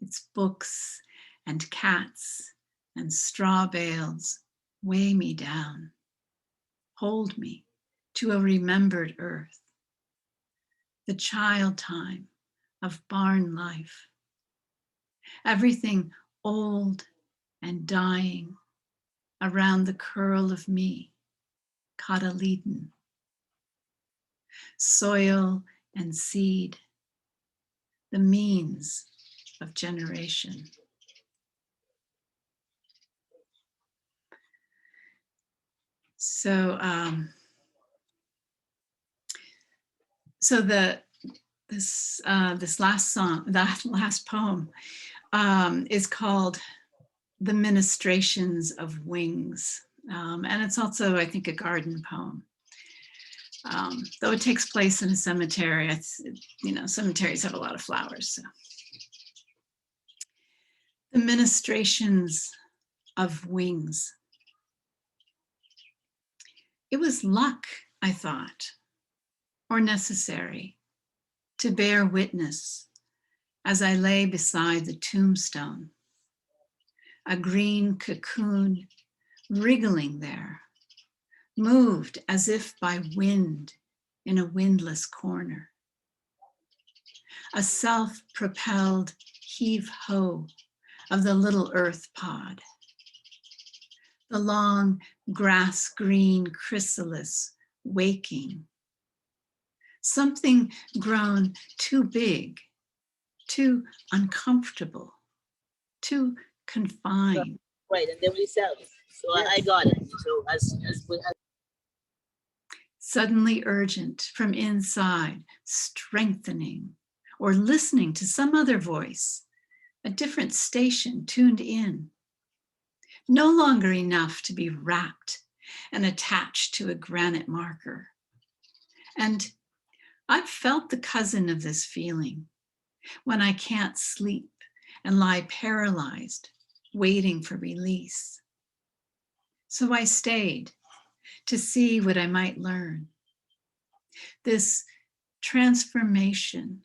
Its books and cats and straw bales weigh me down, hold me to a remembered earth, the child time of barn life, everything old and dying around the curl of me, cotyledon, soil and seed, the means of generation. So, this last song, that last poem, is called "The Ministrations of Wings," and it's also, I think, a garden poem. Though it takes place in a cemetery, cemeteries have a lot of flowers. So. The Ministrations of Wings. It was luck, I thought, or necessary, to bear witness as I lay beside the tombstone, a green cocoon wriggling there, moved as if by wind in a windless corner. A self-propelled heave-ho of the little earth pod. The long grass-green chrysalis waking. Something grown too big, too uncomfortable, too confined. Right, and then we sell it. So I got it. So as Suddenly urgent from inside, strengthening, or listening to some other voice, a different station tuned in. No longer enough to be wrapped and attached to a granite marker. And I've felt the cousin of this feeling when I can't sleep and lie paralyzed, waiting for release. So I stayed to see what I might learn. This transformation,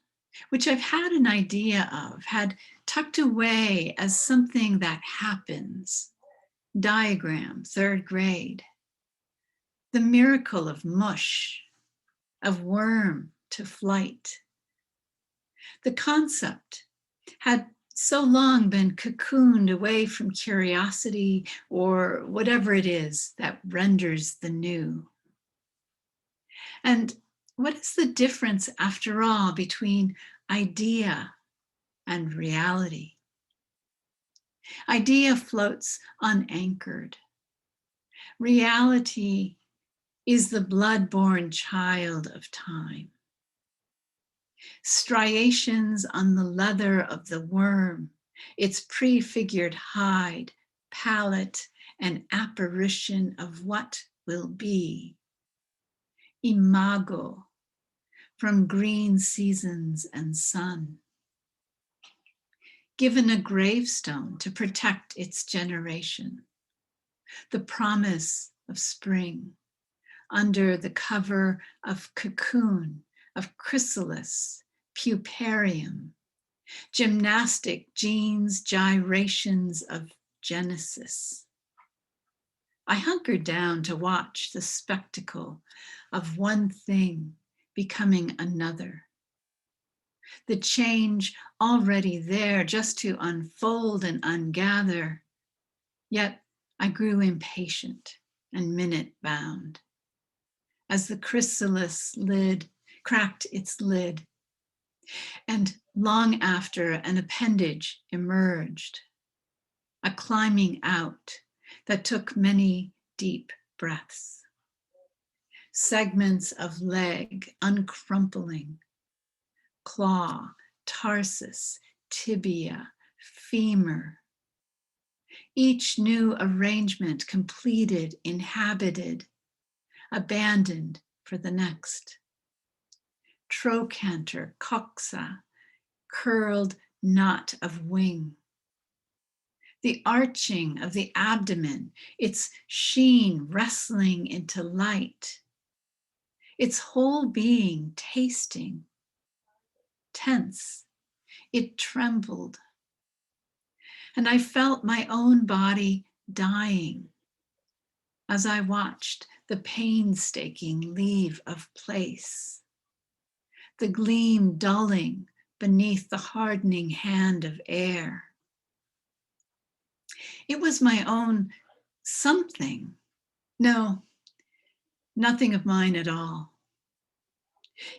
which I've had an idea of, had tucked away as something that happens. Diagram, 3rd grade. The miracle of mush, of worm to flight. The concept had so long been cocooned away from curiosity or whatever it is that renders the new. And what is the difference, after all, between idea and reality? Idea floats unanchored. Reality is the blood-born child of time. Striations on the leather of the worm, its prefigured hide, palate, and apparition of what will be. Imago, from green seasons and sun. Given a gravestone to protect its generation. The promise of spring under the cover of cocoon, of chrysalis, puparium, gymnastic genes, gyrations of genesis. I hunkered down to watch the spectacle of one thing becoming another. The change already there just to unfold and ungather. Yet I grew impatient and minute bound as the chrysalis lid cracked its lid, and long after an appendage emerged, a climbing out that took many deep breaths. Segments of leg uncrumpling, claw, tarsus, tibia, femur. Each new arrangement completed, inhabited, abandoned for the next. Trochanter, coxa, curled knot of wing. The arching of the abdomen, its sheen wrestling into light. its whole being tasting, tense. It trembled, and I felt my own body dying as I watched the painstaking leave of place, the gleam dulling beneath the hardening hand of air. It was my own something. No, nothing of mine at all.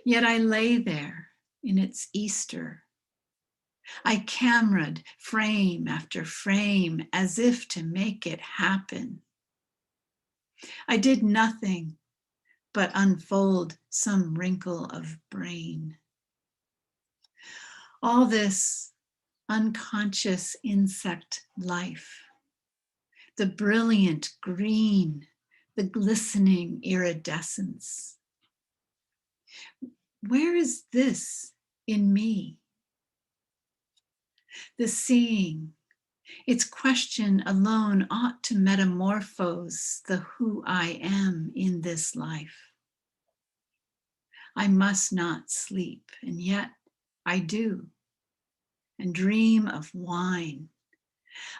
Yet I lay there in its Easter. I cameraed frame after frame as if to make it happen. I did nothing but unfold some wrinkle of brain. All this unconscious insect life, the brilliant green, the glistening iridescence. Where is this in me? The seeing, its question alone ought to metamorphose the who I am in this life. I must not sleep, and yet I do, and dream of wine,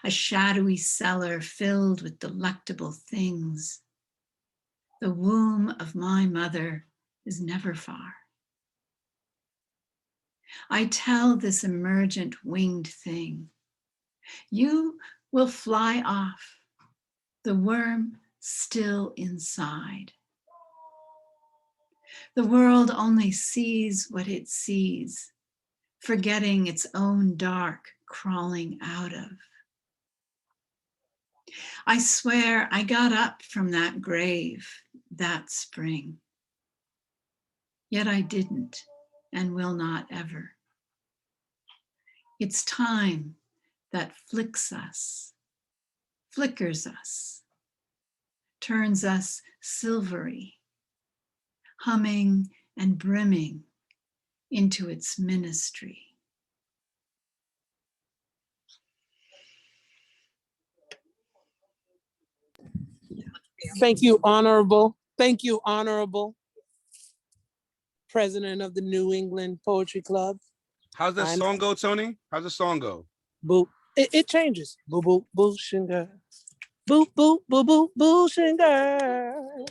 a shadowy cellar filled with delectable things. The womb of my mother is never far. I tell this emergent winged thing, you will fly off, the worm still inside. The world only sees what it sees, forgetting its own dark crawling out of. I swear I got up from that grave that spring, yet I didn't and will not ever. It's time that flickers us, turns us silvery, humming and brimming into its ministry. Thank you, Honorable. Thank you, Honorable President of the New England Poetry Club. How's that song go, Tony? How's the song go? Boo. It changes. Boo, boo, Buchinger. Boo, boo, boo, boo, Buchinger.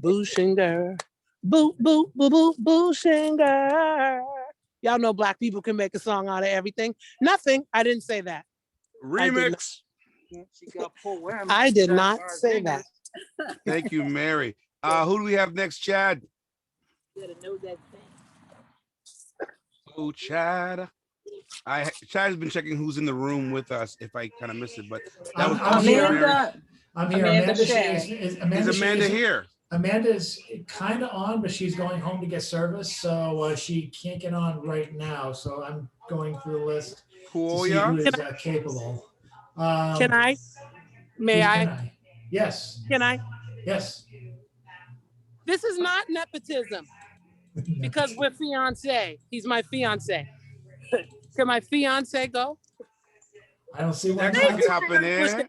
Buchinger. Boo, boo, boo, boo, Buchinger. Y'all know Black people can make a song out of everything. Nothing. I didn't say that. Remix. I did not say that. Thank you, Mary. Who do we have next, Chad? Oh, Chad. Chad has been checking who's in the room with us if I kind of missed it, but that was awesome, Mary. I'm here. Amanda is Amanda here? Amanda's kind of on, but she's going home to get service, so she can't get on right now. So I'm going through the list to see who is capable. Can I? May I? Yes. Can I? Yes. This is not nepotism because we're fiancé. He's my fiancé. Can my fiancé go? I don't see why not.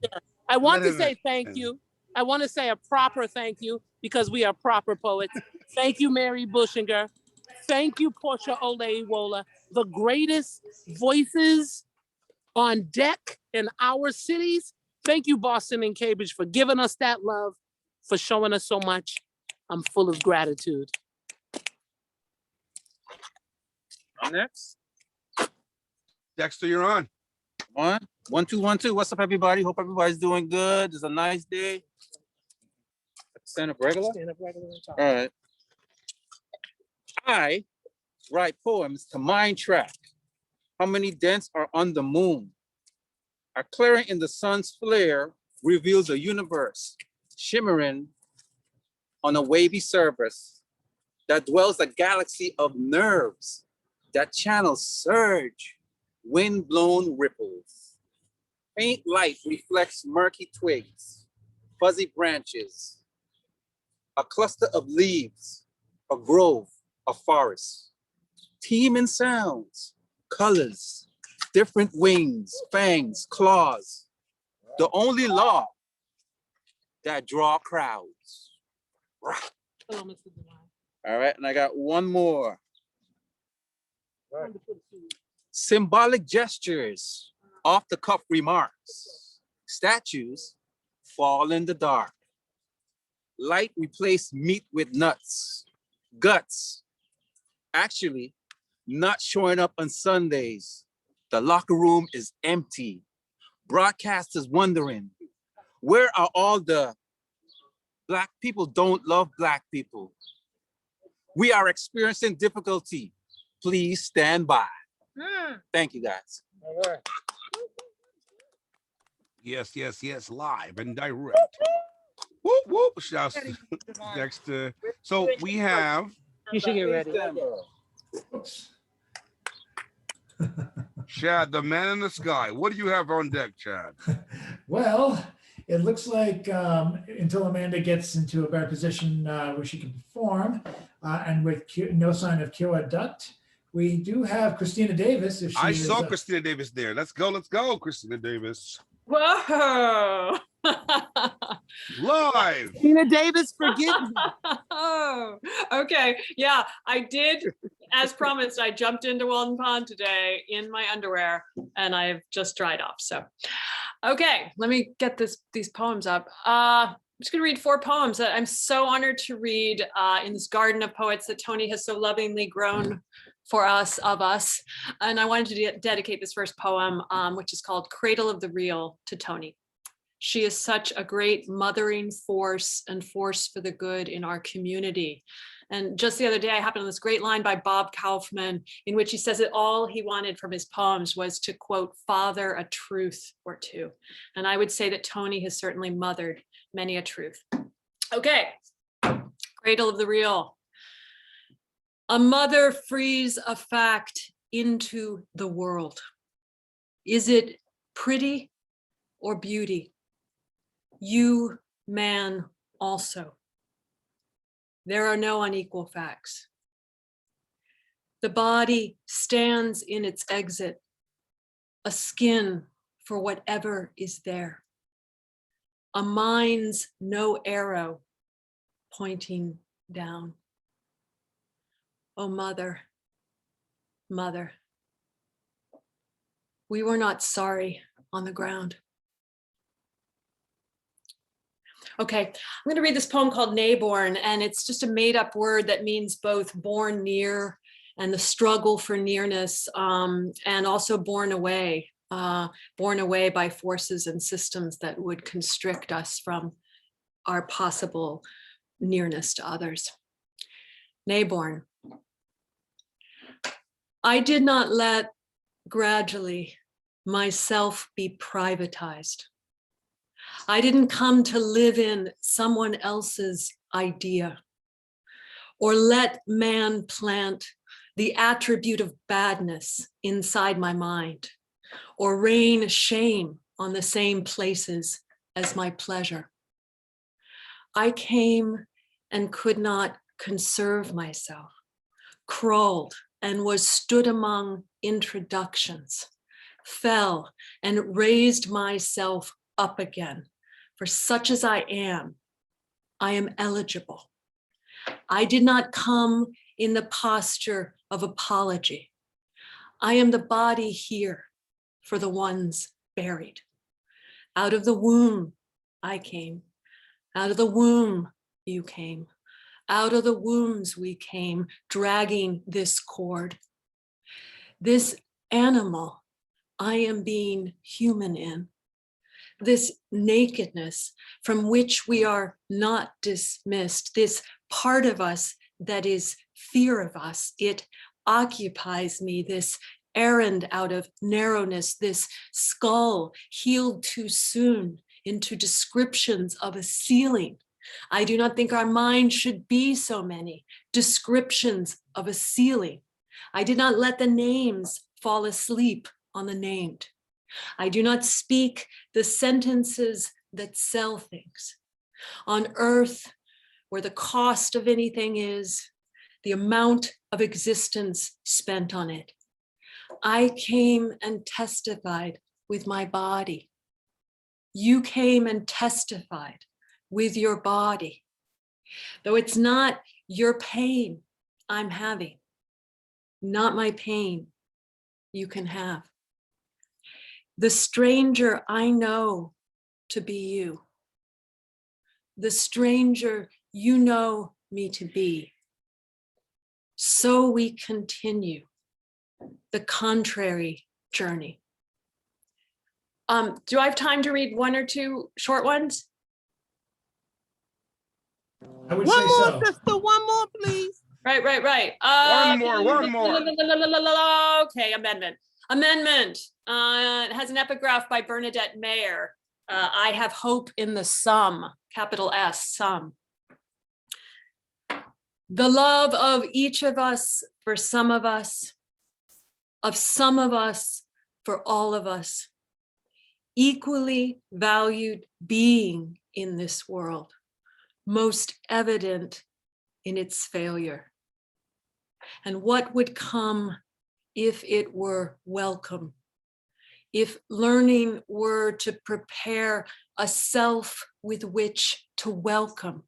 I want to say thank you. I want to say a proper thank you because we are proper poets. Thank you, Mary Buchinger. Thank you, Porsha Olayiwola, the greatest voices on deck in our cities. Thank you, Boston and Cambridge, for giving us that love, for showing us so much. I'm full of gratitude. I'm next. Dexter, you're on. 1, 2, 1, 2. What's up, everybody? Hope everybody's doing good. It's a nice day. Stand up regular? All right. I write poems to mind track. How many dents are on the moon? A clearing in the sun's flare reveals a universe shimmering on a wavy surface that dwells a galaxy of nerves that channels surge, wind-blown ripples. Faint light reflects murky twigs, fuzzy branches, a cluster of leaves, a grove, a forest. Teeming sounds, colors, different wings, fangs, claws. The only law that draw crowds. Hello, Mr. Devine. All right, and I got one more. Symbolic gestures, off the cuff remarks. Statues fall in the dark. Light replace meat with nuts, guts. Actually, not showing up on Sundays. The locker room is empty. Broadcasters wondering, where are all the Black people don't love Black people? We are experiencing difficulty. Please stand by. Thank you, guys. All right. Yes, yes, yes, live and direct. Whoop, whoop. Shouts to Dexter. So we have. You should get ready. Chad, the man in the sky. What do you have on deck, Chad? Well, it looks like until Amanda gets into a better position where she can perform, and with no sign of Kira Dutt, we do have Christina Davis. If she I is, saw Christina Davis there. Let's go, Christina Davis. Whoa. Live. Christina Davis, forgive me. Oh, okay. Yeah, I did. As promised, I jumped into Walden Pond today in my underwear and I've just dried off. So, okay, let me get these poems up. I'm just gonna read 4 poems that I'm so honored to read in this garden of poets that Toni has so lovingly grown for us, of us. And I wanted to dedicate this first poem, which is called Cradle of the Real, to Toni. She is such a great mothering force and force for the good in our community. And just the other day, I happened on this great line by Bob Kaufman, in which he says that all he wanted from his poems was to, quote, father a truth or two. And I would say that Toni has certainly mothered many a truth. Okay, Cradle of the Real. A mother frees a fact into the world. Is it pretty or beauty? You, man, also. There are no unequal facts. The body stands in its exit, a skin for whatever is there. A mind's no arrow pointing down. Oh, mother, mother, we were not sorry on the ground. Okay, I'm going to read this poem called Nayborn, and it's just a made-up word that means both born near and the struggle for nearness, and also born away by forces and systems that would constrict us from our possible nearness to others. Nayborn. I did not let gradually myself be privatized. I didn't come to live in someone else's idea or let man plant the attribute of badness inside my mind or rain shame on the same places as my pleasure. I came and could not conserve myself, crawled and was stood among introductions, fell and raised myself up again. For such as I am eligible. I did not come in the posture of apology. I am the body here for the ones buried. Out of the womb, I came. Out of the womb, you came. Out of the wombs, we came, dragging this cord. This animal I am being human in. This nakedness from which we are not dismissed, this part of us that is fear of us, it occupies me, this errand out of narrowness, this skull healed too soon into descriptions of a ceiling. I do not think our mind should be so many descriptions of a ceiling. I did not let the names fall asleep on the named. I do not speak the sentences that sell things. On earth, where the cost of anything is, the amount of existence spent on it. I came and testified with my body. You came and testified with your body. Though it's not Your pain I'm having, not my pain you can have. The stranger I know to be you. The stranger you know me to be. So we continue the contrary journey. Do I have time to read one or two short ones? I would One say more, so. sister, one more, please. Right. One more. Okay, amendment. Amendment. It has an epigraph by Bernadette Mayer. I have hope in the sum, capital S, sum. The love of each of us for some of us for all of us, equally valued being in this world, most evident in its failure. And what would come if it were welcome? If learning were to prepare a self with which to welcome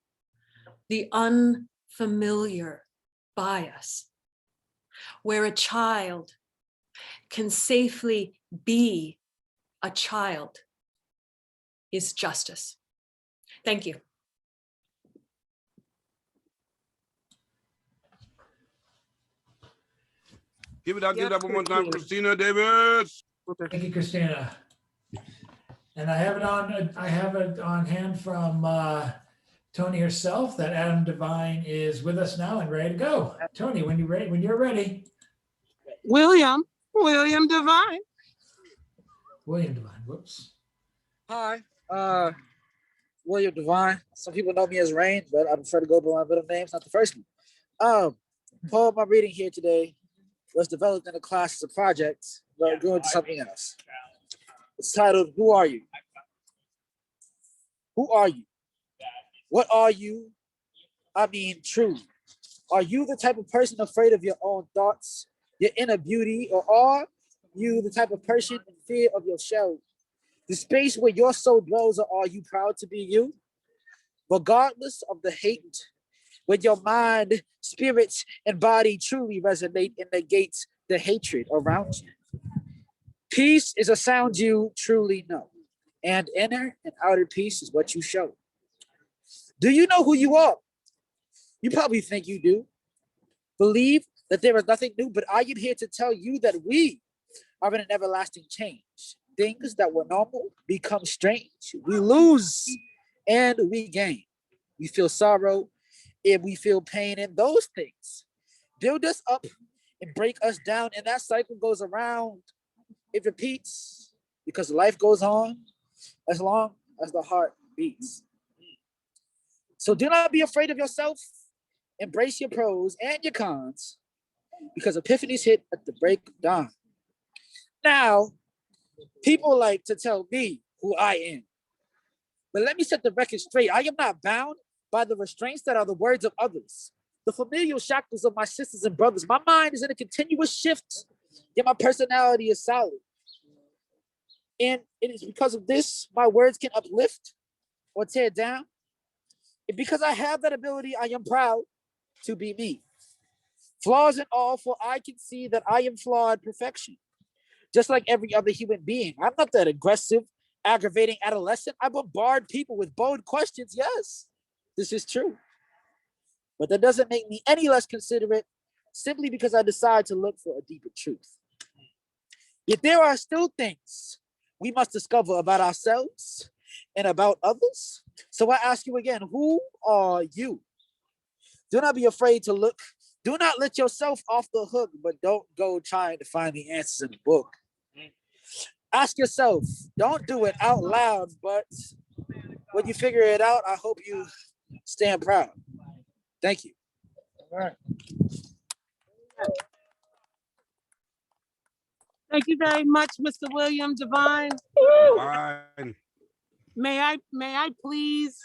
the unfamiliar bias, where a child can safely be a child, is justice. Thank you. Give it up one more time, Christina Davis. Thank you, Christina. And I have it on hand from Toni herself that Adam Devine is with us now and ready to go. Toni, when you're ready. William Devine. William Devine, whoops. Hi, William Devine. Some people know me as Rain, but I prefer to go by my middle name. It's not the first one. Poem I'm reading here today was developed in a class as a project, but going to something else. It's titled, Who Are You? Who are you? What are you? I mean, truly. Are you the type of person afraid of your own thoughts, your inner beauty, or are you the type of person in fear of your shell? The space where your soul dwells, or are you proud to be you? Regardless of the hate, when your mind, spirits, and body truly resonate and negates the hatred around you. Peace is a sound you truly know, and inner and outer peace is what you show. Do you know who you are? You probably think you do. Believe that there is nothing new, but I am here to tell you that we are in an everlasting change. Things that were normal become strange. We lose and we gain. We feel sorrow and we feel pain, and those things build us up and break us down, and that cycle goes around. It repeats because life goes on as long as the heart beats. So do not be afraid of yourself. Embrace your pros and your cons, because epiphanies hit at the break of dawn. Now, people like to tell me who I am, but let me set the record straight. I am not bound by the restraints that are the words of others, the familial shackles of my sisters and brothers. My mind is in a continuous shift, yet my personality is solid. And it is because of this, my words can uplift or tear down. And because I have that ability, I am proud to be me. Flaws and all, for I can see that I am flawed perfection, just like every other human being. I'm not that aggressive, aggravating adolescent. I bombard people with bold questions. Yes, this is true. But that doesn't make me any less considerate, simply because I decide to look for a deeper truth. Yet there are still things we must discover about ourselves and about others. So I ask you again, who are you? Do not be afraid to look. Do not let yourself off the hook, but don't go trying to find the answers in the book. Ask yourself, don't do it out loud, but when you figure it out, I hope you stand proud. Thank you. All right. Thank you very much, Mr. William Devine. Fine. May I please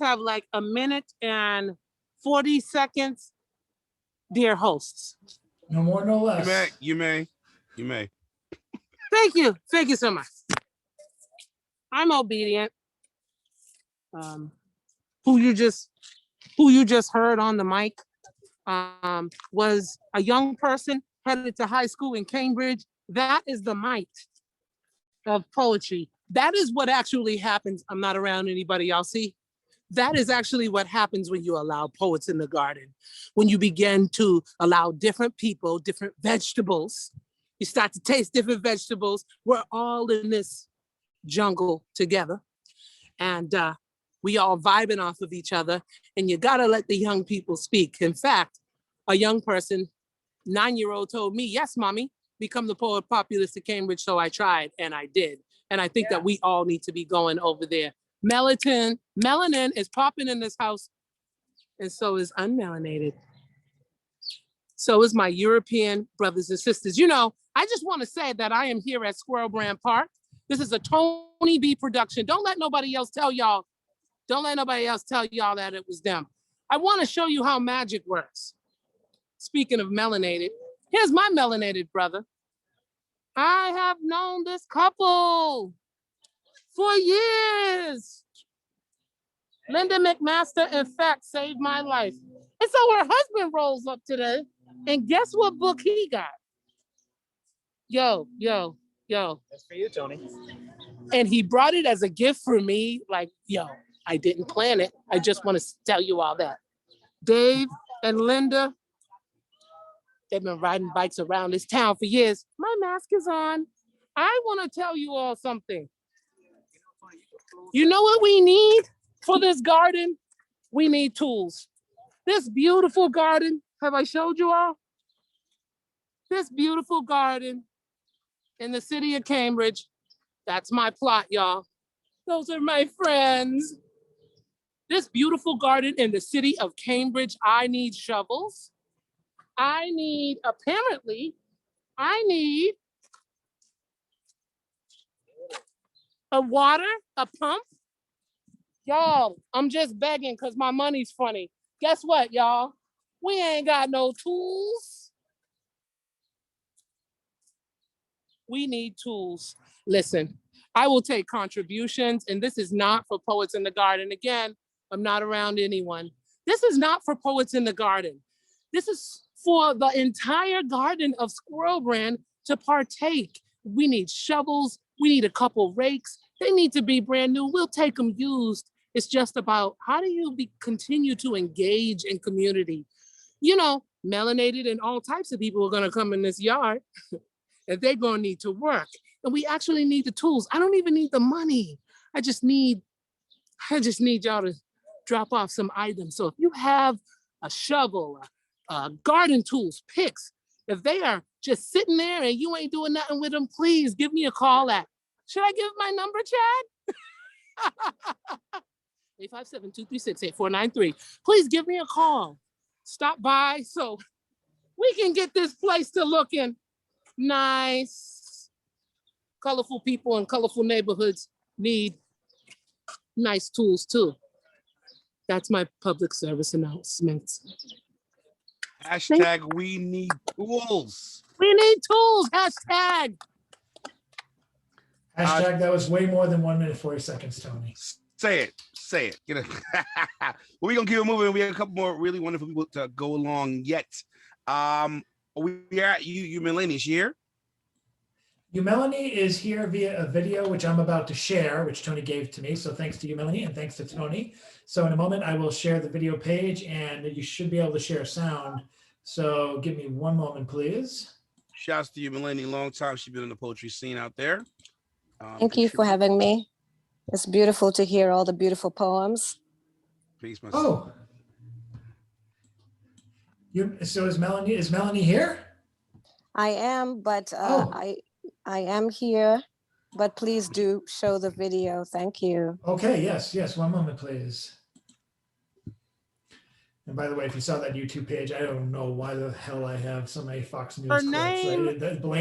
have like a minute and 40 seconds, dear hosts? No more, no less. You may. Thank you so much. I'm obedient. Who you just who you just heard on the mic was a young person headed to high school in Cambridge. That is the might of poetry. That is what actually happens. I'm not around anybody, y'all see? That is actually what happens when you allow poets in the garden. When you begin to allow different people, different vegetables, you start to taste different vegetables. We're all in this jungle together. And we all vibing off of each other. And you gotta let the young people speak. In fact, a young person, 9-year-old told me, yes, mommy, become the poet populist at Cambridge. So I tried and I did. And I think that we all need to be going over there. Melanin is popping in this house, and so is unmelanated. So is my European brothers and sisters. You know, I just want to say that I am here at Squirrel Brand Park. This is a Toni Bee production. Don't let nobody else tell y'all. Don't let nobody else tell y'all that it was them. I want to show you how magic works. Speaking of melanated, here's my melanated brother. I have known this couple for years. Linda McMaster, in fact, saved my life. And so her husband rolls up today, and guess what book he got? Yo. That's for you, Toni. And he brought it as a gift for me. Like, yo, I didn't plan it. I just want to tell you all that. Dave and Linda, they've been riding bikes around this town for years. My mask is on. I want to tell you all something. You know what we need for this garden? We need tools. This beautiful garden, have I showed you all? This beautiful garden in the city of Cambridge, that's my plot, y'all. Those are my friends. This beautiful garden in the city of Cambridge, I need shovels. I need a water, a pump. Y'all, I'm just begging because my money's funny. Guess what, y'all? We ain't got no tools. We need tools. Listen, I will take contributions, and this is not for Poets in the Garden. Again, I'm not around anyone. This is not for Poets in the Garden. This is for the entire garden of Squirrel Brand to partake. We need shovels. We need a couple rakes. They need to be brand new. We'll take them used. It's just about how do you continue to engage in community? You know, melanated and all types of people are going to come in this yard and they're going to need to work. And we actually need the tools. I don't even need the money. I just need y'all to drop off some items. So if you have a shovel, garden tools, picks, if they are just sitting there and you ain't doing nothing with them, please give me a call at, should I give my number, Chad? 857-236-8493. Please give me a call. Stop by so we can get this place to looking nice. Colorful people in colorful neighborhoods need nice tools too. That's my public service announcement. Hashtag we need tools. We need tools. Hashtag. Hashtag that was way more than 1 minute, 40 seconds, Toni. Say it. Get it. Well, we're gonna keep it moving. We have a couple more really wonderful people to go along yet. We are you Melanie is here. You Melanie is here via a video, which I'm about to share, which Toni gave to me. So thanks to you, Melanie, and thanks to Toni. So in a moment, I will share the video page and you should be able to share sound. So give me 1 moment, please. Shouts to you, Melanie. Long time she's been in the poetry scene out there. Thank you for having me. It's beautiful to hear all the beautiful poems. Peace, my Oh. So is Melanie here? I am, but I am here, but please do show the video. Thank you. Okay, yes. 1 moment, please. And by the way, if you saw that YouTube page, I don't know why the hell I have so many Fox News clips.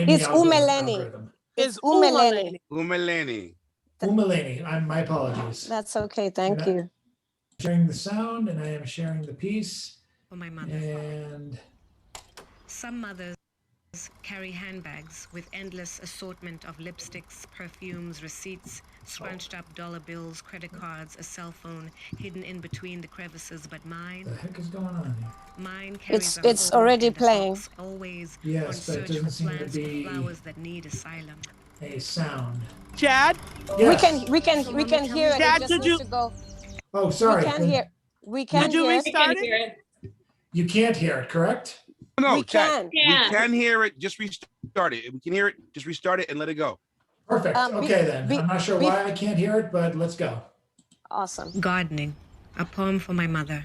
It's Umeleni. It's Umeleni. Umeleni. My apologies. That's okay. Thank you. Sharing the sound, and I am sharing the piece. For my mother. And some mothers mothers carry handbags with endless assortment of lipsticks, perfumes, receipts, scrunched up dollar bills, credit cards, a cell phone hidden in between the crevices, but mine. The heck is going on here? Mine carries It's already playing. always Yes, on but it search doesn't for seem to plants or be flowers that need asylum. a sound. Chad? Yes. We can hear it. It Chad, just did needs you to go. Oh, sorry. We can hear. We can did you hear. restart it? You can't hear it, correct? No, We chat. can. We can hear it. Just restart it. If we can hear it, just restart it and let it go. Perfect. Okay, then. I'm not sure why I can't hear it, but let's go. Awesome. Gardening, a poem for my mother.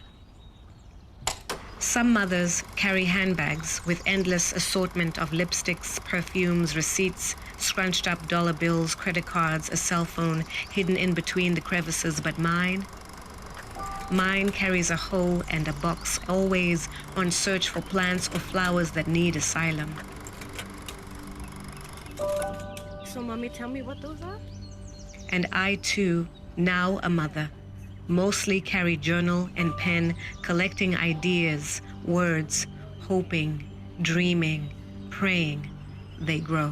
Some mothers carry handbags with endless assortment of lipsticks, perfumes, receipts, scrunched up dollar bills, credit cards, a cell phone hidden in between the crevices, but mine carries a hoe and a box, always on search for plants or flowers that need asylum. So, Mommy, tell me what those are? And I, too, now a mother, mostly carry journal and pen, collecting ideas, words, hoping, dreaming, praying they grow.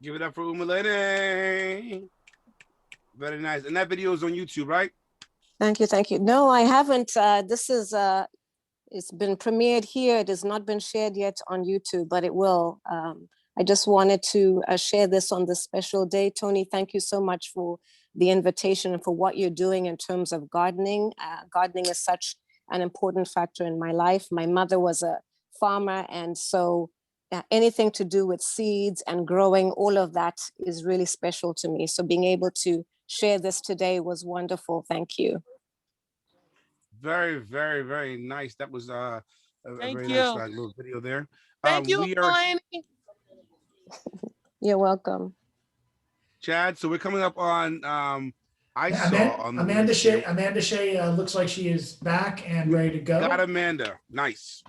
Give it up for Umalene. Very nice. And that video is on YouTube, right? Thank you. Thank you. No, I haven't. This is it's been premiered here. It has not been shared yet on YouTube, but it will. I just wanted to share this on this special day. Toni, thank you so much for the invitation and for what you're doing in terms of gardening. Gardening is such an important factor in my life. My mother was a farmer, and so anything to do with seeds and growing, all of that is really special to me. So being able to share this today was wonderful. Thank you. Very, very, very nice. That was a Thank very you. nice little video there. Thank you, We are Delaney. You're welcome. Chad. So we're coming up on I saw on the Amanda list Shea. here. Amanda Shea looks like she is back and ready to go. Got Amanda. Nice.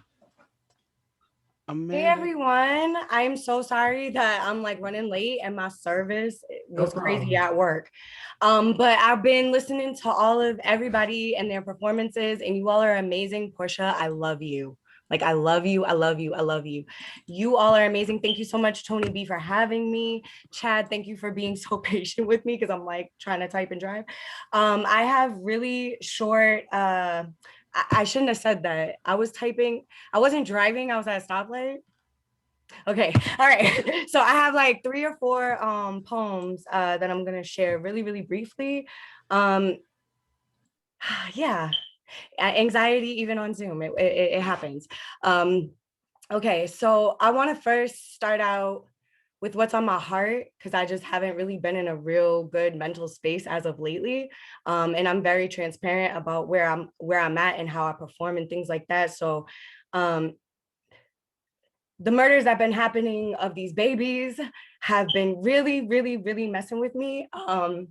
Amanda. Hey everyone, I'm so sorry that I'm like running late and my service was crazy at work. But I've been listening to all of everybody and their performances, and you all are amazing. Porsha, I love you. Like, I love you. I love you. I love you. You all are amazing. Thank you so much, Toni Bee, for having me. Chad, thank you for being so patient with me because I'm like trying to type and drive. I have really short, I shouldn't have said that. I was typing. I wasn't driving. I was at a stoplight. Okay. All right. So I have like 3 or 4 poems that I'm going to share really, really briefly. Yeah. Anxiety, even on Zoom, it happens. Okay. So I want to first start out with what's on my heart, because I just haven't really been in a real good mental space as of lately. And I'm very transparent about where I'm at and how I perform and things like that. So the murders that have been happening of these babies have been really, really, really messing with me. I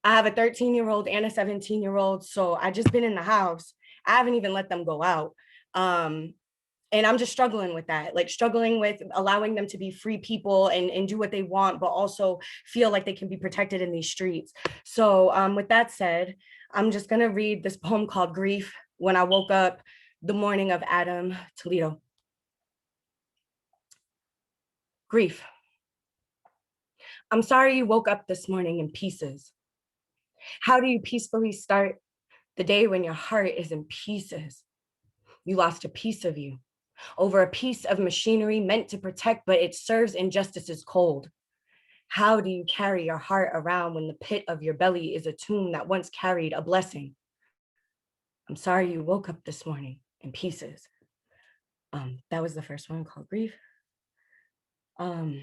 have a 13-year-old and a 17-year-old. So I just been in the house. I haven't even let them go out. And I'm just struggling with that, like struggling with allowing them to be free people and do what they want, but also feel like they can be protected in these streets. So with that said, I'm just gonna read this poem called Grief When I Woke Up the Morning of Adam Toledo. Grief. I'm sorry you woke up this morning in pieces. How do you peacefully start the day when your heart is in pieces? You lost a piece of you over a piece of machinery meant to protect, but it serves injustices cold. How do you carry your heart around when the pit of your belly is a tomb that once carried a blessing? I'm sorry you woke up this morning in pieces. That was the first one, called Grief. And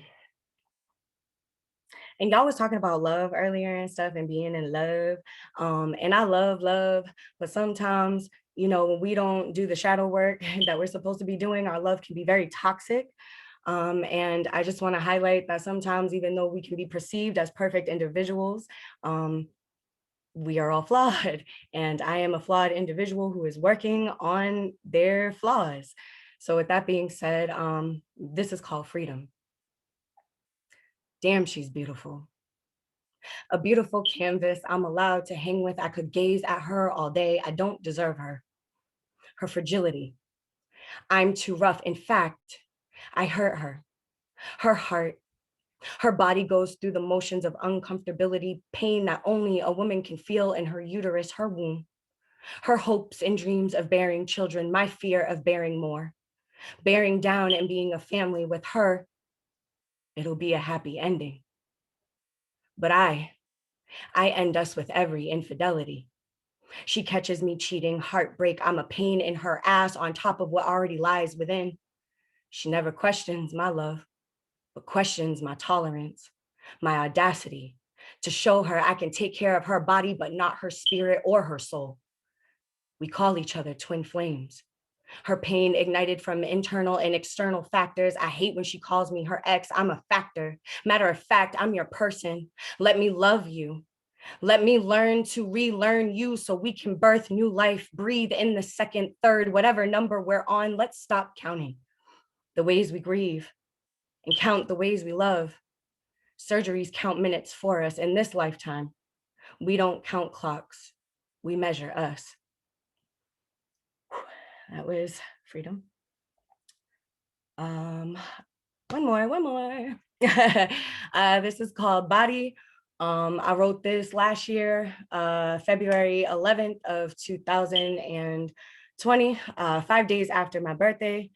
y'all was talking about love earlier and stuff and being in love. And I love love, but sometimes, you know, when we don't do the shadow work that we're supposed to be doing, our love can be very toxic. And I just want to highlight that sometimes, even though we can be perceived as perfect individuals, we are all flawed. And I am a flawed individual who is working on their flaws. So with that being said, this is called Freedom. Damn, she's beautiful. A beautiful canvas I'm allowed to hang with. I could gaze at her all day. I don't deserve her. Her fragility. I'm too rough. In fact, I hurt her. Her heart. Her body goes through the motions of uncomfortability, pain that only a woman can feel in her uterus, her womb. Her hopes and dreams of bearing children, my fear of bearing more. Bearing down and being a family with her, it'll be a happy ending. But I end us with every infidelity. She catches me cheating, heartbreak. I'm a pain in her ass on top of what already lies within. She never questions my love, but questions my tolerance, my audacity to show her I can take care of her body, but not her spirit or her soul. We call each other twin flames. Her pain ignited from internal and external factors. I hate when she calls me her ex. I'm a factor. Matter of fact, I'm your person. Let me love you. Let me learn to relearn you so we can birth new life, breathe in the second, third, whatever number we're on. Let's stop counting the ways we grieve and count the ways we love. Surgeries count minutes for us in this lifetime. We don't count clocks. We measure us. That was Freedom. One more. This is called Body. I wrote this last year, February 11th of 2020, 5 days after my birthday,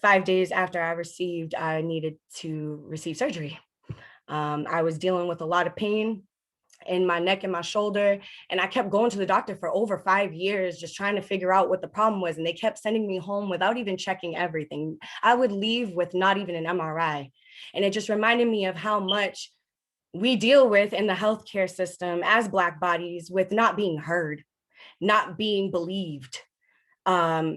5 days after I needed to receive surgery. I was dealing with a lot of pain in my neck and my shoulder. And I kept going to the doctor for over 5 years, just trying to figure out what the problem was. And they kept sending me home without even checking everything. I would leave with not even an MRI. And it just reminded me of how much we deal with in the healthcare system as Black bodies with not being heard, not being believed. Yeah,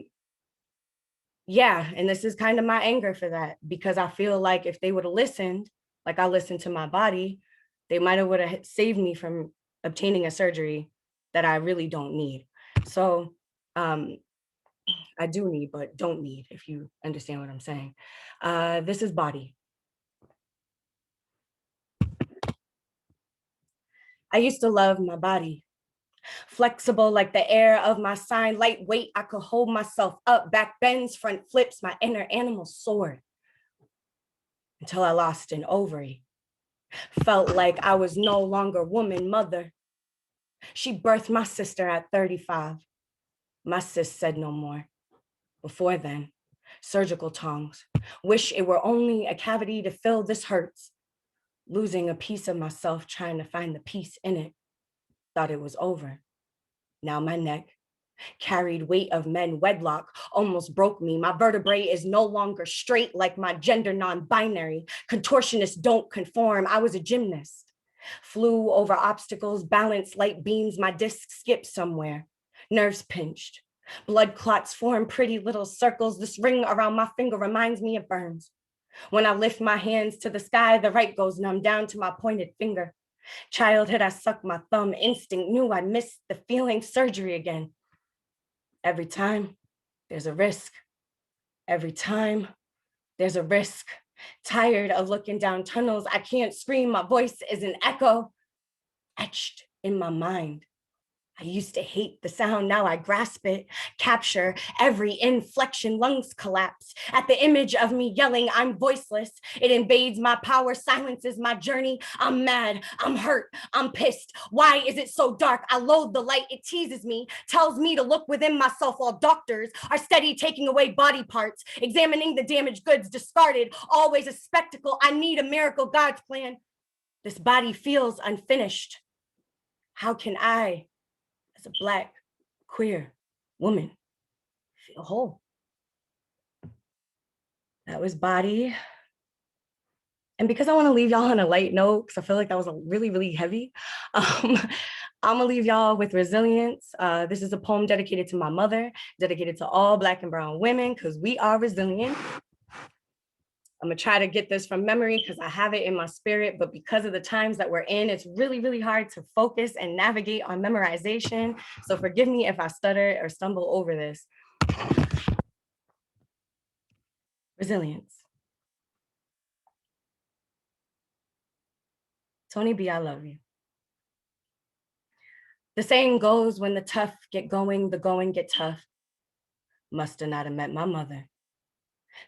and this is kind of my anger for that, because I feel like if they would have listened, like I listened to my body, they might have would have saved me from obtaining a surgery that I really don't need. So I do need, but don't need, if you understand what I'm saying. This is Body. I used to love my body. Flexible like the air of my sign, lightweight, I could hold myself up, back bends, front flips, my inner animal soared. Until I lost an ovary. Felt like I was no longer woman, mother. She birthed my sister at 35. My sis said no more. Before then, surgical tongs. Wish it were only a cavity to fill this hurts. Losing a piece of myself, trying to find the peace in it. Thought it was over. Now my neck, carried weight of men, wedlock almost broke me. My vertebrae is no longer straight like my gender non-binary. Contortionists don't conform. I was a gymnast. Flew over obstacles, balanced light beams. My disc skipped somewhere. Nerves pinched. Blood clots form pretty little circles. This ring around my finger reminds me of burns. When I lift my hands to the sky, the right goes numb down to my pointed finger. Childhood, I sucked my thumb. Instinct knew I missed the feeling. Surgery again. Every time there's a risk. Every time there's a risk. Tired of looking down tunnels. I can't scream. My voice is an echo etched in my mind. I used to hate the sound. Now I grasp it, capture every inflection. Lungs collapse at the image of me yelling. I'm voiceless. It invades my power, silences my journey. I'm mad. I'm hurt. I'm pissed. Why is it so dark? I loathe the light. It teases me, tells me to look within myself while doctors are steady taking away body parts, examining the damaged goods discarded. Always a spectacle. I need a miracle God's plan. This body feels unfinished. How can I, as a Black, queer woman, feel whole? That was Body. And because I want to leave y'all on a light note, because I feel like that was really, really heavy, I'm gonna leave y'all with Resilience. This is a poem dedicated to my mother, dedicated to all Black and brown women, because we are resilient. I'm gonna try to get this from memory because I have it in my spirit, but because of the times that we're in, it's really, really hard to focus and navigate on memorization. So forgive me if I stutter or stumble over this. Resilience. Toni Bee, I love you. The saying goes, when the tough get going, the going get tough. Must have not have met my mother.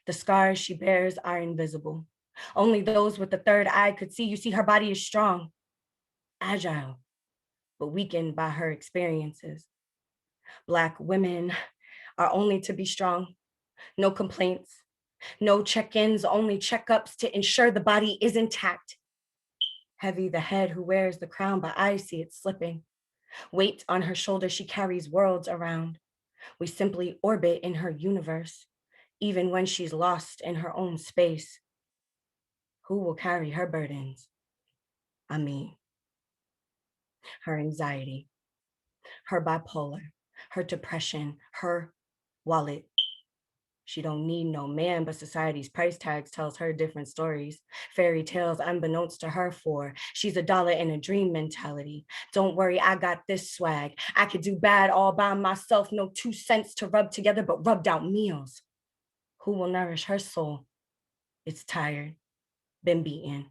The scars she bears are invisible. Only those with the third eye could see. You see, her body is strong, agile, but weakened by her experiences. Black women are only to be strong. No complaints, no check-ins, only checkups to ensure the body is intact. Heavy the head who wears the crown, but I see it slipping. Weight on her shoulder, she carries worlds around. We simply orbit in her universe, even when she's lost in her own space. Who will carry her burdens? I mean, her anxiety, her bipolar, her depression, her wallet. She don't need no man, but society's price tags tells her different stories. Fairy tales unbeknownst to her for. She's a dollar in a dream mentality. Don't worry, I got this swag. I could do bad all by myself. No 2 cents to rub together, but rubbed out meals. Who will nourish her soul? It's tired, been beaten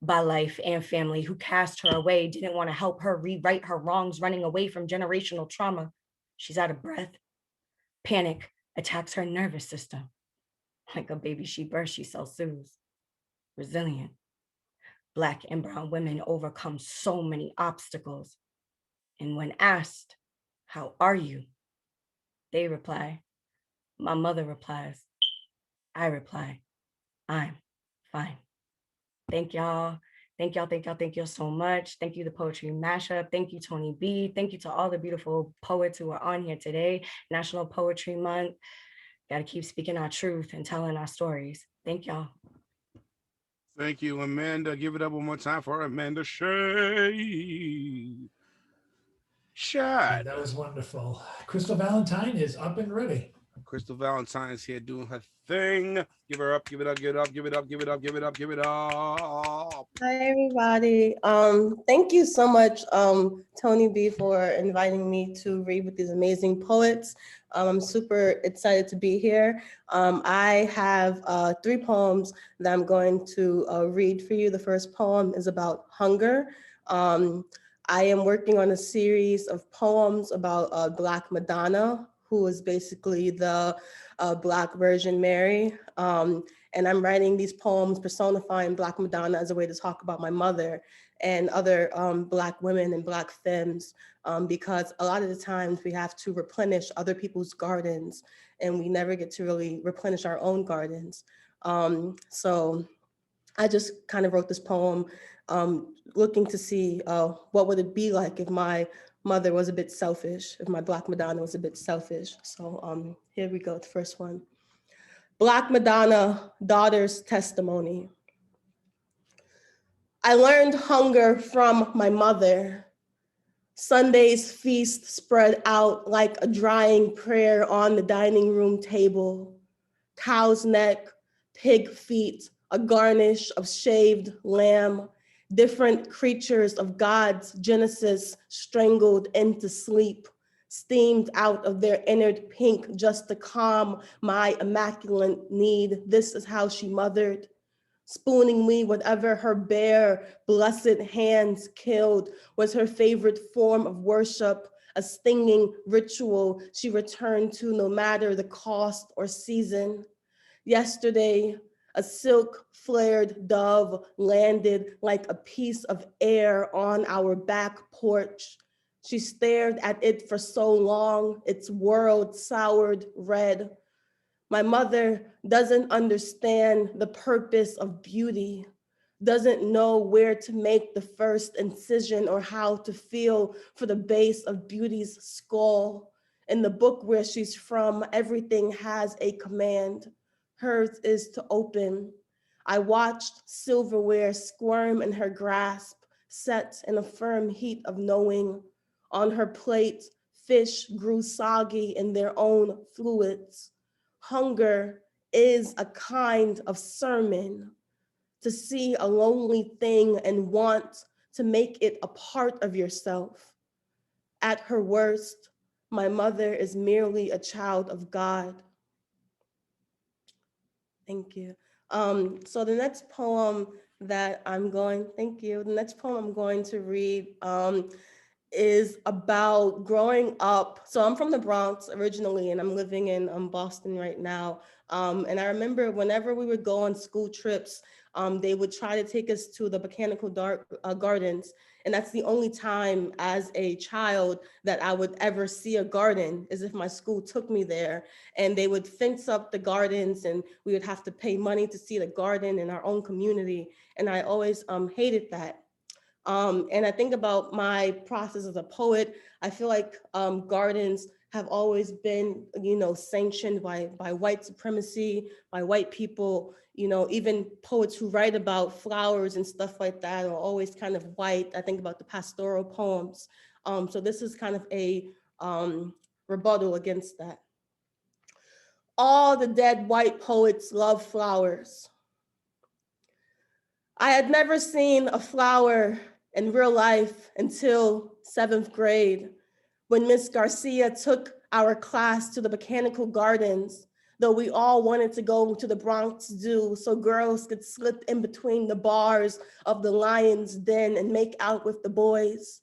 by life and family who cast her away, didn't want to help her rewrite her wrongs, running away from generational trauma. She's out of breath. Panic attacks her nervous system. Like a baby she birthed, she self-soothes. Resilient. Black and brown women overcome so many obstacles. And when asked, how are you? They reply, my mother replies, I reply, I'm fine. Thank y'all. Thank y'all, thank y'all, thank y'all so much. Thank you, the Poetry Mashup. Thank you, Toni Bee. Thank you to all the beautiful poets who are on here today. National Poetry Month. Got to keep speaking our truth and telling our stories. Thank y'all. Thank you, Amanda. Give it up one more time for Amanda Shea. Shad. That was wonderful. Crystal Valentine is up and ready. Crystal Valentine's here doing her thing. Give her up, give it up, give it up, give it up, give it up, give it up, give it up. Hi everybody. Thank you so much, Toni Bee, for inviting me to read with these amazing poets. I'm super excited to be here. I have 3 poems that I'm going to read for you. The first poem is about hunger. I am working on a series of poems about Black Madonna, who is basically the Black Virgin Mary. And I'm writing these poems personifying Black Madonna as a way to talk about my mother and other Black women and Black femmes, because a lot of the times we have to replenish other people's gardens and we never get to really replenish our own gardens. So I just kind of wrote this poem looking to see what would it be like if my mother was a bit selfish, if my Black Madonna was a bit selfish. So here we go, the first one. Black Madonna, daughter's testimony. I learned hunger from my mother. Sunday's feast spread out like a drying prayer on the dining room table. Cow's neck, pig feet, a garnish of shaved lamb, different creatures of God's Genesis strangled into sleep, steamed out of their innard pink just to calm my immaculate need. This is how she mothered, spooning me whatever her bare, blessed hands killed was her favorite form of worship, a stinging ritual she returned to no matter the cost or season. Yesterday, a silk flared dove landed like a piece of air on our back porch. She stared at it for so long, its world soured red. My mother doesn't understand the purpose of beauty, doesn't know where to make the first incision or how to feel for the base of beauty's skull. In the book where she's from, everything has a command. Hers is to open. I watched silverware squirm in her grasp, set in a firm heat of knowing. On her plate, fish grew soggy in their own fluids. Hunger is a kind of sermon. To see a lonely thing and want to make it a part of yourself. At her worst, my mother is merely a child of God. Thank you. So the next poem that thank you. The next poem I'm going to read is about growing up. So I'm from the Bronx originally, and I'm living in Boston right now. And I remember whenever we would go on school trips, they would try to take us to the botanical gardens. And that's the only time as a child that I would ever see a garden, is if my school took me there. And they would fence up the gardens, and we would have to pay money to see the garden in our own community. And I always hated that. And I think about my process as a poet. I feel like gardens have always been, sanctioned by white supremacy, by white people. Even poets who write about flowers and stuff like that are always kind of white. I think about the pastoral poems. So this is kind of a rebuttal against that. All the dead white poets love flowers. I had never seen a flower in real life until 7th grade, when Miss Garcia took our class to the botanical gardens, though we all wanted to go to the Bronx Zoo so girls could slip in between the bars of the lion's den and make out with the boys.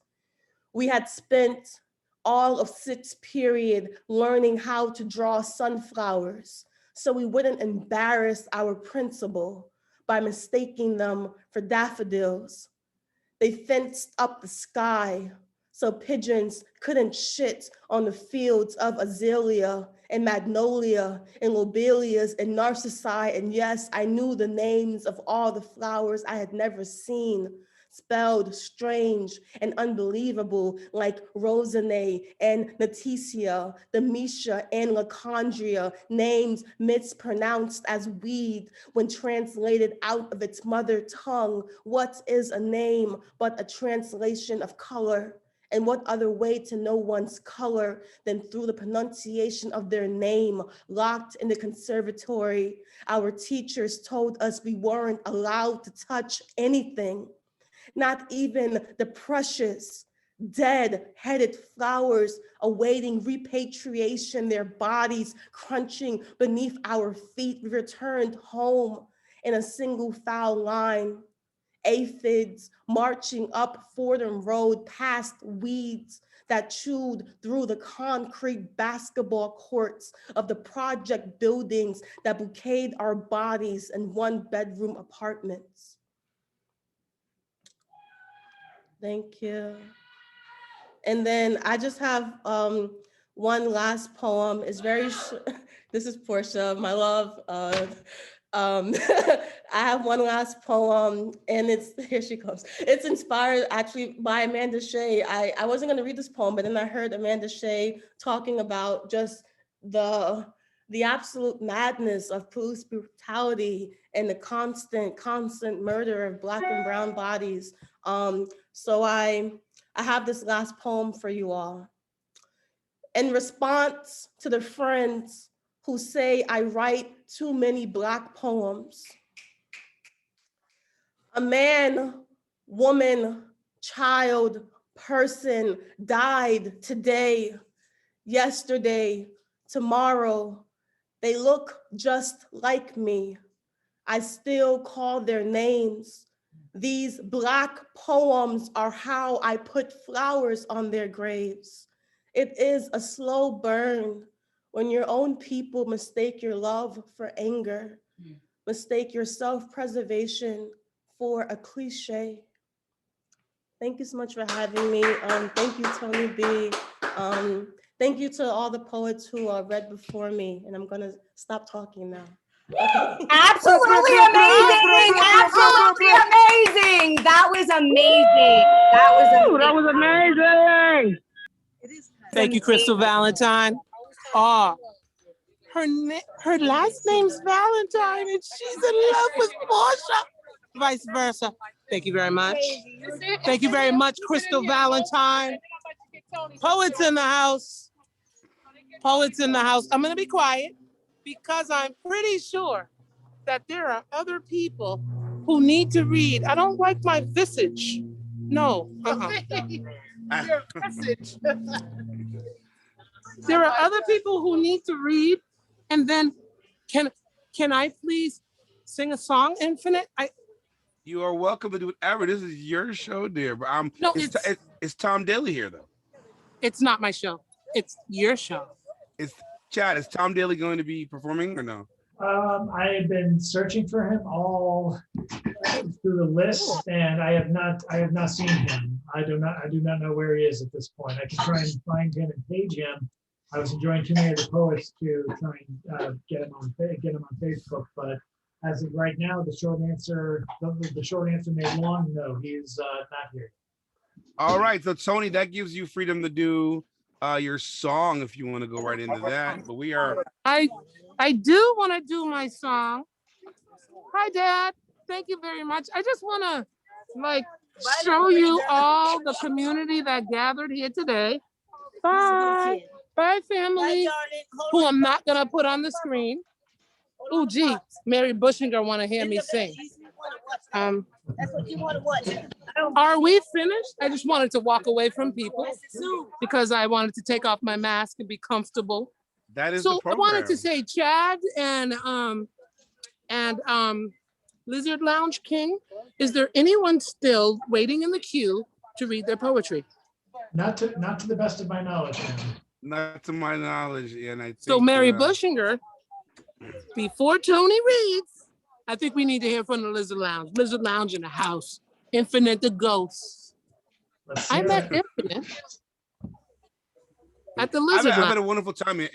We had spent all of 6th period learning how to draw sunflowers so we wouldn't embarrass our principal by mistaking them for daffodils. They fenced up the sky so pigeons couldn't shit on the fields of azalea and magnolia and lobelias and narcissi. And yes, I knew the names of all the flowers I had never seen, spelled strange and unbelievable, like Rosanée and Leticia, Demetia and Lacandria, names mispronounced as weed when translated out of its mother tongue. What is a name but a translation of color? And what other way to know one's color than through the pronunciation of their name? Locked in the conservatory, our teachers told us we weren't allowed to touch anything, not even the precious, dead-headed flowers awaiting repatriation, their bodies crunching beneath our feet. We returned home in a single foul line. Aphids marching up Fordham Road past weeds that chewed through the concrete basketball courts of the project buildings that bouqueted our bodies in one-bedroom apartments. Thank you. And then I just have one last poem. It's very this is Porsha, my love. I have one last poem, and here she comes. It's inspired actually by Amanda Shea. I wasn't gonna read this poem, but then I heard Amanda Shea talking about just the absolute madness of police brutality and the constant murder of Black and brown bodies. So I have this last poem for you all. In response to the friends who say I write too many Black poems, a man, woman, child, person died today, yesterday, tomorrow. They look just like me. I still call their names. These Black poems are how I put flowers on their graves. It is a slow burn when your own people mistake your love for anger, mistake your self-preservation for a cliche. Thank you so much for having me. Thank you, Toni Bee. Thank you to all the poets who read before me, and I'm gonna stop talking now. Okay. Absolutely amazing. Absolutely amazing. That was amazing. That was amazing. Thank you, Crystal Valentine. Her last name's Valentine, and she's in love with Porsha. Vice versa. Thank you very much. Thank you very much, Crystal Valentine. Poets in the house. Poets in the house. I'm gonna be quiet because I'm pretty sure that there are other people who need to read. I don't like my visage. No. Your visage. There are other people who need to read, and then can I please sing a song, Infinite? You are welcome to do whatever. This is your show, dear. But No, it's Tom Daly here, though. It's not my show. It's your show. It's Chad. Is Tom Daly going to be performing or no? I have been searching for him all through the list, and I have not seen him. I do not know where he is at this point. I can try and find him and page him. I was enjoying too many of the poets to try and get him on Facebook, but as of right now, the short answer made long, no, he's not here. All right, so Toni, that gives you freedom to do your song if you want to go right into that. But we are. I do want to do my song. Hi, Dad. Thank you very much. I just want to show you all the community that gathered here today. Bye. Bye, family, who I'm not going to put on the screen. Oh, gee, Mary Buchinger want to hear me sing. That's what you want to watch. Are we finished? I just wanted to walk away from people because I wanted to take off my mask and be comfortable. That is so the program. I wanted to say, Chad and Lizard Lounge King, is there anyone still waiting in the queue to read their poetry? Not to the best of my knowledge. Not to my knowledge, and I think, so Mary Buchinger, before Toni reads, I think we need to hear from the Lizard Lounge. Lizard Lounge in the house. Infinite the Ghost. I met Infinite at the Lizard Lounge. I've had a wonderful time here.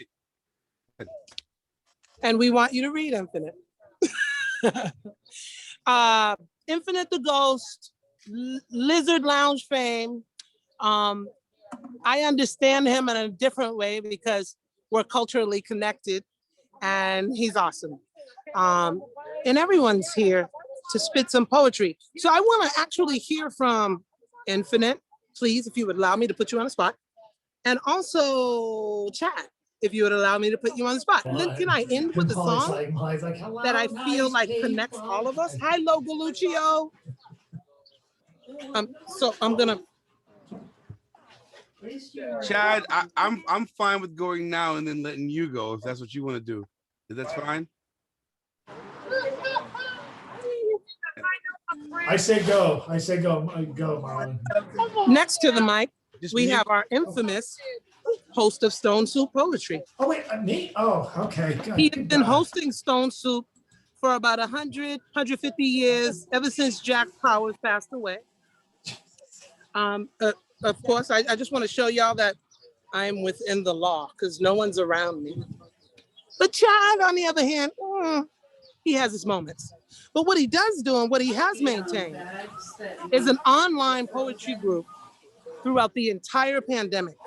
And we want you to read Infinite. Infinite the Ghost, Lizard Lounge fame. I understand him in a different way because we're culturally connected and he's awesome. And everyone's here to spit some poetry. So I want to actually hear from Infinite, please, if you would allow me to put you on the spot. And also Chad, if you would allow me to put you on the spot. And then can I end with a song that I feel like connects all of us? Hi, Logo Lucio. So I'm gonna. Chad, I'm fine with going now and then letting you go if that's what you want to do. Is that fine? I say go. Go, Marlon. Next to the mic, we have our infamous host of Stone Soup Poetry. Oh, wait, me? Oh, okay. He's been hosting Stone Soup for about 100, 150 years, ever since Jack Powers passed away. Of course, I just want to show y'all that I'm within the law because no one's around me. But Chad, on the other hand, he has his moments. But what he does do and what he has maintained is an online poetry group throughout the entire pandemic.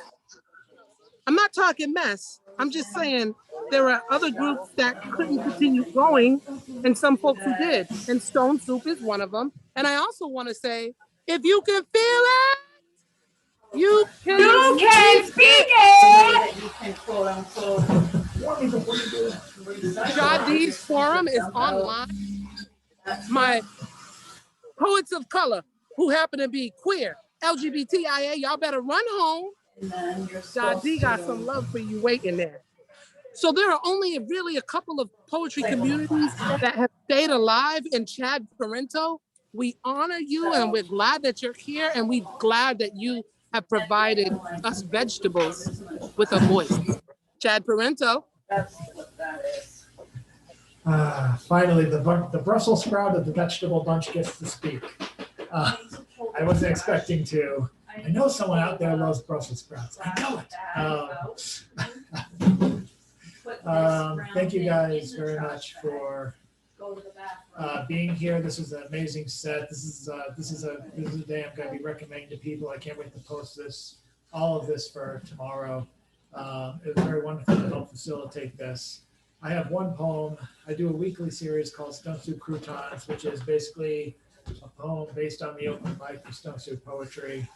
I'm not talking mess. I'm just saying there are other groups that couldn't continue going and some folks who did. And Stone Soup is one of them. And I also want to say, if you can feel it, you can speak it. Jadi's forum is online. My poets of color who happen to be queer, LGBTIA, y'all better run home. Jadi got some love for you waiting there. So there are only really a couple of poetry communities that have stayed alive in Chad Parento. We honor you and we're glad that you're here and we're glad that you have provided us vegetables with a voice. Chad Parento. That's what that is. Finally, the Brussels sprout of the vegetable bunch gets to speak. I wasn't expecting to. I know someone out there loves Brussels sprouts. I know it. Thank you guys very much for being here. This is an amazing set. This is a day I'm going to be recommending to people. I can't wait to post all of this for tomorrow. It was very wonderful to help facilitate this. I have one poem. I do a weekly series called Stone Soup Croutons, which is basically a poem based on the open mic for Stone Soup Poetry.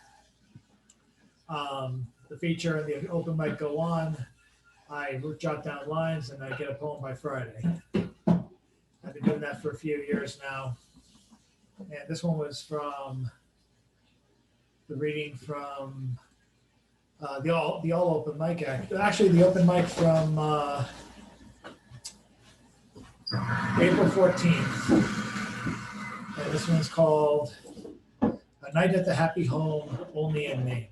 The feature and the open mic go on. I jot down lines and I get a poem by Friday. I've been doing that for a few years now. And this one was from the reading from the all open mic act. Actually, the open mic from April 14th. And this one's called A Night at the Happy Home, Only in Name.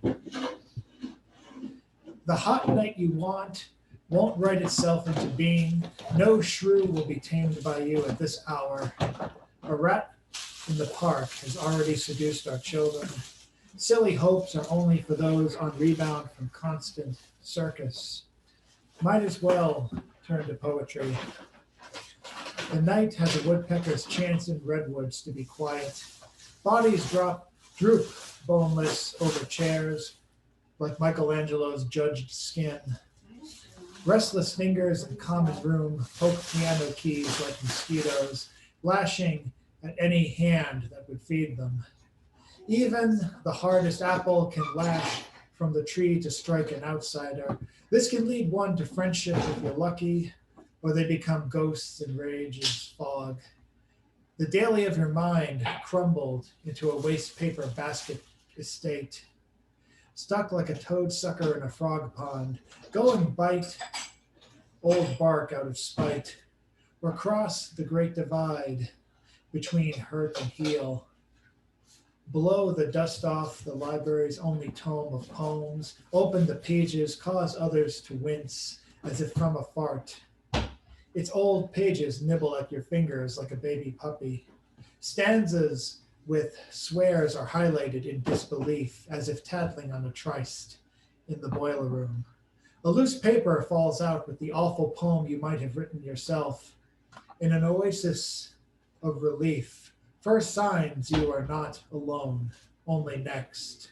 The hot night you want won't write itself into being. No shrew will be tamed by you at this hour. A rat in the park has already seduced our children. Silly hopes are only for those on rebound from constant circus. Might as well turn to poetry. The night has a woodpecker's chance in redwoods to be quiet. Bodies droop boneless over chairs like Michelangelo's judged skin. Restless fingers in common room poke piano keys like mosquitoes, lashing at any hand that would feed them. Even the hardest apple can lash from the tree to strike an outsider. This can lead one to friendship if you're lucky, or they become ghosts in rage's fog. The daily of your mind crumbled into a waste paper basket estate. Stuck like a toad sucker in a frog pond, go and bite old bark out of spite, or cross the great divide between hurt and heal. Blow the dust off the library's only tome of poems, open the pages, cause others to wince as if from a fart. Its old pages nibble at your fingers like a baby puppy. Stanzas with swears are highlighted in disbelief, as if tattling on a tryst in the boiler room. A loose paper falls out with the awful poem you might have written yourself. In an oasis of relief, first signs you are not alone, only next.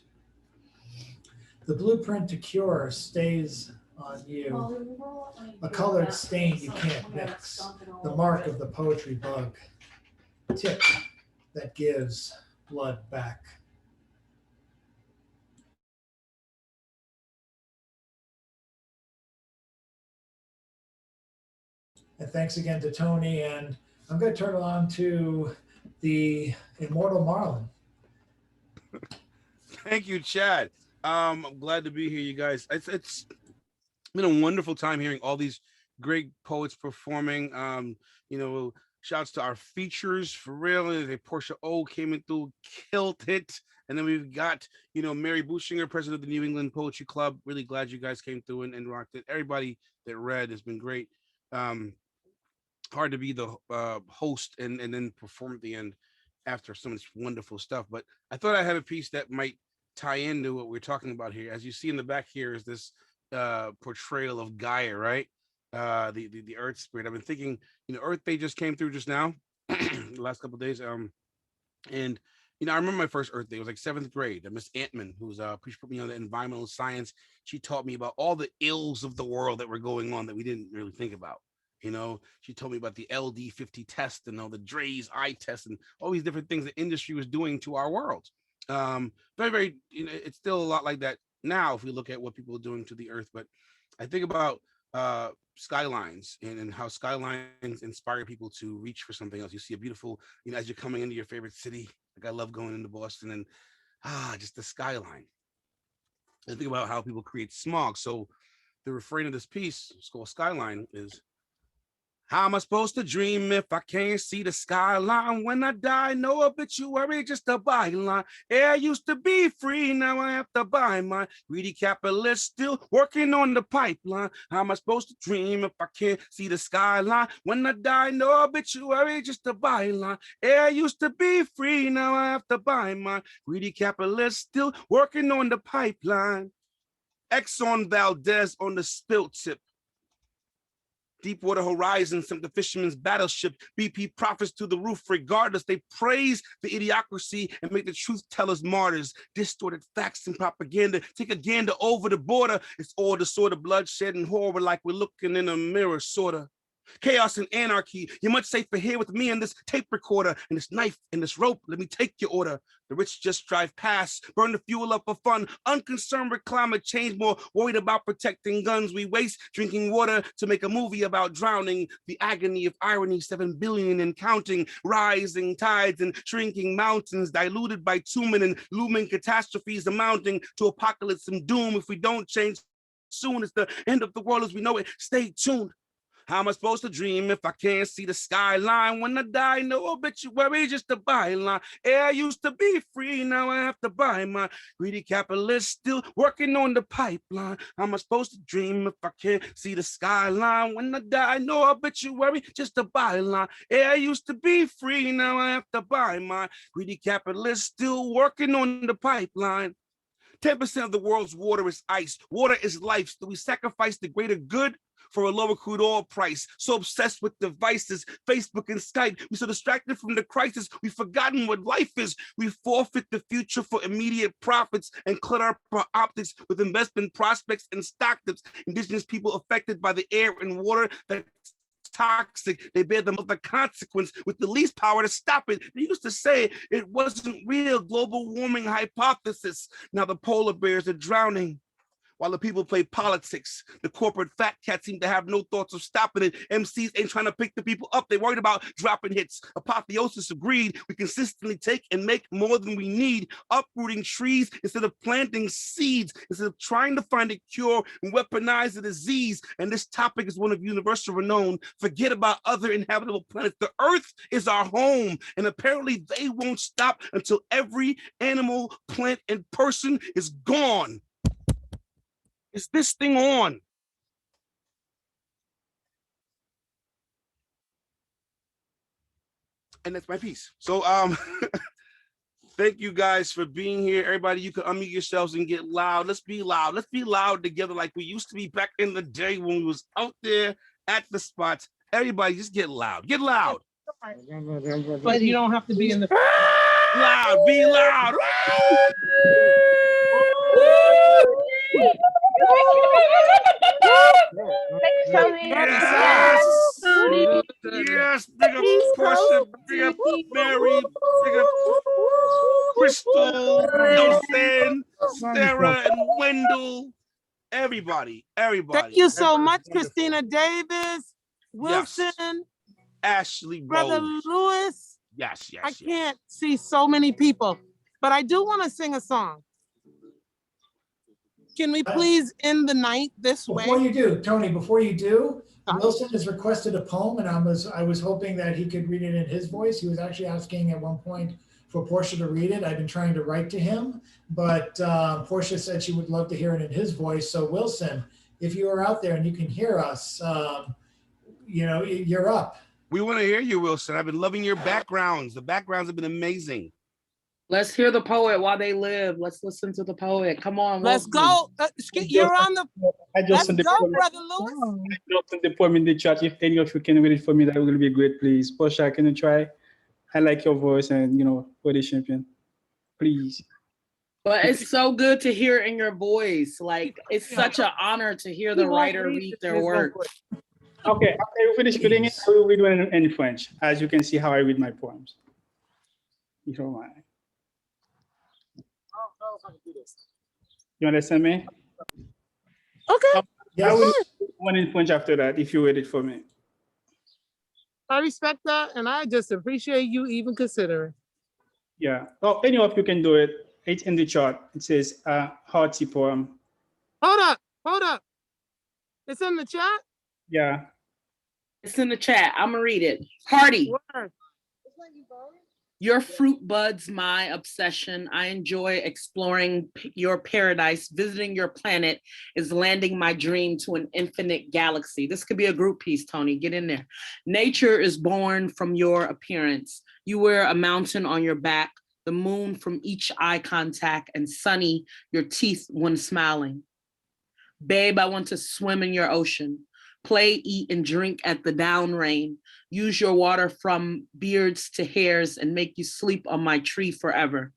The blueprint to cure stays on you, a colored stain you can't mix, the mark of the poetry bug, tip that gives blood back. And thanks again to Toni, and I'm going to turn it on to the immortal Marlon. Thank you, Chad. I'm glad to be here, you guys. It's been a wonderful time hearing all these great poets performing. Shouts to our features for real. Porsha O came in through, killed it. And then we've got, Mary Buchinger, president of the New England Poetry Club. Really glad you guys came through and rocked it. Everybody that read has been great. Hard to be the host and then perform at the end after so much wonderful stuff. But I thought I had a piece that might tie into what we're talking about here. As you see in the back here is this portrayal of Gaia, right? The Earth spirit. I've been thinking, Earth Day just came through just now, the last couple of days. And I remember my first Earth Day. It was like 7th grade. Miss Antman, who's put me on the environmental science. She taught me about all the ills of the world that were going on that we didn't really think about. She told me about the LD50 test and all the Dre's eye test and all these different things the industry was doing to our world. Very, very, it's still a lot like that now if we look at what people are doing to the earth. But I think about skylines and how skylines inspire people to reach for something else. You see a beautiful, as you're coming into your favorite city, like I love going into Boston and just the skyline. I think about how people create smog. So the refrain of this piece, it's called Skyline, is, how am I supposed to dream if I can't see the skyline? When I die, no obituary, just a byline. Air used to be free, now I have to buy mine. Greedy capitalists still working on the pipeline. How am I supposed to dream if I can't see the skyline? When I die, no obituary, just a byline. Air used to be free, now I have to buy mine. Greedy capitalists still working on the pipeline. Exxon Valdez on the spilt tip. Deepwater Horizon sent the fisherman's battleship. BP prophets to the roof regardless. They praise the idiocracy and make the truth tellers martyrs. Distorted facts and propaganda. Take a gander over the border. It's all the sort of bloodshed and horror like we're looking in a mirror, sorta. Chaos and anarchy. You're much safer here with me and this tape recorder and this knife and this rope. Let me take your order. The rich just drive past, burn the fuel up for fun, unconcerned with climate change, more worried about protecting guns. We waste drinking water to make a movie about drowning. The agony of irony, 7 billion and counting, rising tides and shrinking mountains, diluted by bitumen and looming catastrophes amounting to apocalypse and doom if we don't change soon. It's the end of the world as we know it. Stay tuned. How am I supposed to dream if I can't see the skyline? When I die, no obituary, just a byline. Air used to be free, now I have to buy mine. Greedy capitalist still working on the pipeline. How am I supposed to dream if I can't see the skyline? When I die, no obituary, just a byline. Air used to be free, now I have to buy mine. Greedy capitalist still working on the pipeline. 10% of the world's water is ice. Water is life. So we sacrifice the greater good for a lower crude oil price. So obsessed with devices, Facebook and Skype. We so distracted from the crisis, we've forgotten what life is. We forfeit the future for immediate profits and clutter our optics with investment prospects and stock dips. Indigenous people affected by the air and water that toxic, they bear the consequence with the least power to stop it. They used to say it wasn't real, global warming hypothesis. Now the polar bears are drowning while the people play politics. The corporate fat cats seem to have no thoughts of stopping it. MCs ain't trying to pick the people up. They're worried about dropping hits. Apotheosis of greed. We consistently take and make more than we need, uprooting trees instead of planting seeds, instead of trying to find a cure and weaponize the disease. And this topic is one of universal renown. Forget about other inhabitable planets. The earth is our home. And apparently they won't stop until every animal, plant, and person is gone. Is this thing on? And that's my piece. So thank you guys for being here. Everybody, you can unmute yourselves and get loud. Let's be loud. Let's be loud together like we used to be back in the day when we was out there at the spots. Everybody just get loud. Get loud. But you don't have to be in the loud. Be loud. Yes, big up Porsha, big up Mary, big up Crystal, Wilson, Sarah, and Wendell. Everybody. Thank you so much, Christina Davis, Wilson, yes. Ashley Brother Rose. Lewis. Yes. I can't see so many people, but I do want to sing a song. Can we please end the night this way? Before you do, Toni, before you do, Wilson has requested a poem, and I was hoping that he could read it in his voice. He was actually asking at one point for Porsha to read it. I've been trying to write to him, but Porsha said she would love to hear it in his voice. So Wilson, if you are out there and you can hear us, you're up. We want to hear you, Wilson. I've been loving your backgrounds. The backgrounds have been amazing. Let's hear the poet while they live. Let's listen to the poet. Come on. Let's go. You're on the. Let's go, Brother Lewis. I just sent the poem in the chat. If any of you can read it for me, that will be great, please. Porsha, can you try? I like your voice and, for the champion. Please. But it's so good to hear in your voice. Like, it's such an honor to hear the writer read their work. Okay, after you finish reading it, I will read one in French, as you can see how I read my poems. If you don't mind. You understand me? Okay. I will do one in French after that, if you read it for me. I respect that, and I just appreciate you even considering. Yeah. Oh, any of you can do it. It's in the chart. It says hearty poem. Hold up. It's in the chat? Yeah. It's in the chat. I'm gonna read it. Hearty. Your fruit buds, my obsession. I enjoy exploring your paradise. Visiting your planet is landing my dream to an infinite galaxy. This could be a group piece, Toni. Get in there. Nature is born from your appearance. You wear a mountain on your back, the moon from each eye contact, and sunny your teeth when smiling. Babe, I want to swim in your ocean. Play, eat, and drink at the down rain. Use your water from beards to hairs and make you sleep on my tree forever.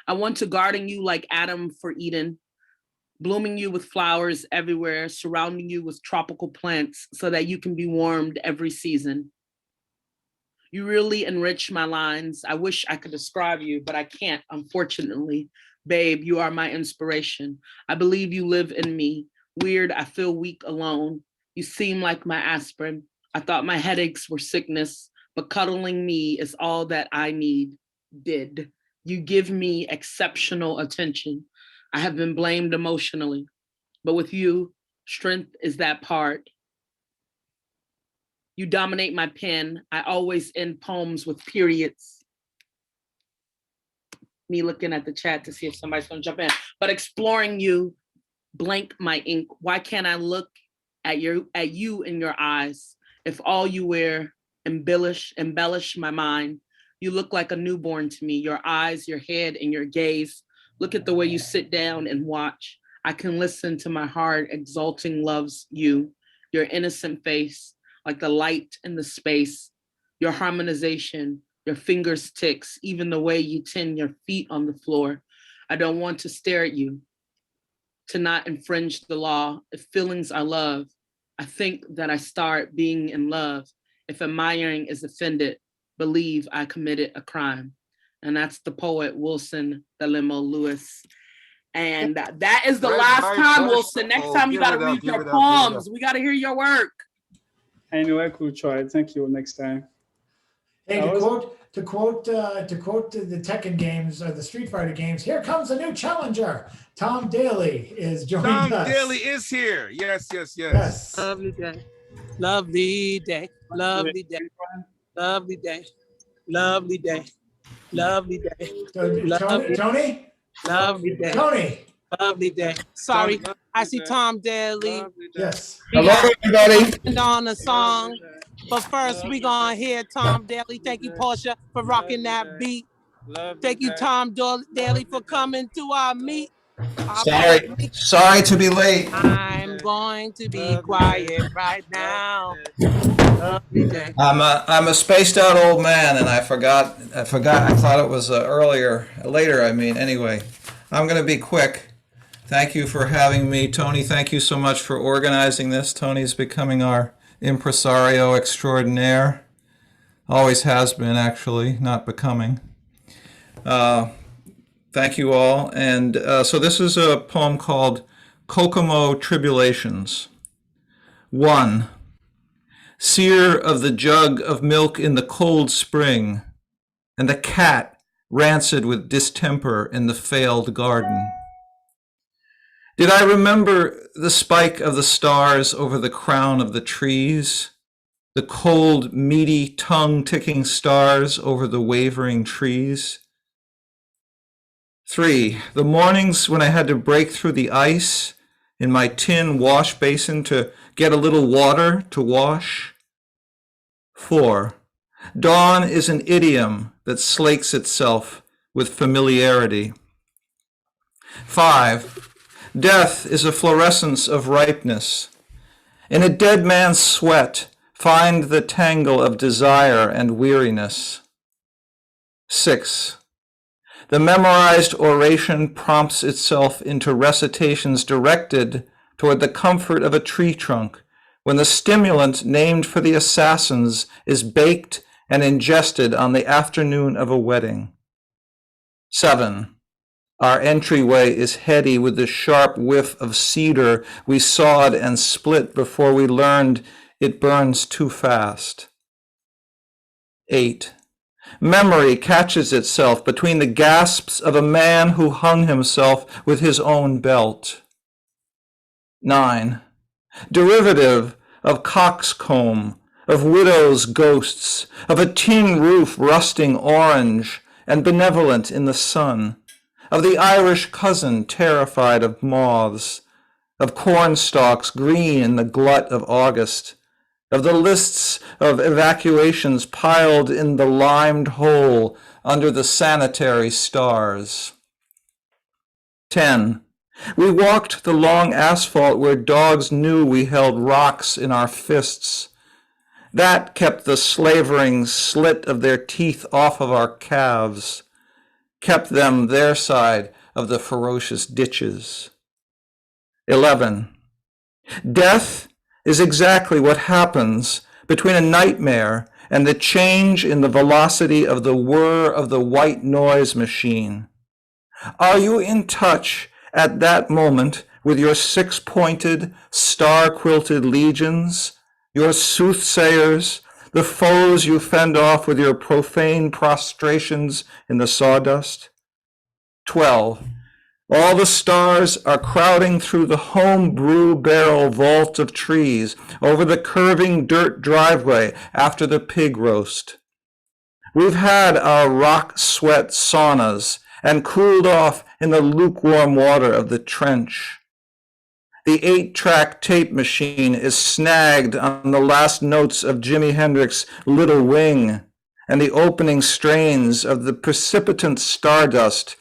I want to garden you like Adam for Eden, blooming you with flowers everywhere, surrounding you with tropical plants so that you can be warmed every season. You really enrich my lines. I wish I could describe you, but I can't, unfortunately. Babe, you are my inspiration. I believe you live in me. Weird, I feel weak alone. You seem like my aspirin. I thought my headaches were sickness, but cuddling me is all that I did. You give me exceptional attention. I have been blamed emotionally, but with you, strength is that part. You dominate my pen. I always end poems with periods. Me looking at the chat to see if somebody's gonna jump in. But exploring you, blank my ink. Why can't I look at you in your eyes? If all you wear embellish my mind. You look like a newborn to me. Your eyes, your head, and your gaze. Look at the way you sit down and watch. I can listen to my heart exulting loves you. Your innocent face, like the light in the space. Your harmonization, your fingers ticks, even the way you tend your feet on the floor. I don't want to stare at you, to not infringe the law. If feelings are love, I think that I start being in love. If admiring is offended, believe I committed a crime. And that's the poet Wilson Delimo Lewis. And that is the last time, Wilson. Next time you gotta read your poems. We gotta hear your work. I know I could try. Thank you. Next time. Hey, to quote the Tekken games or the Street Fighter games, here comes a new challenger. Tom Daly is joining us. Tom Daly is here. Yes. Lovely day. Lovely day. Lovely day. Lovely day. Lovely day. Lovely day. Tony? Lovely day. Tony. Lovely day. Sorry, I see Tom Daly. Yes. Hello, everybody. And on a song. But first, we gonna hear Tom Daly. Thank you, Porsha, for rocking that beat. Thank you, Tom Daly, for coming to our meet. Sorry to be late. I'm going to be quiet right now. Lovely day. I'm a spaced out old man, and I forgot. I thought it was later. Anyway, I'm going to be quick. Thank you for having me, Toni. Thank you so much for organizing this. Tony's becoming our impresario extraordinaire. Always has been, actually, not becoming. Thank you all. And so this is a poem called Kokomo Tribulations. 1. Seer of the jug of milk in the cold spring, and the cat rancid with distemper in the failed garden. Did I remember the spike of the stars over the crown of the trees, the cold, meaty, tongue-ticking stars over the wavering trees? 3. The mornings when I had to break through the ice in my tin wash basin to get a little water to wash. 4. Dawn is an idiom that slakes itself with familiarity. 5. Death is a fluorescence of ripeness. In a dead man's sweat, find the tangle of desire and weariness. 6. The memorized oration prompts itself into recitations directed toward the comfort of a tree trunk when the stimulant named for the assassins is baked and ingested on the afternoon of a wedding. 7. Our entryway is heady with the sharp whiff of cedar we sawed and split before we learned it burns too fast. 8. Memory catches itself between the gasps of a man who hung himself with his own belt. 9. Derivative of coxcomb, of widows' ghosts, of a tin roof rusting orange and benevolent in the sun, of the Irish cousin terrified of moths, of corn stalks green in the glut of August, of the lists of evacuations piled in the limed hole under the sanitary stars. 10. We walked the long asphalt where dogs knew we held rocks in our fists. That kept the slavering slit of their teeth off of our calves, kept them their side of the ferocious ditches. 11. Death is exactly what happens between a nightmare and the change in the velocity of the whir of the white noise machine. Are you in touch at that moment with your six-pointed, star-quilted legions, your soothsayers, the foes you fend off with your profane prostrations in the sawdust? 12. All the stars are crowding through the home brew barrel vault of trees over the curving dirt driveway after the pig roast. We've had our rock sweat saunas and cooled off in the lukewarm water of the trench. The 8-track tape machine is snagged on the last notes of Jimi Hendrix's Little Wing and the opening strains of the precipitant stardust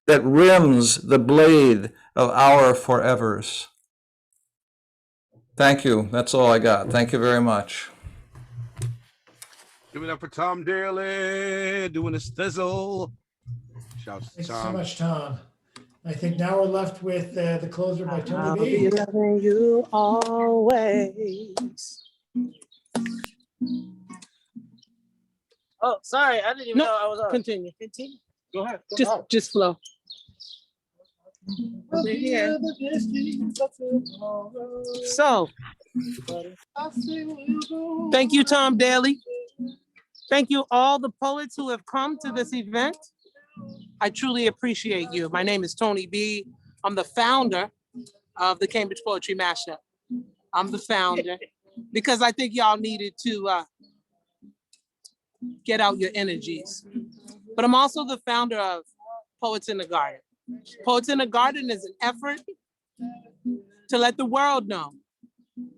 that rims the blade of our forevers. Thank you. That's all I got. Thank you very much. Give it up for Tom Daly doing a stizzle. Shouts to Thanks so Tom. much, Tom. I think now we're left with the closer by I'll Toni be Bee. loving you always. Oh, sorry, I didn't even No, know I was on. continue. Go ahead. Just flow. So, thank you, Tom Daly. Thank you, all the poets who have come to this event. I truly appreciate you. My name is Toni Bee. I'm the founder of the Cambridge Poetry MashUP. I'm the founder because I think y'all needed to get out your energies. But I'm also the founder of Poets in the Garden. Poets in the Garden is an effort to let the world know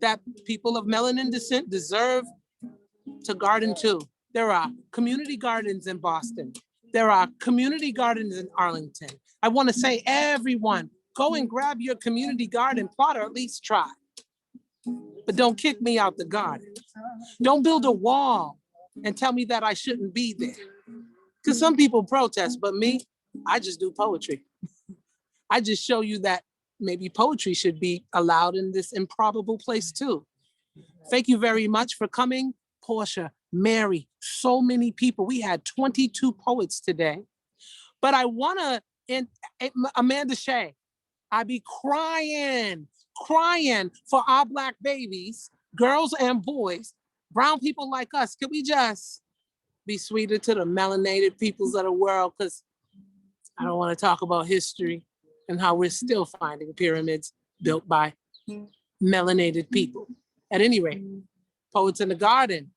that people of melanin descent deserve to garden too. There are community gardens in Boston. There are community gardens in Arlington. I want to say, everyone, go and grab your community garden plot, or at least try. But don't kick me out the garden. Don't build a wall and tell me that I shouldn't be there. Because some people protest, but me, I just do poetry. I just show you that maybe poetry should be allowed in this improbable place too. Thank you very much for coming, Porsha, Mary, so many people. We had 22 poets today. But I wanna, and Amanda Shea, I be crying for our Black babies, girls and boys, brown people like us. Can we just be sweeter to the melanated peoples of the world? Because I don't want to talk about history and how we're still finding pyramids built by melanated people. At any rate, Poets in the Garden,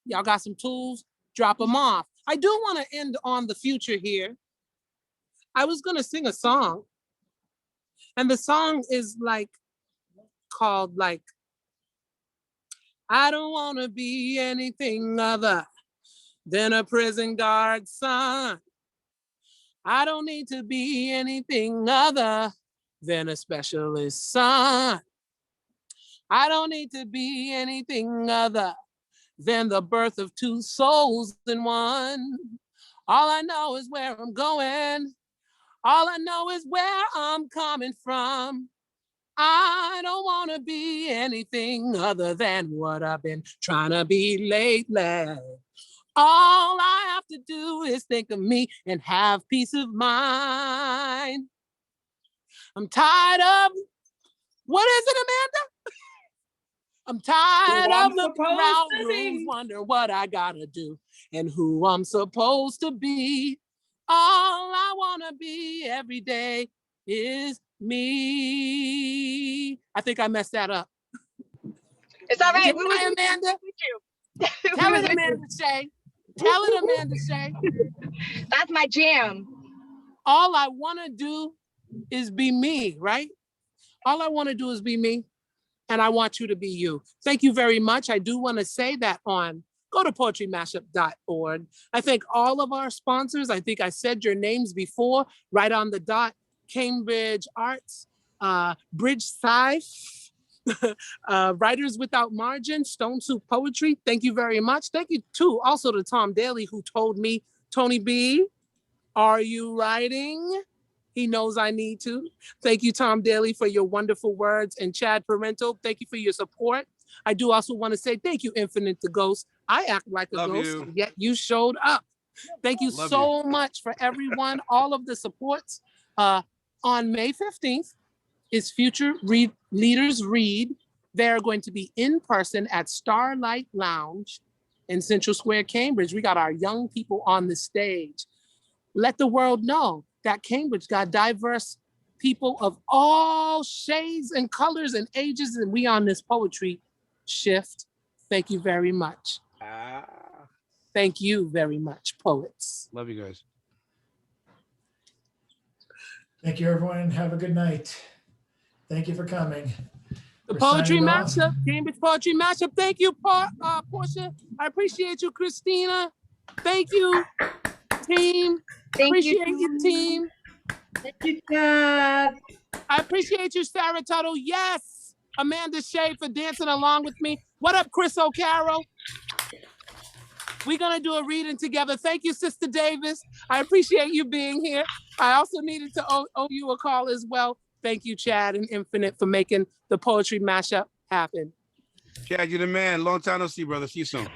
y'all got some tools, drop them off. I do want to end on the future here. I was going to sing a song, and the song is called I don't want to be anything other than a prison guard's son. I don't need to be anything other than a specialist son. I don't need to be anything other than the birth of two souls in one. All I know is where I'm going. All I know is where I'm coming from. I don't want to be anything other than what I've been trying to be lately. All I have to do is think of me and have peace of mind. I'm tired of, what is it, Amanda? I'm tired of looking around rooms, wonder what I gotta do and who I'm supposed to be. All I wanna be every day is me. I think I messed that up. It's all right. Did I, Amanda? Tell it, Amanda Shea. Tell it, Amanda Shea. That's my jam. All I wanna do is be me, right? All I wanna do is be me. And I want you to be you. Thank you very much. I do want to say that go to poetrymashup.org. I thank all of our sponsors. I think I said your names before, right on the dot. Cambridge Arts, Bridge Scythe, Writers Without Margin, Stone Soup Poetry. Thank you very much. Thank you too, also to Tom Daly, who told me, Toni Bee, are you writing? He knows I need to. Thank you, Tom Daly, for your wonderful words. And Chad Parental, thank you for your support. I do also want to say thank you, Infinite the Ghost. I act like a ghost, and yet you showed up. Thank you so much for everyone, all of the supports. On May 15th is Future Leaders Read. They're going to be in person at Starlight Lounge in Central Square, Cambridge. We got our young people on the stage. Let the world know that Cambridge got diverse people of all shades and colors and ages, and we on this poetry shift. Thank you very much. Thank you very much, poets. Love you guys. Thank you, everyone. Have a good night. Thank you for coming. The We're poetry signing off. mashup, Cambridge Poetry Mashup. Thank you, Porsha. I appreciate you, Christina. Thank you, team. Appreciate you, team. Thank you, Chad. I appreciate you, Sarah Tuttle. Yes, Amanda Shea for dancing along with me. What up, Chris O'Carroll? We're gonna do a reading together. Thank you, Sister Davis. I appreciate you being here. I also needed to owe you a call as well. Thank you, Chad and Infinite, for making the poetry mashup happen. Chad, you're the man. Long time no see, brother. See you soon.